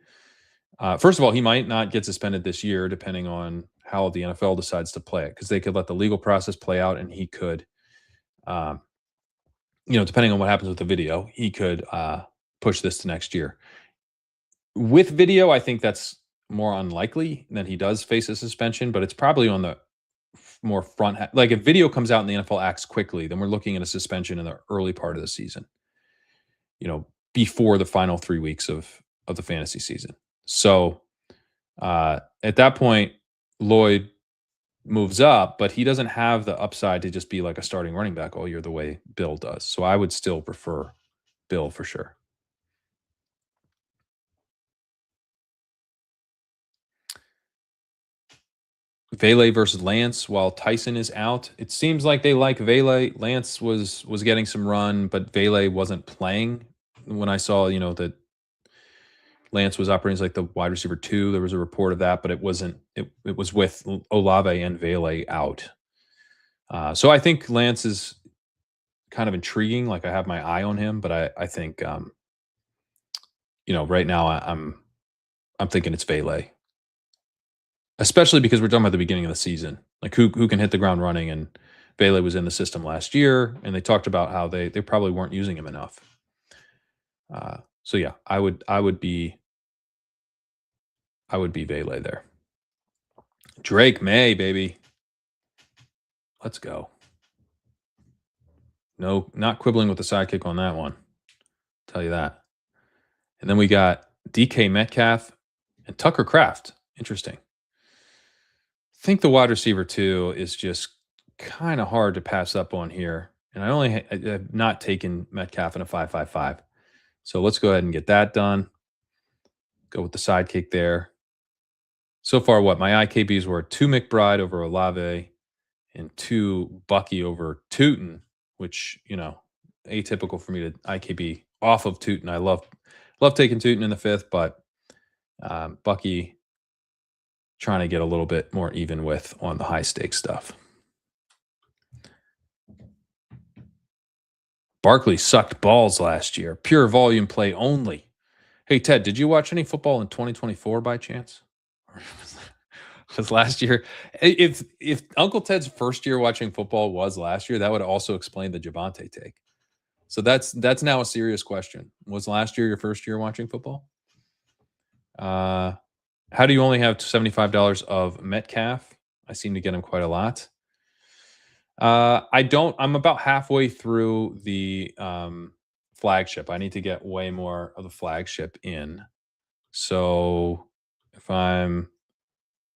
First of all, he might not get suspended this year, depending on how the NFL decides to play it, because they could let the legal process play out, and he could, depending on what happens with the video, he could push this to next year. With video, I think that's more unlikely that he does face a suspension, but it's probably on the more like if video comes out and the NFL acts quickly, then we're looking at a suspension in the early part of the season. Before the final 3 weeks of the fantasy season. So at that point, Lloyd moves up, but he doesn't have the upside to just be like a starting running back all year the way Bill does. So I would still prefer Bill for sure. Vele versus Lance while Tyson is out. It seems like they like Vele. Lance was getting some run, but Vele wasn't playing. When I saw, that Lance was operating as like the wide receiver 2, there was a report of that, but it wasn't. It was with Olave and Vele out. So I think Lance is kind of intriguing. Like I have my eye on him, but I think right now I'm thinking it's Vele. Especially because we're talking about the beginning of the season. Like who can hit the ground running, and Vele was in the system last year, and they talked about how they probably weren't using him enough. So yeah, I would be Vele there. Drake May, baby. Let's go. No, not quibbling with the sidekick on that one. I'll tell you that. And then we got DK Metcalf and Tucker Kraft. Interesting. I think the wide receiver 2 is just kind of hard to pass up on here. And I have not taken Metcalf in a 5-5-5. So let's go ahead and get that done. Go with the sidekick there. So far, my IKBs were 2 McBride over Olave and 2 Bucky over Tootin, which, atypical for me to IKB off of Tootin. I love taking Tootin in the 5th, but Bucky trying to get a little bit more even with on the high stakes stuff. Barkley sucked balls last year. Pure volume play only. Hey, Ted, did you watch any football in 2024 by chance? Because last year, if Uncle Ted's first year watching football was last year, that would also explain the Javonte take. So that's now a serious question. Was last year your first year watching football? How do you only have $75 of Metcalf? I seem to get him quite a lot. I don't. I'm about halfway through the flagship. I need to get way more of the flagship in. So if I'm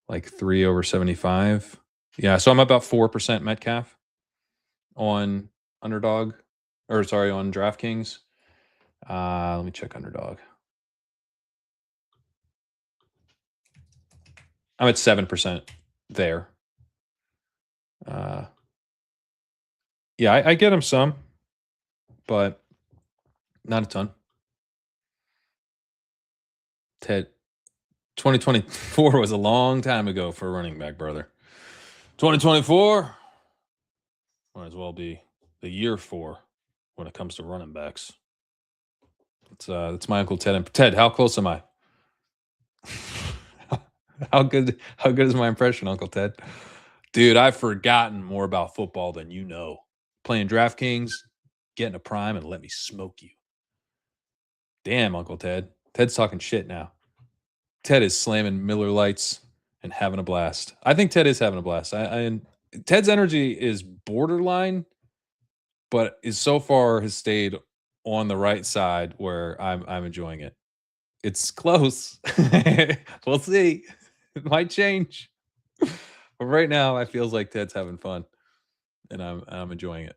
like 3 over 75, yeah. So I'm about 4% Metcalf on Underdog, or sorry, on DraftKings. Let me check Underdog. I'm at 7% there. Yeah, I get him some, but not a ton. Ted, 2024 was a long time ago for a running back, brother. 2024 might as well be the year 4 when it comes to running backs. It's my Uncle Ted. And Ted, how close am I? How good is my impression, Uncle Ted? Dude, I've forgotten more about football than you know. Playing DraftKings, getting a prime, and let me smoke you. Damn, Uncle Ted. Ted's talking shit now. Ted is slamming Miller Lights and having a blast. I think Ted is having a blast. Ted's energy is borderline, but so far has stayed on the right side where I'm enjoying it. It's close. We'll see. It might change. But right now, it feels like Ted's having fun, and I'm enjoying it.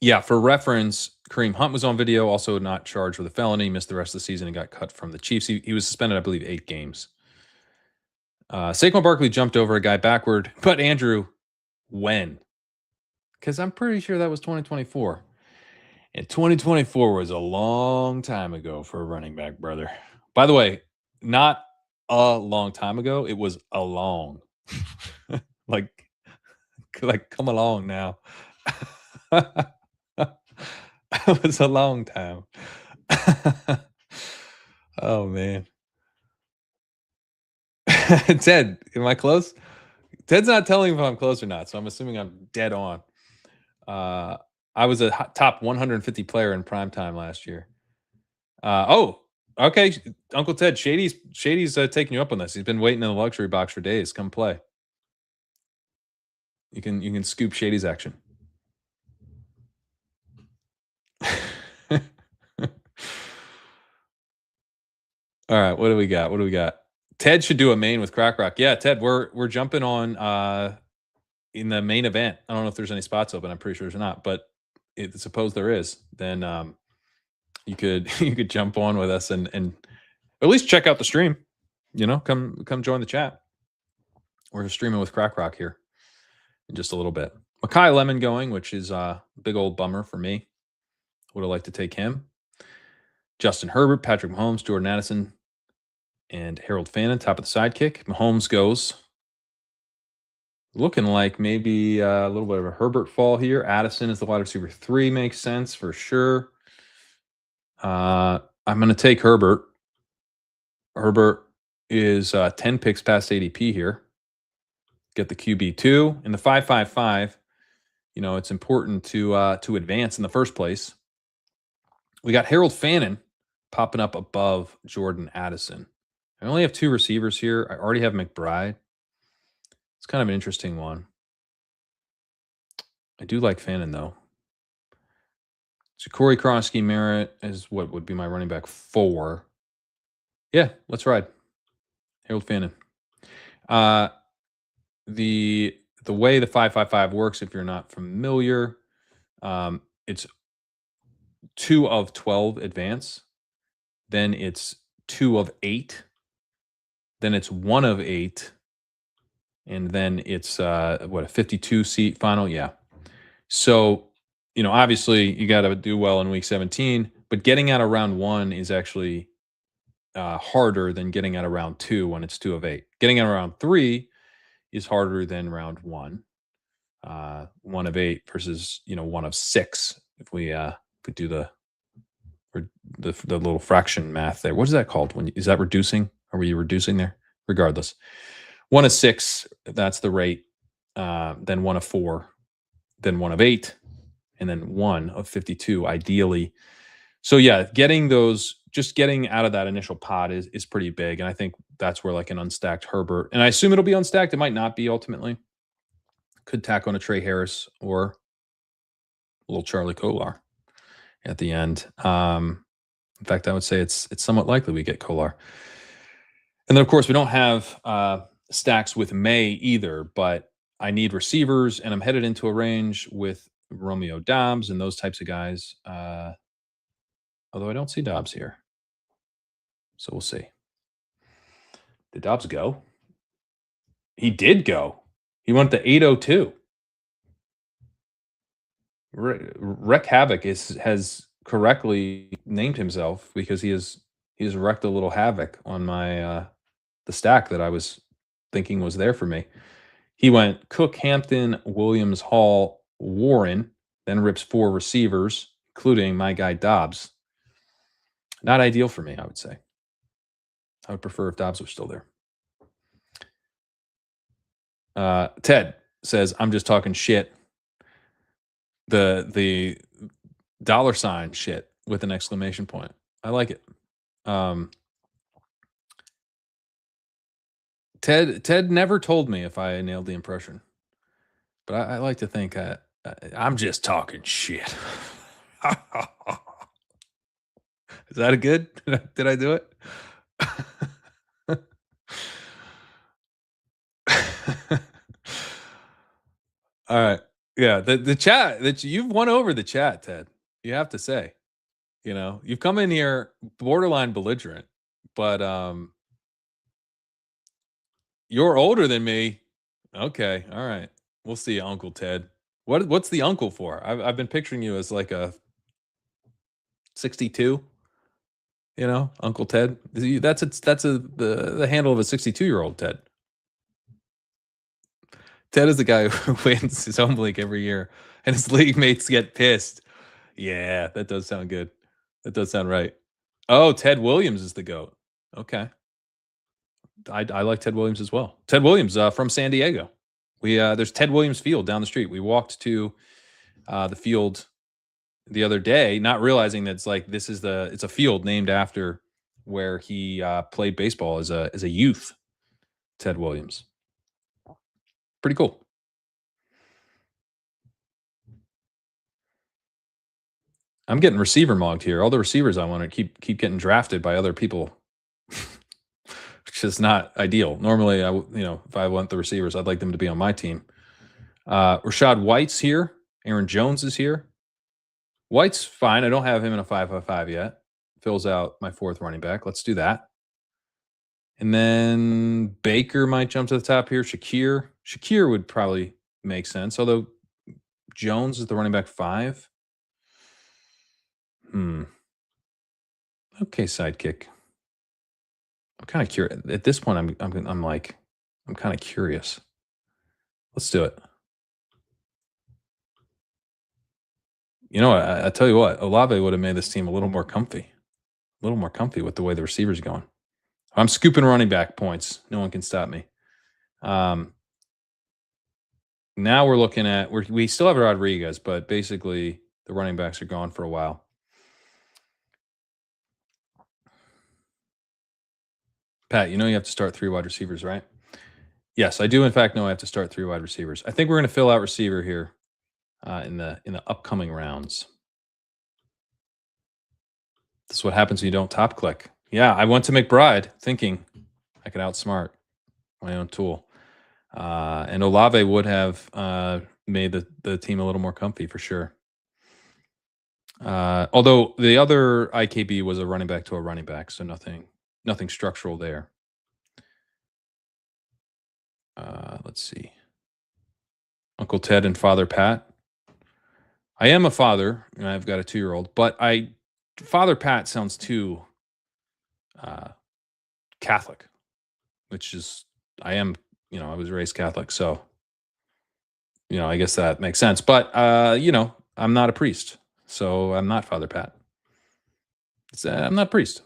Yeah, for reference, Kareem Hunt was on video, also not charged with a felony, missed the rest of the season and got cut from the Chiefs. He was suspended, I believe, 8 games. Saquon Barkley jumped over a guy backward, but Andrew, when? Because I'm pretty sure that was 2024. And 2024 was a long time ago for a running back, brother. By the way, not a long time ago. It was a long. like come along now. It was a long time. Oh, man. Ted, am I close? Ted's not telling me if I'm close or not, so I'm assuming I'm dead on. I was a top 150 player in prime time last year. Okay, Uncle Ted, Shady's taking you up on this. He's been waiting in the luxury box for days. Come play. You can scoop Shady's action. All right, what do we got? What do we got? Ted should do a main with Crack Rock. Yeah, Ted, we're jumping on in the main event. I don't know if there's any spots open. I'm pretty sure there's not, but suppose there is, then you could you could jump on with us and at least check out the stream. You know, come join the chat. We're streaming with Crack Rock here in just a little bit. Makai Lemon going, which is a big old bummer for me. Would have liked to take him. Justin Herbert, Patrick Mahomes, Jordan Addison, and Harold Fannin, top of the sidekick. Mahomes goes. Looking like maybe a little bit of a Herbert fall here. Addison is the wide receiver 3, makes sense for sure. I'm going to take Herbert. Herbert is 10 picks past ADP here. Get the QB2 in the 5-5-5. You know, it's important to advance in the first place. We got Harold Fannin popping up above Jordan Addison. I only have 2 receivers here. I already have McBride. It's kind of an interesting one. I do like Fannin, though. So Corey Krosky Merritt is what would be my running back 4. Yeah, let's ride. Harold Fannin. The way the 5-5-5 works, if you're not familiar, it's 2 of 12 advance. Then it's 2 of 8. Then it's 1 of 8. And then it's a 52 seat final. Yeah. So, you know, obviously you got to do well in week 17, but getting out of round 1 is actually harder than getting out of round 2 when it's 2 of 8. Getting out of round 3 is harder than round 1. 1 of 8 versus, you know, 1 of 6. If we do the little fraction math there. What is that called? Is that reducing? Are we reducing there? Regardless. 1 of 6, that's the rate. Then 1 of 4, then 1 of 8, and then 1 of 52, ideally. So yeah, getting out of that initial pot is pretty big. And I think that's where like an unstacked Herbert, and I assume it'll be unstacked. It might not be ultimately. Could tack on a Trey Harris or a little Charlie Kolar at the end. In fact, I would say it's somewhat likely we get Kolar. And then, of course, we don't have stacks with May either, but I need receivers, and I'm headed into a range with Romeo Dobbs and those types of guys. Although I don't see Dobbs here. So we'll see. Did Dobbs go? He did go. He went to 802. Wreck Havoc has correctly named himself because he has wrecked a little havoc on my the stack that I was thinking was there for me. He went Cook, Hampton, Williams, Hall, Warren, then rips 4 receivers, including my guy Dobbs. Not ideal for me, I would say. I would prefer if Dobbs was still there. Ted says, I'm just talking shit. The $ shit with an exclamation point. I like it. Ted never told me if I nailed the impression, but I like to think I'm just talking shit. Is that a good? Did I do it? All right. Yeah, the chat that you've won over the chat, Ted. You have to say, you know, you've come in here borderline belligerent, but you're older than me. Okay, all right. We'll see, Uncle Ted. What's the uncle for? I've been picturing you as like a 62. You know, Uncle Ted. That's the handle of a 62-year-old Ted. Ted is the guy who wins his home league every year, and his league mates get pissed. Yeah, that does sound good. That does sound right. Oh, Ted Williams is the GOAT. Okay. I like Ted Williams as well. Ted Williams from San Diego. There's Ted Williams Field down the street. We walked to the field the other day, not realizing that it's a field named after where he played baseball as a youth. Ted Williams. Pretty cool. I'm getting receiver mogged here. All the receivers I want to keep getting drafted by other people, which is not ideal. Normally, if I want the receivers, I'd like them to be on my team. Rashad White's here. Aaron Jones is here. White's fine. I don't have him in a 5-5-5 yet. Fills out my 4th running back. Let's do that. And then Baker might jump to the top here. Shakir would probably make sense. Although Jones is the running back 5. Okay, Sidekick. I'm kind of curious. At this point, I'm kind of curious. Let's do it. You know what? I tell you what, Olave would have made this team a little more comfy with the way the receivers going. I'm scooping running back points. No one can stop me. Now we're looking at we still have Rodriguez, but basically the running backs are gone for a while. Pat, you know you have to start 3 wide receivers, right? Yes, I do. In fact, know I have to start 3 wide receivers. I think we're going to fill out receiver here in the upcoming rounds. This is what happens when you don't top click. Yeah, I went to McBride thinking I could outsmart my own tool. And Olave would have made the team a little more comfy for sure. Although the other IKB was a running back to a running back, so nothing structural there. Let's see. Uncle Ted and Father Pat. I am a father, and I've got a 2-year-old, but Father Pat sounds too Catholic, which is I am. I was raised Catholic, so I guess that makes sense. But I'm not a priest, so I'm not Father Pat. I'm not a priest.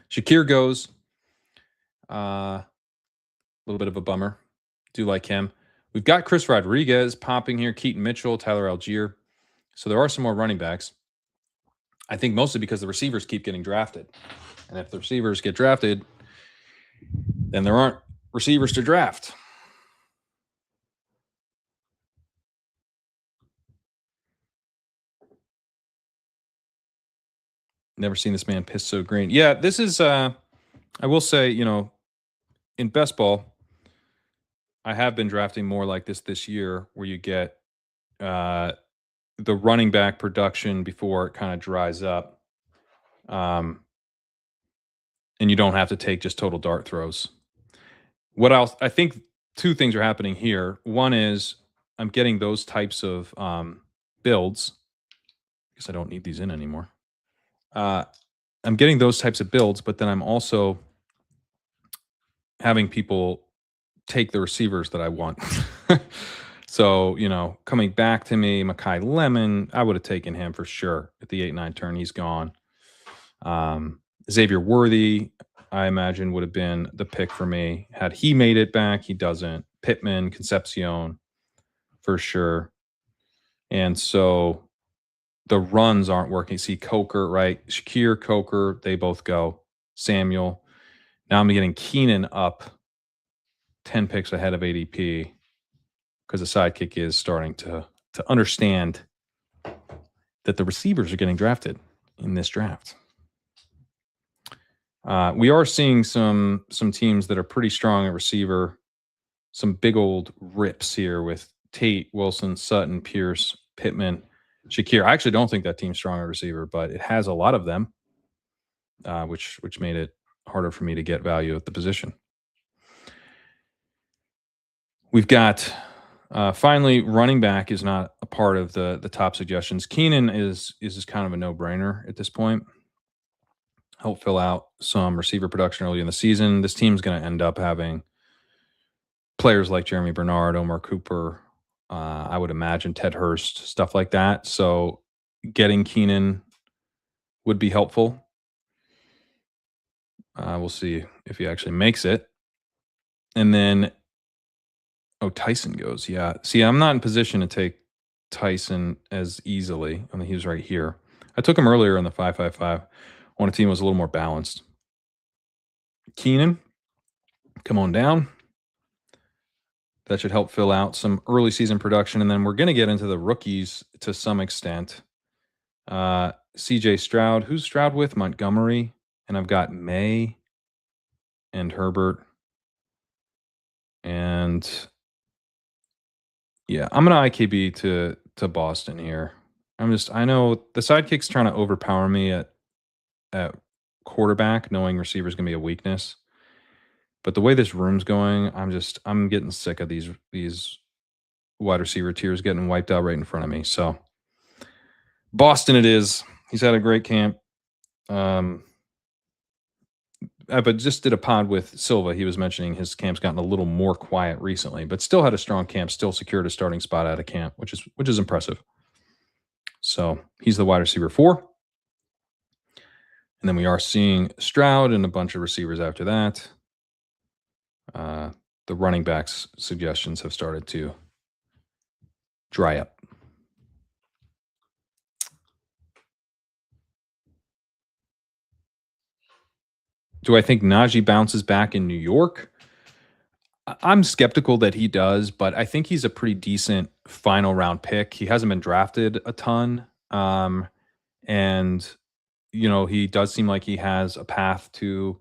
Shakir goes. A little bit of a bummer. Do like him. We've got Chris Rodriguez popping here, Keaton Mitchell, Tyler Algier. So there are some more running backs. I think mostly because the receivers keep getting drafted. And if the receivers get drafted, then there aren't receivers to draft. Never seen this man piss so green. Yeah, this is, I will say, in best ball, I have been drafting more like this year where you get the running back production before it kind of dries up. And you don't have to take just total dart throws. What else? I think 2 things are happening here. One is I'm getting those types of builds. I guess I don't need these in anymore. I'm getting those types of builds, but then I'm also having people take the receivers that I want. So, coming back to me, Mekhi Lemon, I would have taken him for sure at the 8-9 turn. He's gone. Xavier Worthy, I imagine, would have been the pick for me. Had he made it back, he doesn't. Pittman, Concepcion, for sure. And so the runs aren't working. See, Coker, right? Shakir, Coker, they both go. Samuel. Now I'm getting Keenan up 10 picks ahead of ADP because the Sidekick is starting to understand that the receivers are getting drafted in this draft. We are seeing some teams that are pretty strong at receiver. Some big old rips here with Tate, Wilson, Sutton, Pierce, Pittman, Shakir. I actually don't think that team's strong at receiver, but it has a lot of them, which made it harder for me to get value at the position. We've got finally running back is not a part of the top suggestions. Keenan is kind of a no-brainer at this point. Help fill out some receiver production early in the season. This team's going to end up having players like Jeremy Bernard, Omar Cooper, I would imagine Ted Hurst, stuff like that. So getting Keenan would be helpful. We'll see if he actually makes it. And then, Tyson goes. Yeah. See, I'm not in position to take Tyson as easily. I mean, he was right here. I took him earlier in the 5-5-5 when a team was a little more balanced. Keenan, come on down. That should help fill out some early season production. And then we're going to get into the rookies to some extent. CJ Stroud. Who's Stroud with? Montgomery. And I've got May and Herbert. And yeah, I'm going to IKB to Boston here. I know the Sidekick's trying to overpower me at quarterback, knowing receiver's going to be a weakness. But the way this room's going, I'm getting sick of these wide receiver tiers getting wiped out right in front of me. So Boston it is. He's had a great camp. But just did a pod with Silva. He was mentioning his camp's gotten a little more quiet recently, but still had a strong camp, still secured a starting spot out of camp, which is impressive. So he's the wide receiver 4. And then we are seeing Stroud and a bunch of receivers after that. The running backs suggestions have started to dry up. Do I think Najee bounces back in New York? I'm skeptical that he does, but I think he's a pretty decent final round pick. He hasn't been drafted a ton. And, he does seem like he has a path to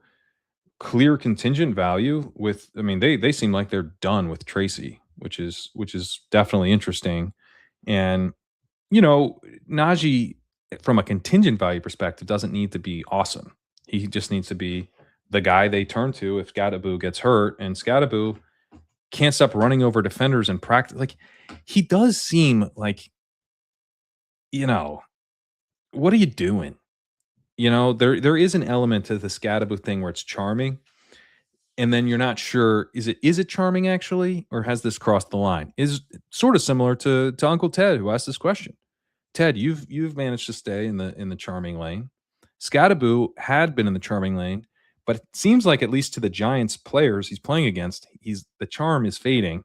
clear contingent value with, they seem like they're done with Tracy, which is definitely interesting. And, Najee from a contingent value perspective doesn't need to be awesome. He just needs to be the guy they turn to if Scadaboo gets hurt, and Scadaboo can't stop running over defenders in practice. Like, he does seem like, what are you doing? There is an element to the Scadaboo thing where it's charming, and then you're not sure, is it charming actually, or has this crossed the line? Is sort of similar to Uncle Ted, who asked this question. Ted, you've managed to stay in the charming lane. Scadaboo had been in the charming lane, but it seems like, at least to the Giants players he's playing against, the charm is fading.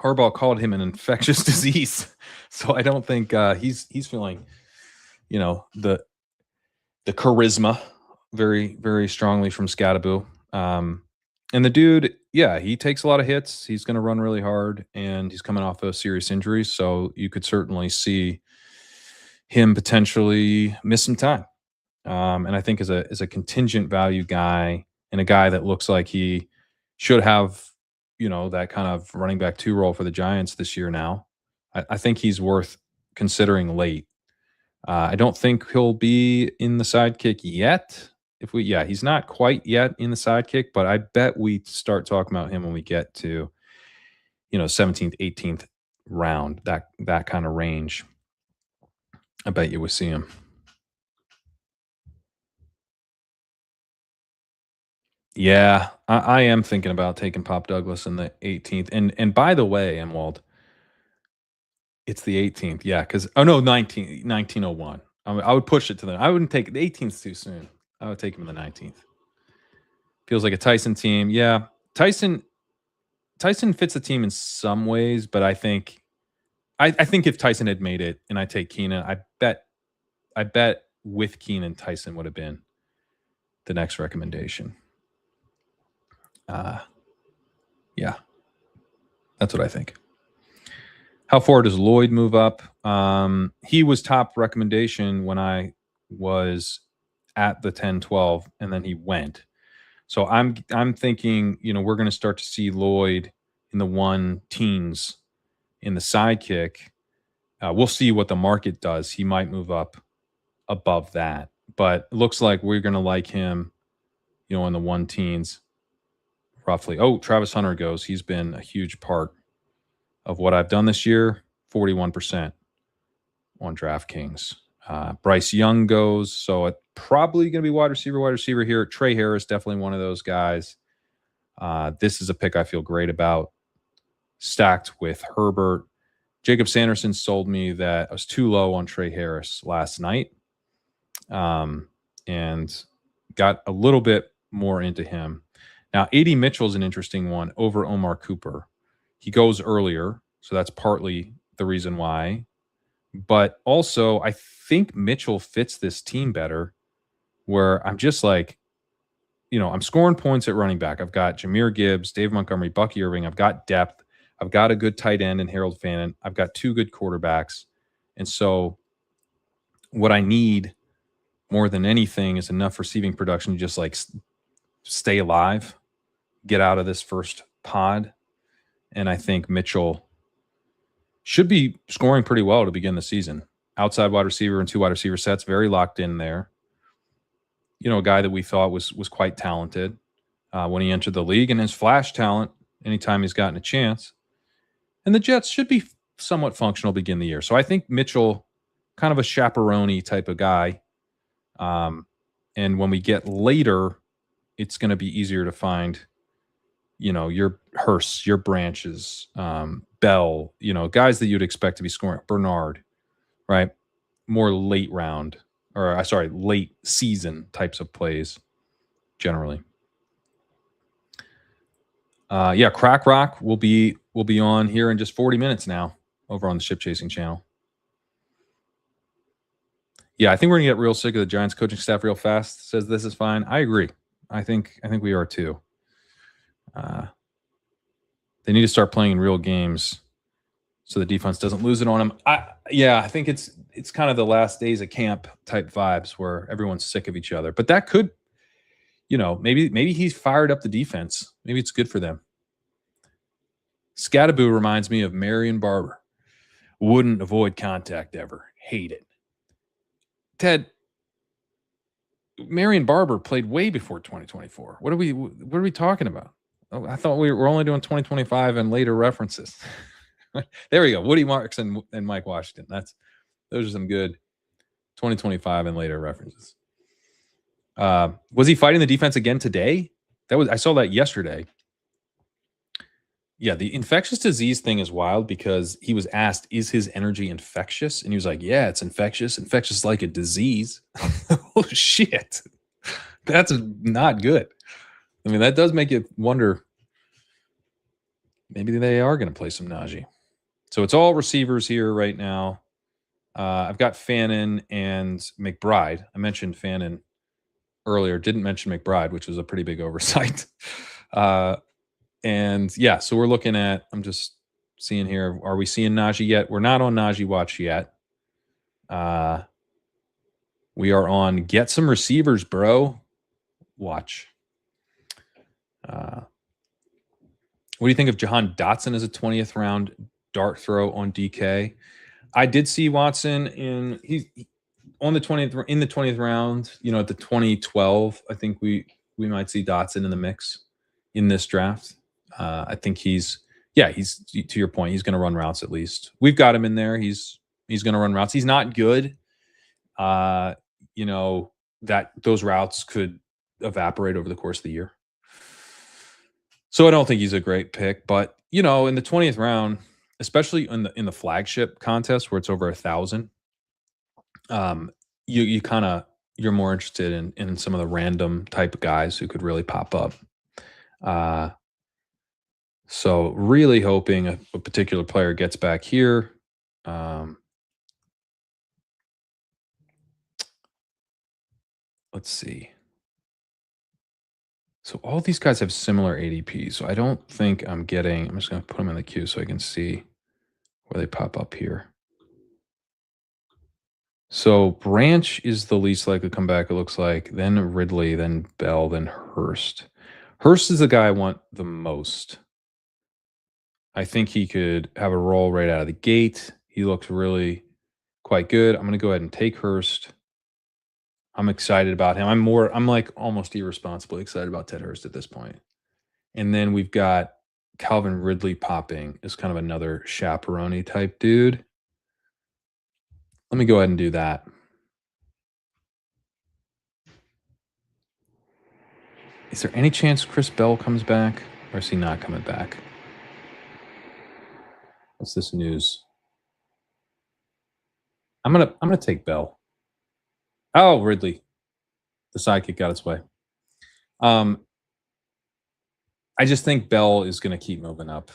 Harbaugh called him an infectious disease, so I don't think he's feeling, the charisma very, very strongly from Scadaboo. And the dude, yeah, he takes a lot of hits. He's going to run really hard, and he's coming off a serious injury, so you could certainly see him potentially miss some time. And I think as a contingent value guy, and a guy that looks like he should have, that kind of running back 2 role for the Giants this year now, I think he's worth considering late. I don't think he'll be in the Sidekick yet. He's not quite yet in the Sidekick, but I bet we start talking about him when we get to, 17th, 18th round, that kind of range. I bet you will see him. Yeah, I am thinking about taking Pop Douglas in the 18th. And by the way, Emwald, it's the 18th. Yeah, because 1901. I would push it to I wouldn't take the 18th too soon. I would take him in the 19th. Feels like a Tyson team. Yeah, Tyson fits the team in some ways, but I think if Tyson had made it and I take Keenan, I bet with Keenan, Tyson would have been the next recommendation. Yeah, that's what I think. How far does Lloyd move up? He was top recommendation when I was at the 10-12, and then he went. So I'm thinking, we're going to start to see Lloyd in the 1 teens in the Sidekick. We'll see what the market does. He might move up above that, but it looks like we're going to like him, in the 1 teens roughly. Oh, Travis Hunter goes. He's been a huge part of what I've done this year. 41% on DraftKings. Bryce Young goes, so it's probably going to be wide receiver here. Trey Harris, definitely one of those guys. This is a pick I feel great about, stacked with Herbert. Jacob Sanderson sold me that I was too low on Trey Harris last night, and got a little bit more into him. Now, A.D. Mitchell's an interesting one over Omar Cooper. He goes earlier, so that's partly the reason why. But also, I think Mitchell fits this team better, where I'm just like, I'm scoring points at running back. I've got Jahmyr Gibbs, Dave Montgomery, Bucky Irving. I've got depth. I've got a good tight end in Harold Fannin. I've got 2 good quarterbacks. And so what I need more than anything is enough receiving production to just like stay alive, get out of this first pod. And I think Mitchell should be scoring pretty well to begin the season. Outside wide receiver and 2 wide receiver sets, very locked in there. A guy that we thought was quite talented when he entered the league, and his flash talent anytime he's gotten a chance. And the Jets should be somewhat functional to begin the year. So I think Mitchell, kind of a chaperone type of guy. And when we get later, it's going to be easier to find, your Hursts, your Branches, Bell, guys that you'd expect to be scoring. Bernard, right? More late season types of plays generally. Crack Rock will be on here in just 40 minutes now over on the Ship Chasing channel. Yeah, I think we're gonna get real sick of the Giants coaching staff real fast. Says this is fine. I agree. I think we are too. They need to start playing in real games so the defense doesn't lose it on them. I think it's kind of the last days of camp type vibes where everyone's sick of each other. But that could, maybe he's fired up the defense. Maybe it's good for them. Scattaboo reminds me of Marion Barber. Wouldn't avoid contact ever. Hate it. Ted, Marion Barber played way before 2024. What are we talking about? Oh, I thought we were only doing 2025 and later references. There we go. Woody Marks and Mike Washington. Those are some good 2025 and later references. Was he fighting the defense again today? I saw that yesterday. Yeah, the infectious disease thing is wild because he was asked, is his energy infectious? And he was like, yeah, it's infectious. Infectious like a disease. Oh, shit. That's not good. I mean, that does make you wonder. Maybe they are going to play some Najee. So it's all receivers here right now. I've got Fannin and McBride. I mentioned Fannin earlier. Didn't mention McBride, which was a pretty big oversight. So we're looking at, I'm just seeing here, are we seeing Najee yet? We're not on Najee watch yet. We are on get some receivers, bro. Watch. What do you think of Jahan Dotson as a 20th round dart throw on DK? I did see Watson he's on the 20th in the 20th round, at the 2012. I think we might see Dotson in the mix in this draft. I think he's to your point, he's going to run routes at least. We've got him in there. He's going to run routes. He's not good. That those routes could evaporate over the course of the year. So I don't think he's a great pick, but in the 20th round, especially in the flagship contest where it's over 1,000, you're more interested in some of the random type of guys who could really pop up. So really hoping a particular player gets back here. Let's see. So all these guys have similar ADP. So I don't think I'm just going to put them in the queue so I can see where they pop up here. So Branch is the least likely to come back, it looks like. Then Ridley, then Bell, then Hurst. Hurst is the guy I want the most. I think he could have a role right out of the gate. He looks really quite good. I'm going to go ahead and take Hurst. I'm excited about him. I'm like almost irresponsibly excited about Ted Hurst at this point. And then we've got Calvin Ridley popping as kind of another chaperone type dude. Let me go ahead and do that. Is there any chance Chris Bell comes back, or is he not coming back? What's this news? I'm gonna take Bell. Oh, Ridley. The sidekick got its way. I just think Bell is going to keep moving up.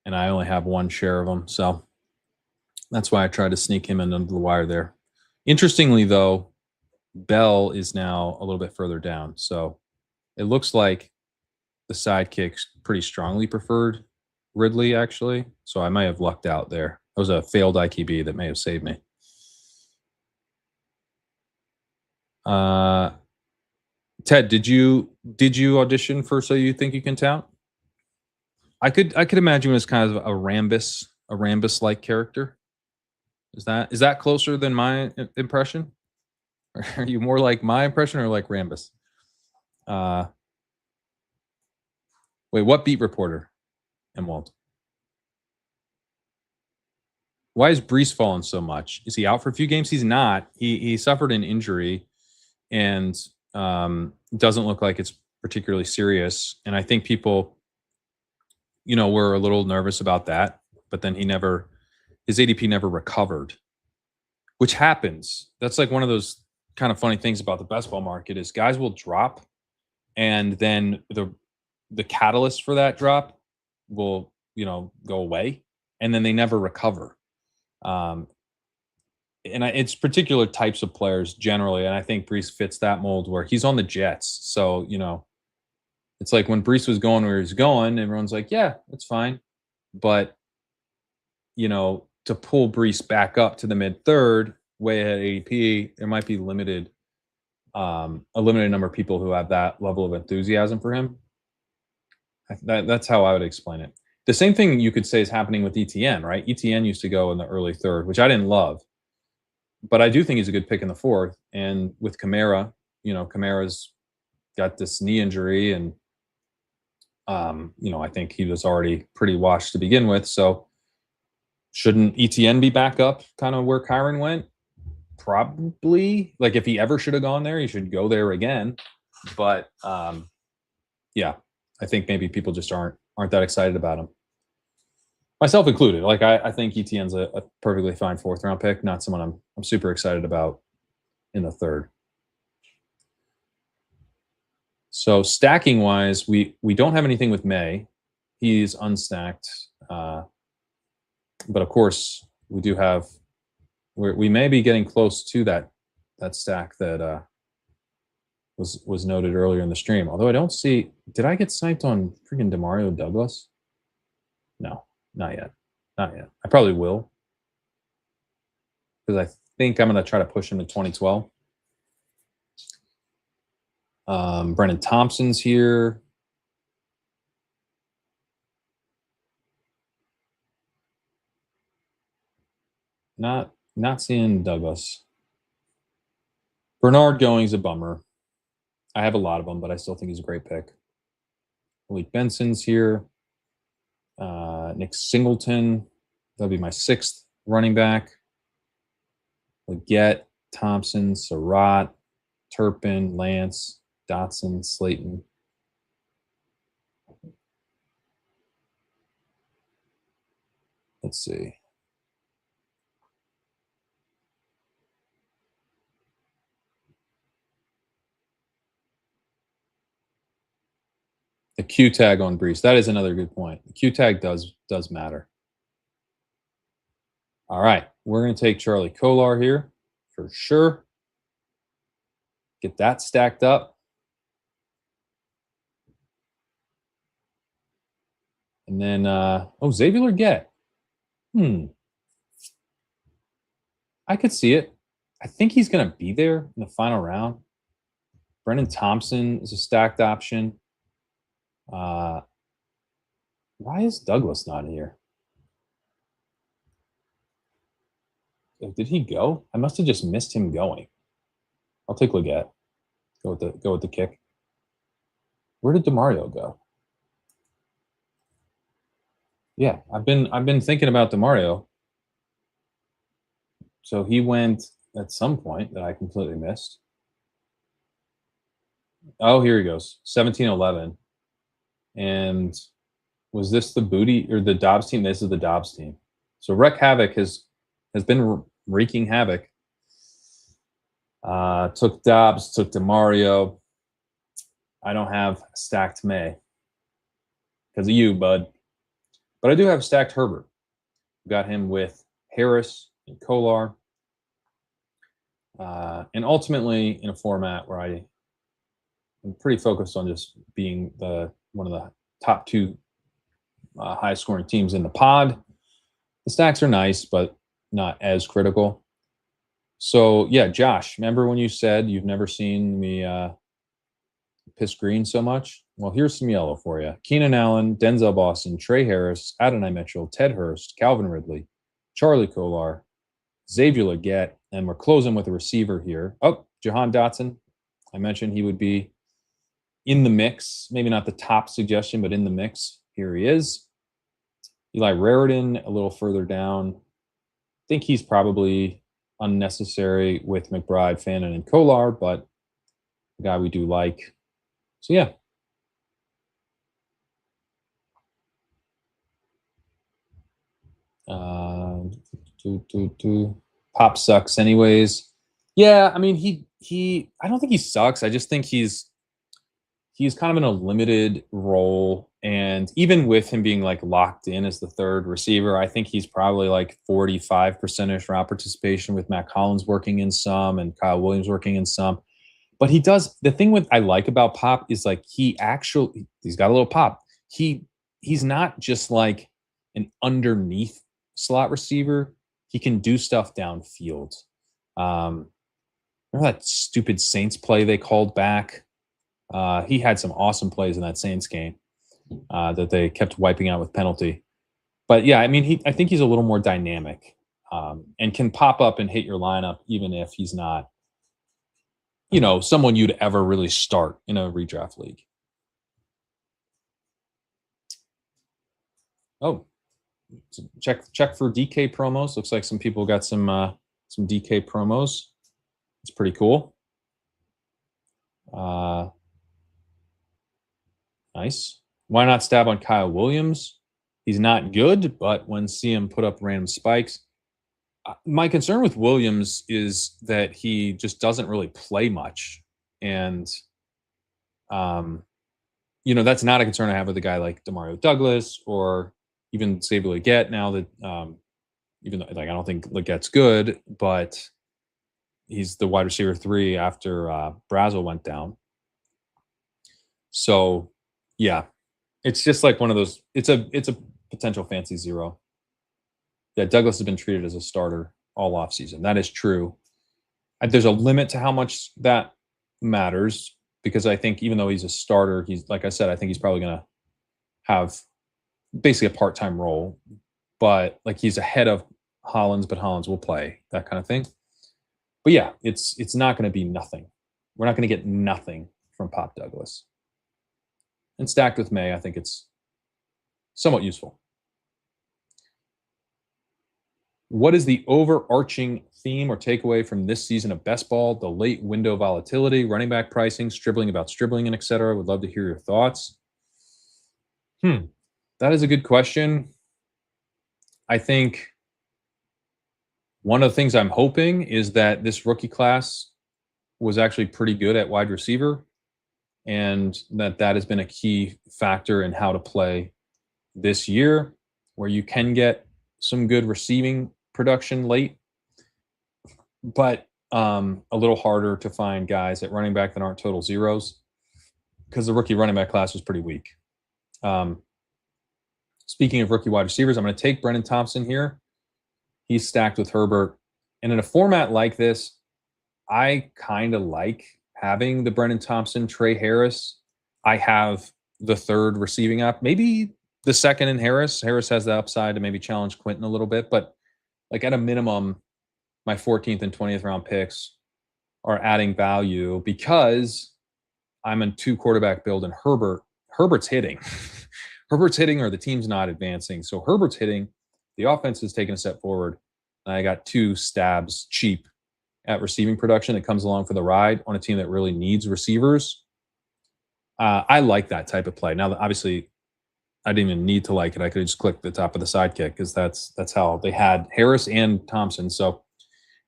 And I only have one share of him. So that's why I tried to sneak him in under the wire there. Interestingly, though, Bell is now a little bit further down. So it looks like the Sidekick's pretty strongly preferred Ridley, actually. So I might have lucked out there. That was a failed IQB that may have saved me. Ted, did you audition for So You Think You Can Tout? I could imagine it was kind of a Rambus like character. Is that closer than my impression? Are you more like my impression or like Rambus? Wait, what beat reporter? Emwald. Why is Brees fallen so much? Is he out for a few games? He's not. He suffered an injury and doesn't look like it's particularly serious. And I think people, were a little nervous about that. But then his ADP never recovered, which happens. That's like one of those kind of funny things about the best ball market is guys will drop, and then the catalyst for that drop will go away, and then they never recover. It's particular types of players generally, and I think Brees fits that mold where he's on the Jets. So, it's like when Brees was going where he's going, everyone's like, yeah, that's fine. But, to pull Brees back up to the mid-third, way ahead of ADP, there might be a limited number of people who have that level of enthusiasm for him. That's how I would explain it. The same thing you could say is happening with ETN, right? ETN used to go in the early third, which I didn't love. But I do think he's a good pick in the fourth. And with Kamara, Kamara's got this knee injury, and I think he was already pretty washed to begin with. So shouldn't ETN be back up kind of where Kyron went? Probably. Like if he ever should have gone there, he should go there again. But yeah, I think maybe people just aren't that excited about him. Myself included. Like I think ETN's a perfectly fine fourth round pick, not someone I'm super excited about in the third. So stacking wise, we don't have anything with May. He's unstacked. But of course, we do have we may be getting close to that stack that was noted earlier in the stream. Although I don't see, did I get sniped on freaking Demario Douglas? No. Not yet. I probably will. Because I think I'm going to try to push him to 2012. Brennan Thompson's here. Not seeing Douglas. Bernard Going's a bummer. I have a lot of them, but I still think he's a great pick. Malik Benson's here. Nick Singleton, that'll be my sixth running back. Leggett, Thompson, Surratt, Turpin, Lance, Dotson, Slayton. Let's see. The Q tag on Brees. That is another good point. The Q tag does matter. All right. We're going to take Charlie Kolar here for sure. Get that stacked up. And then, Xavier Leggett. I could see it. I think he's going to be there in the final round. Brennan Thompson is a stacked option. Why is Douglas not here? Did he go? I must have just missed him going. I'll take Leggett. Go with the kick. Where did DeMario go? Yeah, I've been thinking about DeMario. So he went at some point that I completely missed. Oh, here he goes. 17-11. And was this the Booty or the Dobbs team? This is the Dobbs team. So Wreck Havoc has been wreaking havoc. Took Dobbs, took DeMario. I don't have stacked May because of you, bud. But I do have stacked Herbert. Got him with Harris and Kolar. And ultimately, in a format where I'm pretty focused on just being one of the top two high scoring teams in the pod, the stacks are nice, but not as critical. So yeah, Josh, remember when you said you've never seen me piss green so much? Well, here's some yellow for you. Keenan Allen, Denzel Boston, Trey Harris, Adonai Mitchell, Ted Hurst, Calvin Ridley, Charlie Kolar, Xavier Legette, and we're closing with a receiver here. Oh, Jahan Dotson. I mentioned he would be in the mix. Maybe not the top suggestion, but in the mix. Here he is. Eli Raritan a little further down. I think he's probably unnecessary with McBride, Fannin, and Kolar, but a guy we do like. So yeah. Pop sucks anyways. Yeah, I mean he I don't think he sucks. I just think he's kind of in a limited role, and even with him being like locked in as the third receiver, I think he's probably like 45% route participation with Matt Collins working in some and Kyle Williams working in some. But he does the thing with I like about Pop is like he's got a little pop. He's not just like an underneath slot receiver. He can do stuff downfield. Remember that stupid Saints play they called back? He had some awesome plays in that Saints game that they kept wiping out with penalty. But yeah, I mean, I think he's a little more dynamic and can pop up and hit your lineup even if he's not, someone you'd ever really start in a redraft league. Oh, check for DK promos. Looks like some people got some DK promos. It's pretty cool. Nice. Why not stab on Kyle Williams? He's not good, but when see him put up random spikes. My concern with Williams is that he just doesn't really play much. And, that's not a concern I have with a guy like Demario Douglas or even Xavier Legette now that, even though I don't think Legette's good, but he's the wide receiver 3 after Brazel went down. So, yeah, it's just like one of those. It's a potential fancy zero. Yeah, Douglas has been treated as a starter all offseason. That is true. There's a limit to how much that matters because I think even though he's a starter, he's like I said, I think he's probably going to have basically a part-time role. But like he's ahead of Hollins, but Hollins will play, that kind of thing. But yeah, it's not going to be nothing. We're not going to get nothing from Pop Douglas. And stacked with May, I think it's somewhat useful. What is the overarching theme or takeaway from this season of best ball? The late window volatility, running back pricing, stribbling about stribbling, and etc. Would love to hear your thoughts. That is a good question. I think one of the things I'm hoping is that this rookie class was actually pretty good at wide receiver, and that has been a key factor in how to play this year, where you can get some good receiving production late, but a little harder to find guys at running back that aren't total zeros because the rookie running back class was pretty weak. Speaking of rookie wide receivers, I'm going to take Brennan Thompson here. He's stacked with Herbert. And in a format like this, I kind of like having the Brennan Thompson, Trey Harris. I have the third receiving app, maybe the second in Harris. Harris has the upside to maybe challenge Quentin a little bit, but like at a minimum, my 14th and 20th round picks are adding value because I'm in 2 quarterback build and Herbert's hitting. Herbert's hitting or the team's not advancing. So Herbert's hitting, the offense is taking a step forward. And I got 2 stabs cheap at receiving production that comes along for the ride on a team that really needs receivers. I like that type of play. Now, obviously, I didn't even need to like it. I could just click the top of the Sidekick because that's how they had Harris and Thompson. So,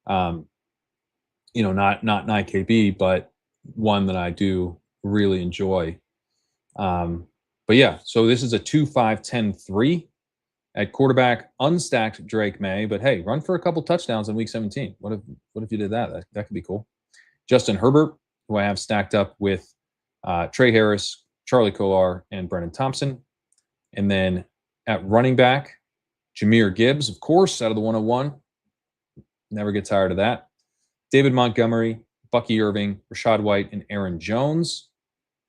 not an IKB, but one that I do really enjoy. But yeah, so this is a 2-5-10-3. At quarterback, unstacked Drake May, but hey, run for a couple touchdowns in week 17. What if you did that? That could be cool. Justin Herbert, who I have stacked up with Trey Harris, Charlie Kolar, and Brennan Thompson. And then at running back, Jahmyr Gibbs, of course, out of the 101. Never get tired of that. David Montgomery, Bucky Irving, Rashad White, and Aaron Jones.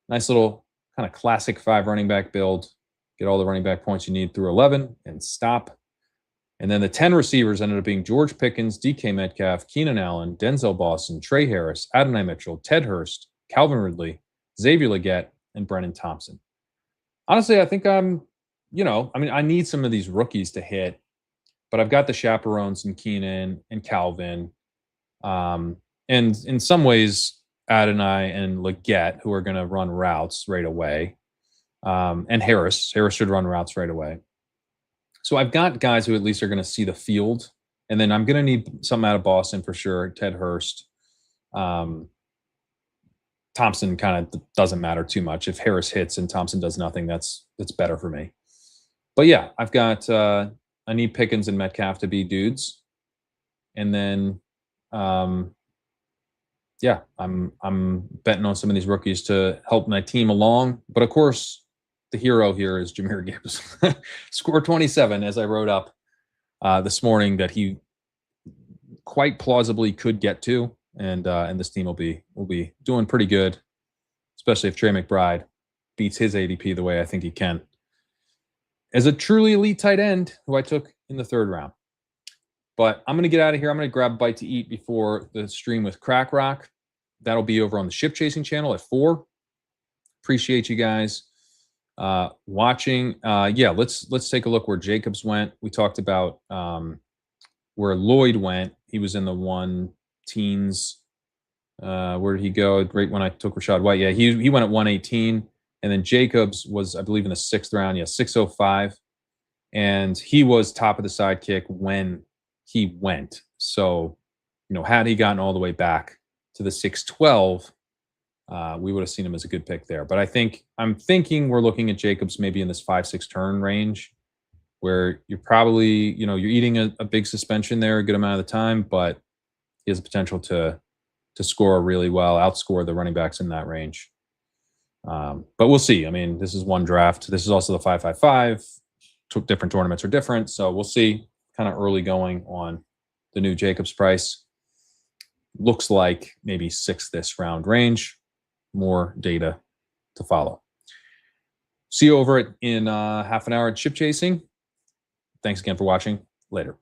Nice little kind of classic 5 running back build. Get all the running back points you need through 11 and stop. And then the 10 receivers ended up being George Pickens, DK Metcalf, Keenan Allen, Denzel Boston, Trey Harris, Adonai Mitchell, Ted Hurst, Calvin Ridley, Xavier Legette, and Brennan Thompson. Honestly, I think I need some of these rookies to hit, but I've got the chaperones and Keenan and Calvin. And in some ways, Adonai and Legette, who are going to run routes right away. And Harris should run routes right away. So I've got guys who at least are going to see the field. And then I'm going to need something out of Boston for sure. Ted Hurst. Thompson kind of doesn't matter too much. If Harris hits and Thompson does nothing, that's better for me. But yeah, I've got I need Pickens and Metcalf to be dudes. And then I'm betting on some of these rookies to help my team along. But of course, the hero here is Jahmyr Gibbs. Score 27, as I wrote up this morning, that he quite plausibly could get to, and this team will be doing pretty good, especially if Trey McBride beats his ADP the way I think he can. As a truly elite tight end, who I took in the 3rd round. But I'm going to get out of here. I'm going to grab a bite to eat before the stream with Crack Rock. That'll be over on the Ship Chasing channel at 4. Appreciate you guys watching. Let's take a look where Jacobs went. We talked about where Lloyd went. He was in the 1 teens. Where did he go? Right when I took Rashad White. Yeah, he went at 118. And then Jacobs was, I believe, in the 6th round. Yeah, 605. And he was top of the Sidekick when he went. So, had he gotten all the way back to the 612, we would have seen him as a good pick there. But I'm thinking we're looking at Jacobs maybe in this 5-6 turn range, where you're probably, you're eating a big suspension there a good amount of the time, but he has the potential to score really well, outscore the running backs in that range. But we'll see. I mean, this is one draft. This is also the 555. Different tournaments are different. So we'll see. Kind of early going on the new Jacobs price. Looks like maybe 6th this round range. More data to follow. See you over in half an hour at Ship Chasing. Thanks again for watching. Later.